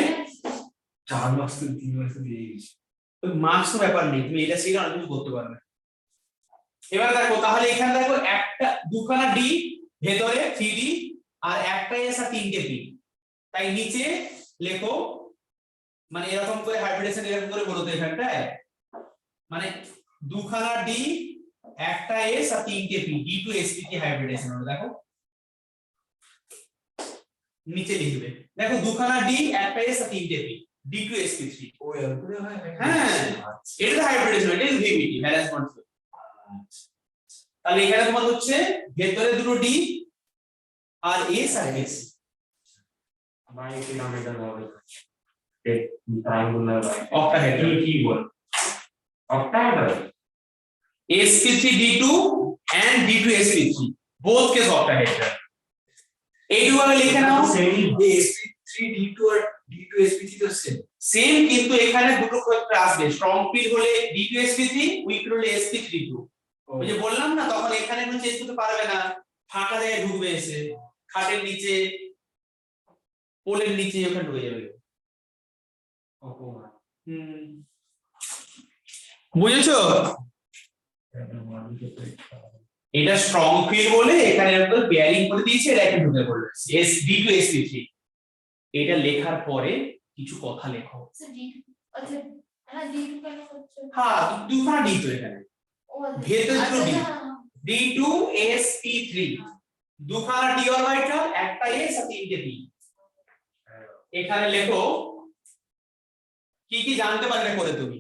4 মাস তো 3 মাস তো দিয়ে গেছে। ওই মার্কস তো ব্যাপার নেই, তুমি এটা শিখে অনেক কিছু করতে পারবে। এবার দেখো তাহলে এখানে দেখো একটা দুখানা ডি ভেতরে 3D আর একটা এস আর 3টে পি, তাই নিচে লেখো, মানে এরকম করে হাইব্রিডেশন এরকম করে বলতো এখানটায়, মানে দুখানা ডি একটা এস আর 3টে পি, D2sp3 হাইব্রিডেশন হলো। দেখো নিচে লিখবে, দেখো দুখানা ডি একটা এস আর 3টে পি, D2sp3। ওই এরপরে হয় নাকি? হ্যাঁ এটা হাইব্রিডেশন, এটা ভিভিটি ভ্যালেন্স বন্ড। তাহলে এখানে তোমার হচ্ছে ভেতরে দুটো ডি আর এস আর এস। বাই কিলোমিটার হবে ট্রায়াঙ্গুলার অক্টাহেড্রাল কি বল octahedral sp3d2 and D2sp3 both case octahedral। এইভাবে লিখে নাও, এই sp3d2 আর d2sp3 তো সেম, কিন্তু এখানে দুটো ক্ষেত্রে আসবে, স্ট্রং ফিল্ড হলে D2sp3, উইক হলে sp3d2। ওই যে বললাম না, তখন এখানে কোনো চেঞ্জ করতে পারবে না, ফাঁকা জায়গায় ঢুকবে, এসে খাটের নিচে, পোলের নিচে ওখানে ঢুকে যাবে। বুঝেছো? এটা স্ট্রং ফিল্ড বলে এখানে একদম বেয়ারিং করে দিয়েছে, এটা একটু ঢুকে পড়লো D2sp3। এটা লেখার পরে কিছু কথা লেখো। আচ্ছা হ্যাঁ D2 কেন হচ্ছে? হ্যাঁ দুখানা ডি তো এখানে ও আচ্ছা, ভেতরে দুটো ডি, আচ্ছা, D2sp3 দুখানা ডি অরবিটাল, একটা এস আর 3টে পি। এখানে লেখো কি কি জানতে পারবে করে তুমি।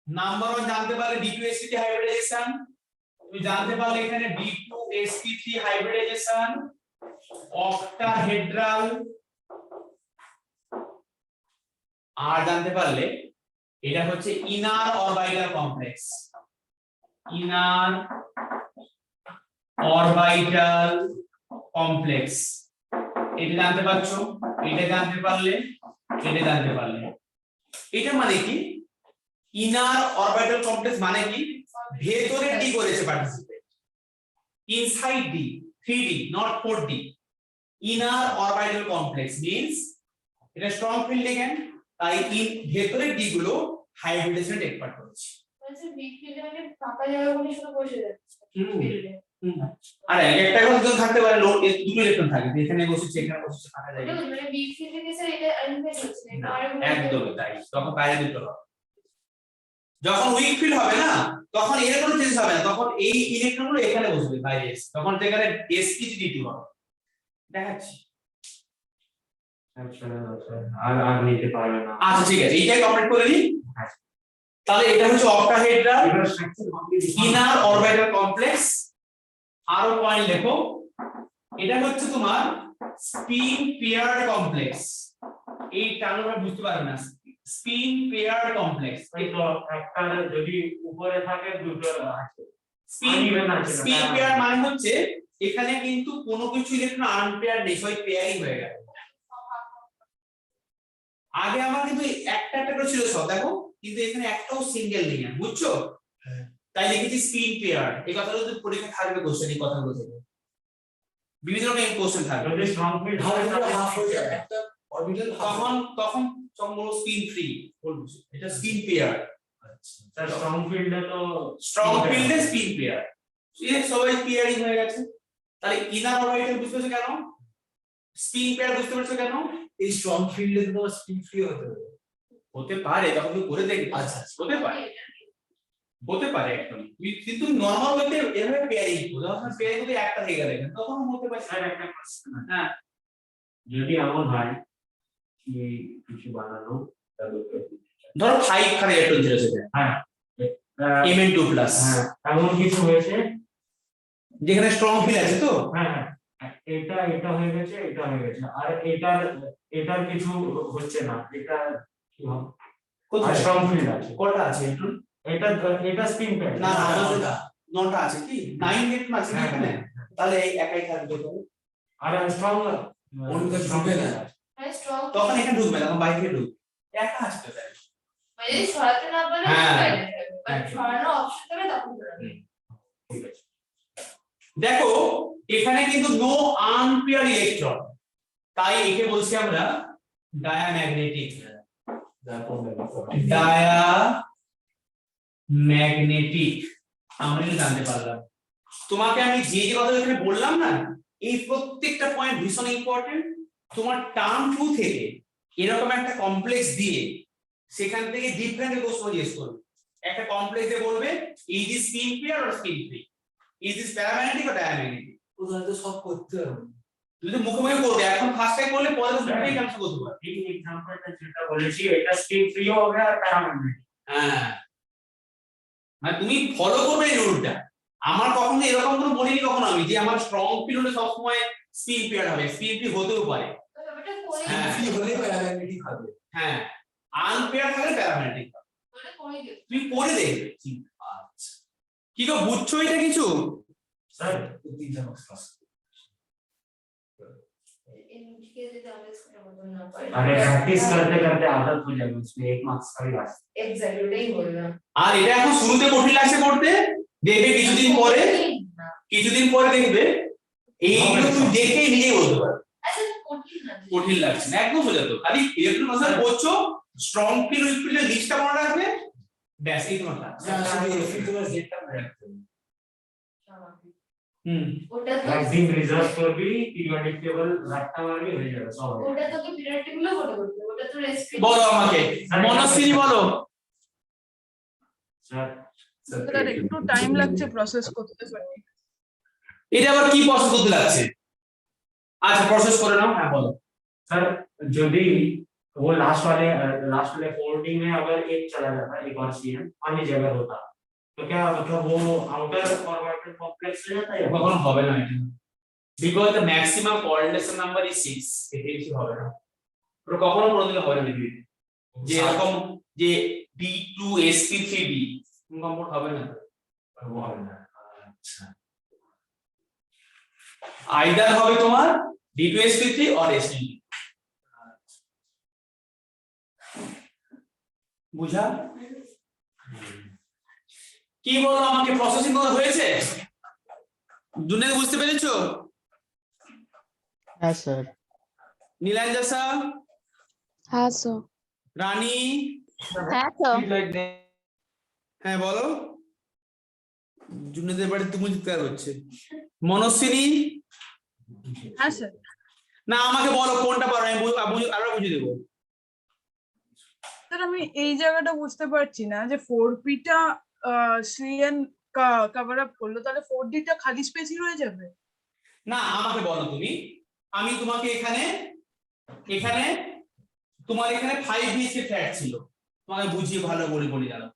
নাম্বার 1 জানতে পারলে D2sp3 হাইব্রিডাইজেশন, তুমি জানতে পারলে এখানে D2sp3 হাইব্রিডাইজেশন, অক্টাহেড্রাল, আর জানতে পারলে এটা হচ্ছে inner orbital complex, inner orbital complex. এটা জানতে পারছো, এটা জানতে পারলে, এটা জানতে পারলে। এটা মানে কি ইনার অরবিটাল কমপ্লেক্স মানে কি, ভেতরে ডি করেছে participate, inside D, 3D not 4D। Inner orbital complex means এটা স্ট্রং ফিল্ড লিগ্যান্ড, তাই ভেতরের ডি গুলো হাইব্রিডেশন টেক পার্ট করেছে। আচ্ছা বিগ ফিল্ডে মানে ফাঁকা জায়গাগুলো শুধু বসে যাচ্ছে ফিল্ডে। আর একটা ইলেকট্রন থাকতে পারে, দুটো ইলেকট্রন থাকে, এখানে বসেছে এখানে বসেছে, ফাঁকা জায়গা। মানে বিগ ফিল্ডে গেছে এটা আনফেস হচ্ছে না, একদমই তাই, তখন বাইরে দুটো হবে। যখন উইক ফিল্ড হবে না, তখন এর কোনো চেঞ্জ হবে না, তখন এই ইলেকট্রনগুলো এখানে বসবে বাইরে এসে, তখন এখানে sp3d2 হবে। দেখাচ্ছি। আর নিতে পারবে না। আচ্ছা ঠিক আছে, এইটাই কমপ্লিট করে দিই। তাহলে এটা হচ্ছে অক্টাহেড্রাল ইনার অরবিটাল কমপ্লেক্স। আরো পয়েন্ট লেখো, এটা হচ্ছে তোমার স্পিন পেয়ার্ড কমপ্লেক্স। এই টার্মটা বুঝতে পারবে না, স্পিন পেয়ার্ড কমপ্লেক্স। এই তো একটা যদি উপরে থাকে দুটো আছে, স্পিন পেয়ার মানে হচ্ছে এখানে কিন্তু কোনো কিছু ইলেকট্রন আনপেয়ার নেই, সবাই পেয়ারিং হয়ে গেল। আগে আমার কিন্তু একটা একটা করে ছিল সব, দেখো কিন্তু এখানে একটাও সিঙ্গেল নেই, বুঝছো? তাই লিখেছি স্পিন পেয়ার। এই কথাটা যদি পরীক্ষা থাকবে কোশ্চেন, এই কথাগুলো থেকে বিভিন্ন রকম কোশ্চেন থাকবে। যদি স্ট্রং ফিল্ড হয় হাফ হয়ে যায় একটা অরবিটাল তখন তখন সম্পূর্ণ স্পিন ফ্রি বলবো, এটা স্পিন পেয়ার। স্যার স্ট্রং ফিল্ডে তো স্ট্রং ফিল্ডে স্পিন পেয়ার, এই সবাই পেয়ারিং হয়ে গেছে। তাহলে ইনার অরবিটাল বুঝতে পারছো কেন, স্পিন পেয়ার বুঝতে পারছো কেন? এই স্ট্রং ফিল্ডে তো স্পিন ফ্রি হতে হবে। হতে পারে, তখন তুমি করে দেখবে। আচ্ছা হতে পারে, হতে পারে একদম, কিন্তু নরমাল ওয়েতে এভাবে পেয়ারিং করো, যখন পেয়ারিং যদি একটা হয়ে গেলে তখন হতে পারে। স্যার একটা কোশ্চেন, হ্যাঁ যদি এমন হয় কি কিছু বানানো ধরো 5 খানে ইলেকট্রন ছিল সেটা, হ্যাঁ Mn2 প্লাস, হ্যাঁ এমন কিছু হয়েছে, যেখানে স্ট্রং ফিল আছে তো, হ্যাঁ হ্যাঁ এটা হয়ে গেছে, এটা হয়ে গেছে, আর এটার কিছু হচ্ছে না, এটা কি হবে? কোথায় স্ট্রং ফিল্ড আছে, কটা আছে ইলেকট্রন? এটা স্পিন প্যাড না না আমাদের 9টা আছে কি, 9 ইলেকট্রন আছে কি এখানে? তাহলে এই একাই থাকবে তো, আর স্ট্রং অন্যটা ঢুকবে না। মানে স্ট্রং তখন এখানে ঢুকবে না, তখন বাইরে ঢুকবে, একা আছে তো তাই। মানে যদি সরাতে না পারে হ্যাঁ। বাইরে থাকবে, বাট সরানোর অপশন থাকলে তখন সরাবে। ঠিক আছে। দেখো এখানে কিন্তু নো আনপেয়ার ইলেকট্রন, তাই একে বলছি আমরা ডায়াম্যাগনেটিক। ডায়াম্যাগনেটিক আমরা এটা জানতে পারলাম। তোমাকে আমি যে যে কথা এখানে বললাম না, এই প্রত্যেকটা পয়েন্ট ভীষণ ইম্পর্টেন্ট। তোমার টার্ম 2 থেকে এরকম একটা কমপ্লেক্স দিয়ে সেখান থেকে ডিফারেন্ট কোশ্চেন জিজ্ঞেস করবে। একটা কমপ্লেক্স দিয়ে বলবে is this spin pair or spin free, is this paramagnetic or diamagnetic. ওখানে তো সব করতে হবে। তুই তো মুখে মুখে করবে, এখন ফার্স্ট টাইম করলে পরে তো মুখেই ক্যান্সেল করতে পারবে। এই এক্সাম্পলটা যেটা বলেছি এটা স্পিন ফ্রি হবে আর প্যারাম্যাগনেটিক। হ্যাঁ মানে তুমি ফলো করবে এই রুলটা। আমার কখনো এরকম কোনো বলিনি কখনো আমি যে আমার স্ট্রং ফিল হলে সবসময় স্পিন পেয়ার হবে, স্পিন ফ্রি হতেও পারে। তো ব্যাপারটা করে হ্যাঁ। ফ্রি হলে প্যারাম্যাগনেটিক হবে। হ্যাঁ আনপেয়ার থাকলে প্যারাম্যাগনেটিক হবে। ওটা করে দিও। তুমি পড়ে দেখবে। আচ্ছা কি গো বুঝছো এটা কিছু? স্যার তিনটা ক্লাস इनके लिए हमें इसको बदलना ना पड़े। अरे प्रैक्टिस करते करते आदत हो जाएगी, उसमें 1 मार्क्स का भी आ सकता एग्जैक्टली वही बोल रहा हूं। আর এটা এখন শুরুতে কঠিন লাগছে করতে, দেখবে কিছুদিন পরে দেখবে এইগুলো তুমি দেখেই নিজেই বলতে পারবে अच्छा कठिन ना কঠিন লাগছে না, একদম বোঝা তো। খালি ইলেকট্রন মাসাল করছো, স্ট্রং ফিল উইক ফিলের লিস্টটা মনে রাখবে, ব্যাস এই তোমার কাজ। না আসলে এফি তোমার জেডটা মনে রাখতে হবে। ওটা তো मैक्सिम रिजर्व पर भी पीरियोडिक टेबल रखता हुआ भी हो जाएगा सब। ওটা তো কি পিরিয়ড গুলো বড় করতে, ওটা তো রেস্ট্রিক্ট। বলো আমাকে মনস্বিনী বলো। सर স্যার একটু টাইম লাগছে প্রসেস করতে পারি। এটা আবার কি প্রসেস করতে লাগছে? আচ্ছা প্রসেস করে নাও, হ্যাঁ বলো। सर जो भी वो लास्ट वाले फोल्डिंग में अगर एक चला जाता एक और सीएम अन्य जगह होता तो क्या मतलब वो आउटर फॉरवर्ड कॉम्प्लेक्स हो जाता है या কখনো হবে না এটা, because the maximum coordination number is 6, এটা বেশি হবে না। ওটা কখনো কোনোদিন হবে না দিদি, যে এরকম যে D2sp3b কমপ্লিট হবে না। वो है ना। अच्छा আইদার হবে তোমার D2sp3 অর sp3। বুঝা? কি বলো আমাকে, প্রসেসিং করা হয়েছে? জুনেদ বুঝতে পেরেছো? হ্যাঁ স্যার। নীলাঞ্জা স্যার, हाँ सर। রানী, हाँ सर। হ্যাঁ বলো। জুনেদের বাড়ি তুমি চিৎকার হচ্ছে। মনস্বিনী, হ্যাঁ স্যার। না আমাকে বলো কোনটা পারো, আমি আরো বুঝিয়ে দেবো। স্যার আমি এই জায়গাটা বুঝতে পারছি না যে 4p টা সিএন কভার আপ করলো, তাহলে 4d টা খালি স্পেসই রয়ে যাবে। না আমাকে বলো তুমি, আমি তোমাকে এখানে তোমার এখানে 5 বিএসকে ফ্ল্যাট ছিল, তোমাকে বুঝিয়ে ভালো বলি জানো।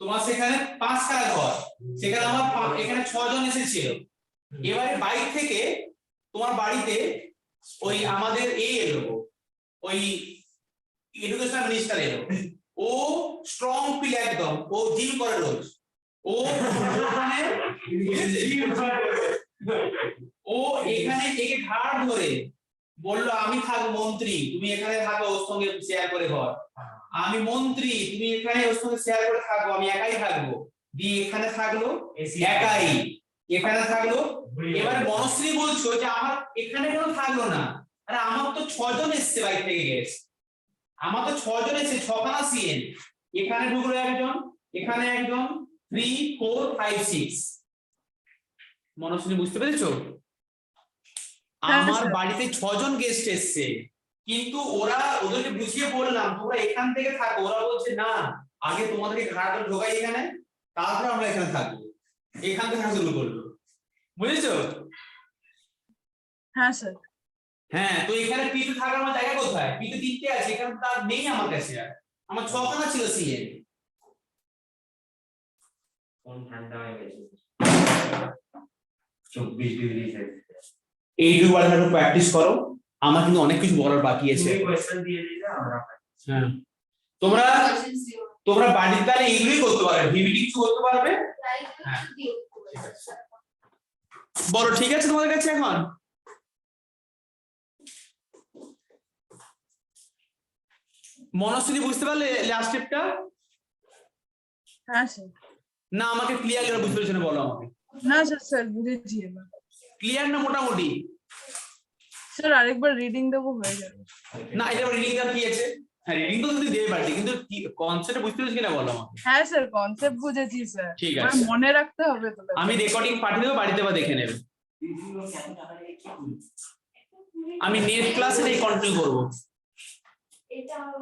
তোমার সেখানে 5 কারা ঘর, সেখানে আমার এখানে 6 জন এসেছিল। এবারে বাইরে থেকে তোমার বাড়িতে ওই আমাদের এলো, ওই এডুকেশন মিনিস্টার এলো, ও স্ট্রং ফিল একদম, ও জিম করে রোজ, ও এখানে একে ঘাড় ধরে বললো আমি থাকবো মন্ত্রী, তুমি এখানে থাকো ওর সঙ্গে শেয়ার করে ঘর, আমি মন্ত্রী তুমি এখানে ওর সঙ্গে শেয়ার করে থাকবো, আমি একাই থাকবো। দিয়ে এখানে থাকলো একাই, এখানে থাকলো এবারে বনশ্রী বলছো যে আমার এখানে কেন থাকলো না, আরে আমার তো 6 জন এসছে বাইরে থেকে গেছে, আমার তো 6 জন এসেছে, 6খানা সিএন, এখানে ঢুকলো একজন, এখানে একজন, 3 4 5 6। মনস্বিনী বুঝতে পেরেছো? হ্যাঁ, আমার স্যার। বাড়িতে 6 জন গেস্ট এসছে, কিন্তু ওদেরকে বুঝিয়ে বললাম তোমরা এখান থেকে থাকো, ওরা বলছে না আগে তোমাদেরকে ঘাড়টা ঢোকাই এখানে, তারপর আমরা এখানে থাকবো, এখান থেকে শুরু করলো, বুঝেছো? হ্যাঁ স্যার। হ্যাঁ, তো এখানে পিতে থাকার আমার জায়গা কোথায়? পিতে 3টে আছে, এখানে তার নেই আমার কাছে, আর আমার 6খানা ছিল সিএন। কোন ঠান্ডা হয়ে গেছে 24 ডিগ্রি সেলসিয়াস। এই দুবার একটু প্র্যাকটিস করো, আমার কিন্তু অনেক কিছু বলার বাকি আছে। তুমি কোশ্চেন দিয়ে দিলে আমরা হ্যাঁ, তোমরা তোমরা বাড়িতে তাহলে এইগুলোই করতে পারবে, ভিভিটি কিছু করতে পারবে। হ্যাঁ। বলো ঠিক আছে তোমাদের কাছে এখন? মনস্বিনী বুঝতে পারলে লাস্ট স্টেপটা? হ্যাঁ স্যার। না আমাকে ক্লিয়ার করে বুঝতে পেরেছো না, বলো আমাকে। না স্যার, স্যার বুঝেছি এবার। ক্লিয়ার না মোটামুটি? স্যার আরেকবার রিডিং দেবো হয়ে যাবে। না এটা রিডিং দেওয়ার কি আছে? হ্যাঁ রিডিং তো তুমি দেবে পারবে, কিন্তু কনসেপ্ট বুঝতে পেরেছো কিনা বলো আমাকে। হ্যাঁ স্যার, কনসেপ্ট বুঝেছি স্যার। ঠিক এবার আছে। মনে রাখতে হবে তো। আমি রেকর্ডিং পাঠিয়ে দেবো, বাড়িতে বা দেখে নেবে। আমি নেট ক্লাসে এই কন্টিনিউ করবো। এটা